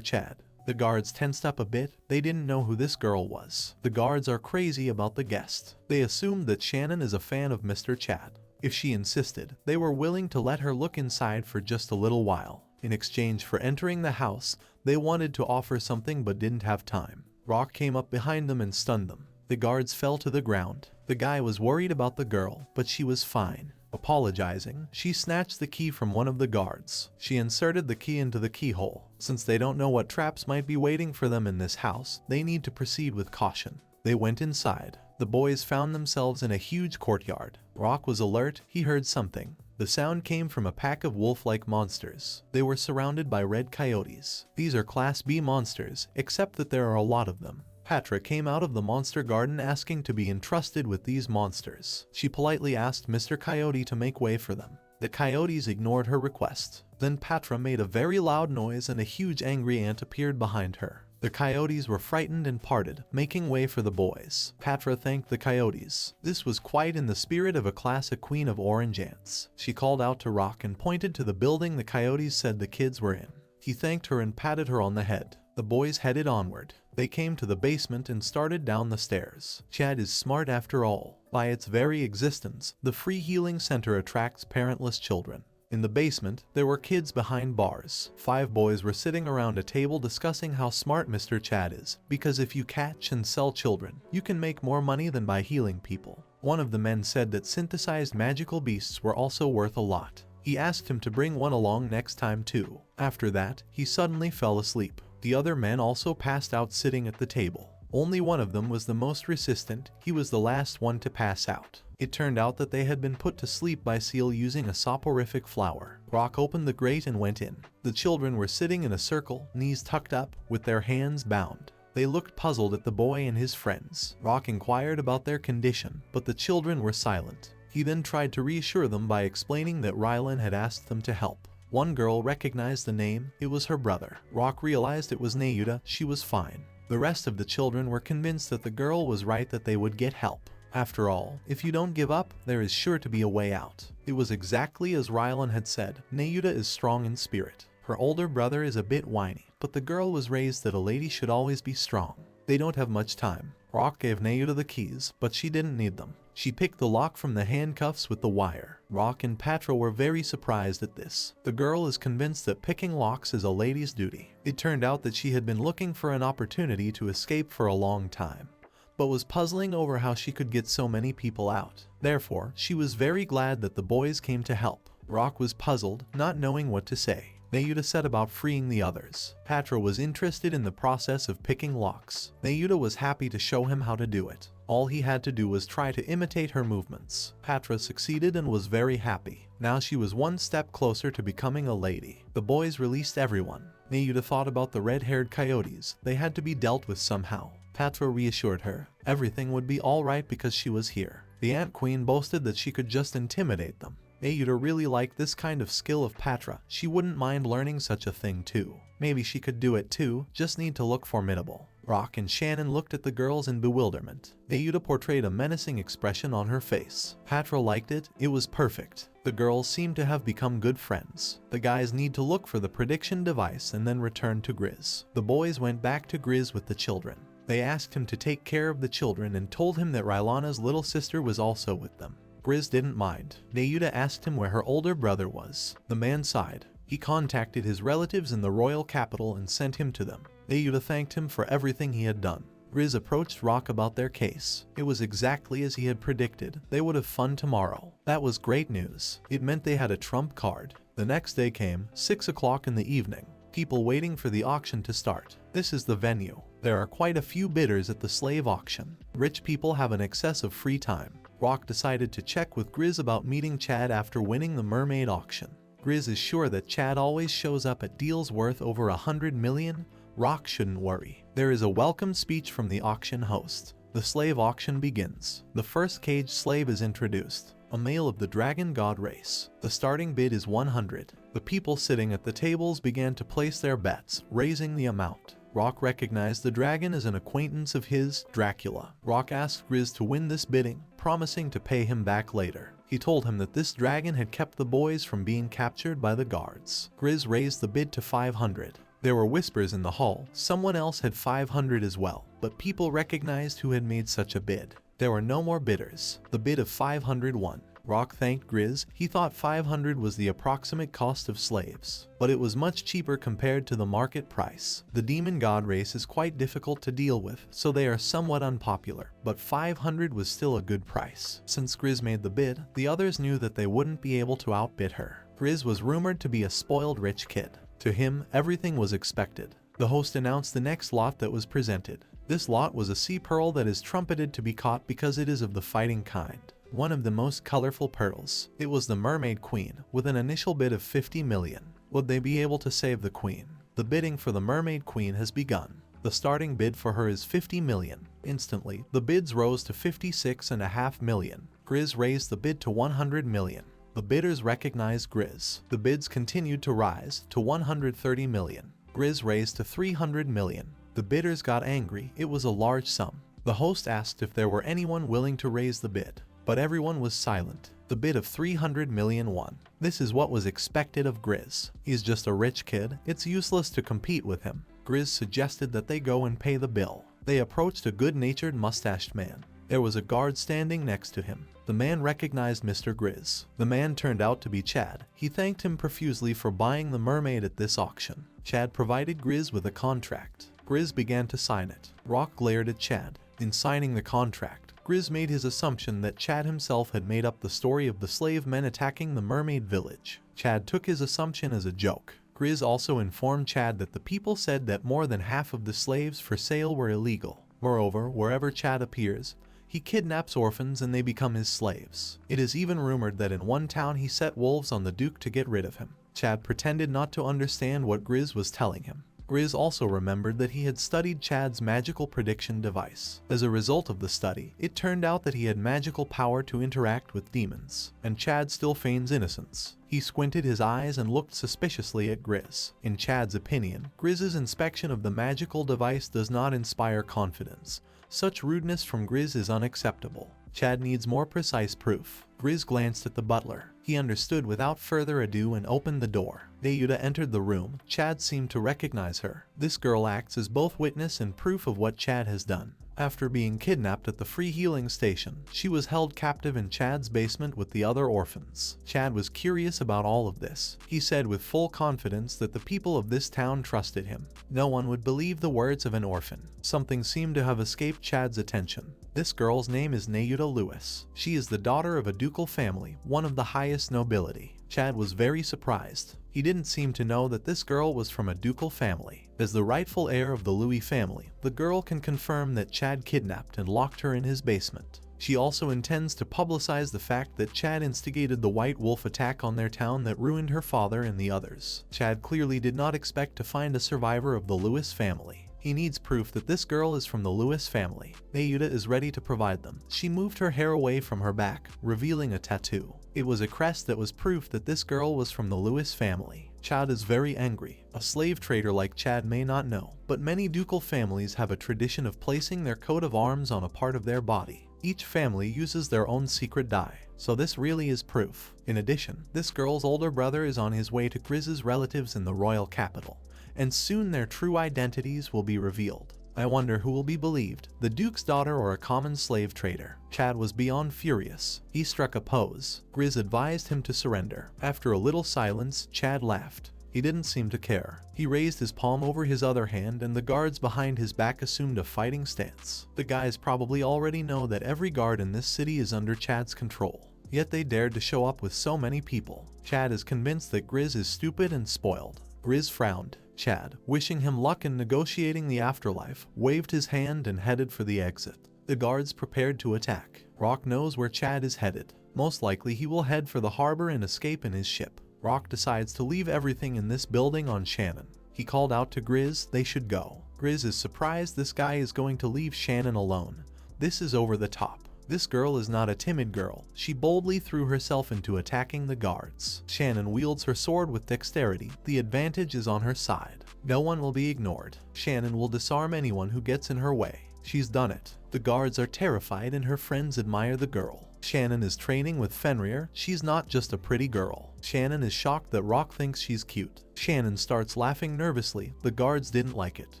S1: Chad. The guards tensed up a bit. They didn't know who this girl was. The guards are crazy about the guest. They assumed that Shannon is a fan of Mr. Chad. If she insisted, they were willing to let her look inside for just a little while. In exchange for entering the house, they wanted to offer something but didn't have time. Rock came up behind them and stunned them. The guards fell to the ground. The guy was worried about the girl, but she was fine. Apologizing, she snatched the key from one of the guards. She inserted the key into the keyhole. Since they don't know what traps might be waiting for them in this house, they need to proceed with caution. They went inside. The boys found themselves in a huge courtyard. Rock was alert. He heard something. The sound came from a pack of wolf-like monsters. They were surrounded by red coyotes. These are Class B monsters, except that there are a lot of them. Patra came out of the monster garden asking to be entrusted with these monsters. She politely asked Mr. Coyote to make way for them. The coyotes ignored her request. Then Patra made a very loud noise and a huge angry ant appeared behind her. The coyotes were frightened and parted, making way for the boys. Patra thanked the coyotes. This was quite in the spirit of a classic queen of orange ants. She called out to Rock and pointed to the building the coyotes said the kids were in. He thanked her and patted her on the head. The boys headed onward. They came to the basement and started down the stairs. Chad is smart after all. By its very existence, the free healing center attracts parentless children. In the basement, there were kids behind bars. 5 boys were sitting around a table discussing how smart Mr. Chad is, because if you catch and sell children, you can make more money than by healing people. One of the men said that synthesized magical beasts were also worth a lot. He asked him to bring one along next time too. After that, he suddenly fell asleep. The other men also passed out sitting at the table. Only one of them was the most resistant. He was the last one to pass out. It turned out that they had been put to sleep by Seal using a soporific flower. Rock opened the grate and went in. The children were sitting in a circle, knees tucked up, with their hands bound. They looked puzzled at the boy and his friends. Rock inquired about their condition, but the children were silent. He then tried to reassure them by explaining that Rylan had asked them to help. One girl recognized the name. It was her brother. Rock realized it was Nayuta. She was fine. The rest of the children were convinced that the girl was right, that they would get help. After all, if you don't give up, there is sure to be a way out. It was exactly as Rylan had said. Nayuta is strong in spirit. Her older brother is a bit whiny, but the girl was raised that a lady should always be strong. They don't have much time. Rock gave Nayuta the keys, but she didn't need them. She picked the lock from the handcuffs with the wire. Rock and Patra were very surprised at this. The girl is convinced that picking locks is a lady's duty. It turned out that she had been looking for an opportunity to escape for a long time, but was puzzling over how she could get so many people out. Therefore, she was very glad that the boys came to help. Rock was puzzled, not knowing what to say. Nayuta set about freeing the others. Patra was interested in the process of picking locks. Nayuta was happy to show him how to do it. All he had to do was try to imitate her movements. Patra succeeded and was very happy. Now she was one step closer to becoming a lady. The boys released everyone. Nayuta thought about the red-haired coyotes. They had to be dealt with somehow. Patra reassured her. Everything would be alright because she was here. The Ant Queen boasted that she could just intimidate them. Nayuta really liked this kind of skill of Patra. She wouldn't mind learning such a thing too. Maybe she could do it too, just need to look formidable. Rock and Shannon looked at the girls in bewilderment. Nayuta portrayed a menacing expression on her face. Patra liked it. It was perfect. The girls seemed to have become good friends. The guys need to look for the prediction device and then return to Grizz. The boys went back to Grizz with the children. They asked him to take care of the children and told him that Rylana's little sister was also with them. Grizz didn't mind. Nayuta asked him where her older brother was. The man sighed. He contacted his relatives in the royal capital and sent him to them. Nayuta thanked him for everything he had done. Grizz approached Rock about their case. It was exactly as he had predicted. They would have fun tomorrow. That was great news. It meant they had a trump card. The next day came, 6 o'clock in the evening. People waiting for the auction to start. This is the venue. There are quite a few bidders at the slave auction. Rich people have an excess of free time. Rock decided to check with Grizz about meeting Chad after winning the mermaid auction. Grizz is sure that Chad always shows up at deals worth over 100 million. Rock shouldn't worry. There is a welcome speech from the auction host. The slave auction begins. The first caged slave is introduced, a male of the dragon god race. The starting bid is 100. The people sitting at the tables began to place their bets, raising the amount. Rock recognized the dragon as an acquaintance of his, Dracula. Rock asked Grizz to win this bidding, promising to pay him back later. He told him that this dragon had kept the boys from being captured by the guards. Grizz raised the bid to 500. There were whispers in the hall. Someone else had 500 as well, but people recognized who had made such a bid. There were no more bidders. The bid of 500 won. Rock thanked Grizz. He thought 500 was the approximate cost of slaves, but it was much cheaper compared to the market price. The demon god race is quite difficult to deal with, so they are somewhat unpopular, but 500 was still a good price. Since Grizz made the bid, the others knew that they wouldn't be able to outbid her. Grizz was rumored to be a spoiled rich kid. To him, everything was expected. The host announced the next lot that was presented. This lot was a sea pearl that is trumpeted to be caught because it is of the fighting kind. One of the most colorful pearls. It was the Mermaid Queen, with an initial bid of 50 million. Would they be able to save the Queen? The bidding for the Mermaid Queen has begun. The starting bid for her is 50 million. Instantly, the bids rose to 56.5 million. Grizz raised the bid to 100 million. The bidders recognized Grizz. The bids continued to rise to 130 million. Grizz raised to 300 million. The bidders got angry. It was a large sum. The host asked if there were anyone willing to raise the bid, but everyone was silent. The bid of 300 million won. This is what was expected of Grizz. He's just a rich kid. It's useless to compete with him. Grizz suggested that they go and pay the bill. They approached a good-natured mustached man. There was a guard standing next to him. The man recognized Mr. Grizz. The man turned out to be Chad. He thanked him profusely for buying the mermaid at this auction. Chad provided Grizz with a contract. Grizz began to sign it. Rock glared at Chad. In signing the contract, Grizz made his assumption that Chad himself had made up the story of the slave men attacking the mermaid village. Chad took his assumption as a joke. Grizz also informed Chad that the people said that more than half of the slaves for sale were illegal. Moreover, wherever Chad appears, he kidnaps orphans and they become his slaves. It is even rumored that in one town he set wolves on the Duke to get rid of him. Chad pretended not to understand what Grizz was telling him. Grizz also remembered that he had studied Chad's magical prediction device. As a result of the study, it turned out that he had magical power to interact with demons, and Chad still feigns innocence. He squinted his eyes and looked suspiciously at Grizz. In Chad's opinion, Grizz's inspection of the magical device does not inspire confidence. Such rudeness from Grizz is unacceptable. Chad needs more precise proof. Grizz glanced at the butler. He understood without further ado and opened the door. Nayuta entered the room. Chad seemed to recognize her. This girl acts as both witness and proof of what Chad has done. After being kidnapped at the free healing station, she was held captive in Chad's basement with the other orphans. Chad was curious about all of this. He said with full confidence that the people of this town trusted him. No one would believe the words of an orphan. Something seemed to have escaped Chad's attention. This girl's name is Nayuta Lewis. She is the daughter of a ducal family, one of the highest nobility. Chad was very surprised. He didn't seem to know that this girl was from a ducal family. As the rightful heir of the Louis family, the girl can confirm that Chad kidnapped and locked her in his basement. She also intends to publicize the fact that Chad instigated the White Wolf attack on their town that ruined her father and the others. Chad clearly did not expect to find a survivor of the Lewis family. He needs proof that this girl is from the Lewis family. Nayuta is ready to provide them. She moved her hair away from her back, revealing a tattoo. It was a crest that was proof that this girl was from the Lewis family. Chad is very angry. A slave trader like Chad may not know, but many ducal families have a tradition of placing their coat of arms on a part of their body. Each family uses their own secret dye, so this really is proof. In addition, this girl's older brother is on his way to Grizz's relatives in the royal capital, and soon their true identities will be revealed. I wonder who will be believed, the Duke's daughter or a common slave trader. Chad was beyond furious. He struck a pose. Grizz advised him to surrender. After a little silence, Chad laughed. He didn't seem to care. He raised his palm over his other hand and the guards behind his back assumed a fighting stance. The guys probably already know that every guard in this city is under Chad's control. Yet they dared to show up with so many people. Chad is convinced that Grizz is stupid and spoiled. Grizz frowned. Chad, wishing him luck in negotiating the afterlife, waved his hand and headed for the exit. The guards prepared to attack. Rock knows where Chad is headed. Most likely he will head for the harbor and escape in his ship. Rock decides to leave everything in this building on Shannon. He called out to Grizz they should go. Grizz is surprised this guy is going to leave Shannon alone. This is over the top. This girl is not a timid girl. She boldly threw herself into attacking the guards. Shannon wields her sword with dexterity. The advantage is on her side. No one will be ignored. Shannon will disarm anyone who gets in her way. She's done it. The guards are terrified and her friends admire the girl. Shannon is training with Fenrir. She's not just a pretty girl. Shannon is shocked that Rock thinks she's cute. Shannon starts laughing nervously. The guards didn't like it.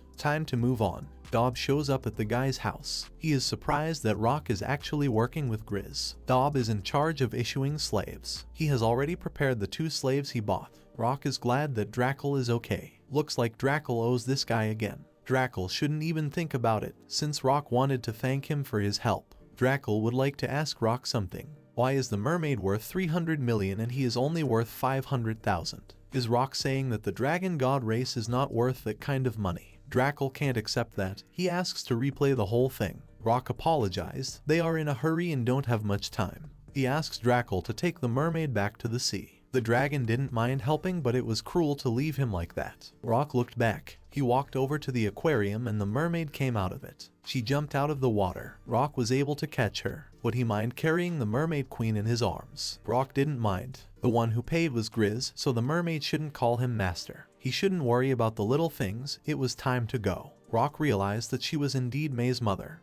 S1: Time to move on. Dob shows up at the guy's house. He is surprised that Rock is actually working with Grizz. Dob is in charge of issuing slaves. He has already prepared the 2 slaves he bought. Rock is glad that Drackle is okay. Looks like Drackle owes this guy again. Drackle shouldn't even think about it, since Rock wanted to thank him for his help. Drackle would like to ask Rock something. Why is the mermaid worth 300 million and he is only worth 500,000? Is Rock saying that the dragon god race is not worth that kind of money? Drackle can't accept that. He asks to replay the whole thing. Rock apologized. They are in a hurry and don't have much time. He asks Drackle to take the mermaid back to the sea. The dragon didn't mind helping, but it was cruel to leave him like that. Rock looked back. He walked over to the aquarium and the mermaid came out of it. She jumped out of the water. Rock was able to catch her. Would he mind carrying the mermaid queen in his arms? Rock didn't mind. The one who paid was Grizz, so the mermaid shouldn't call him master. He shouldn't worry about the little things. It was time to go. Rock realized that she was indeed May's mother.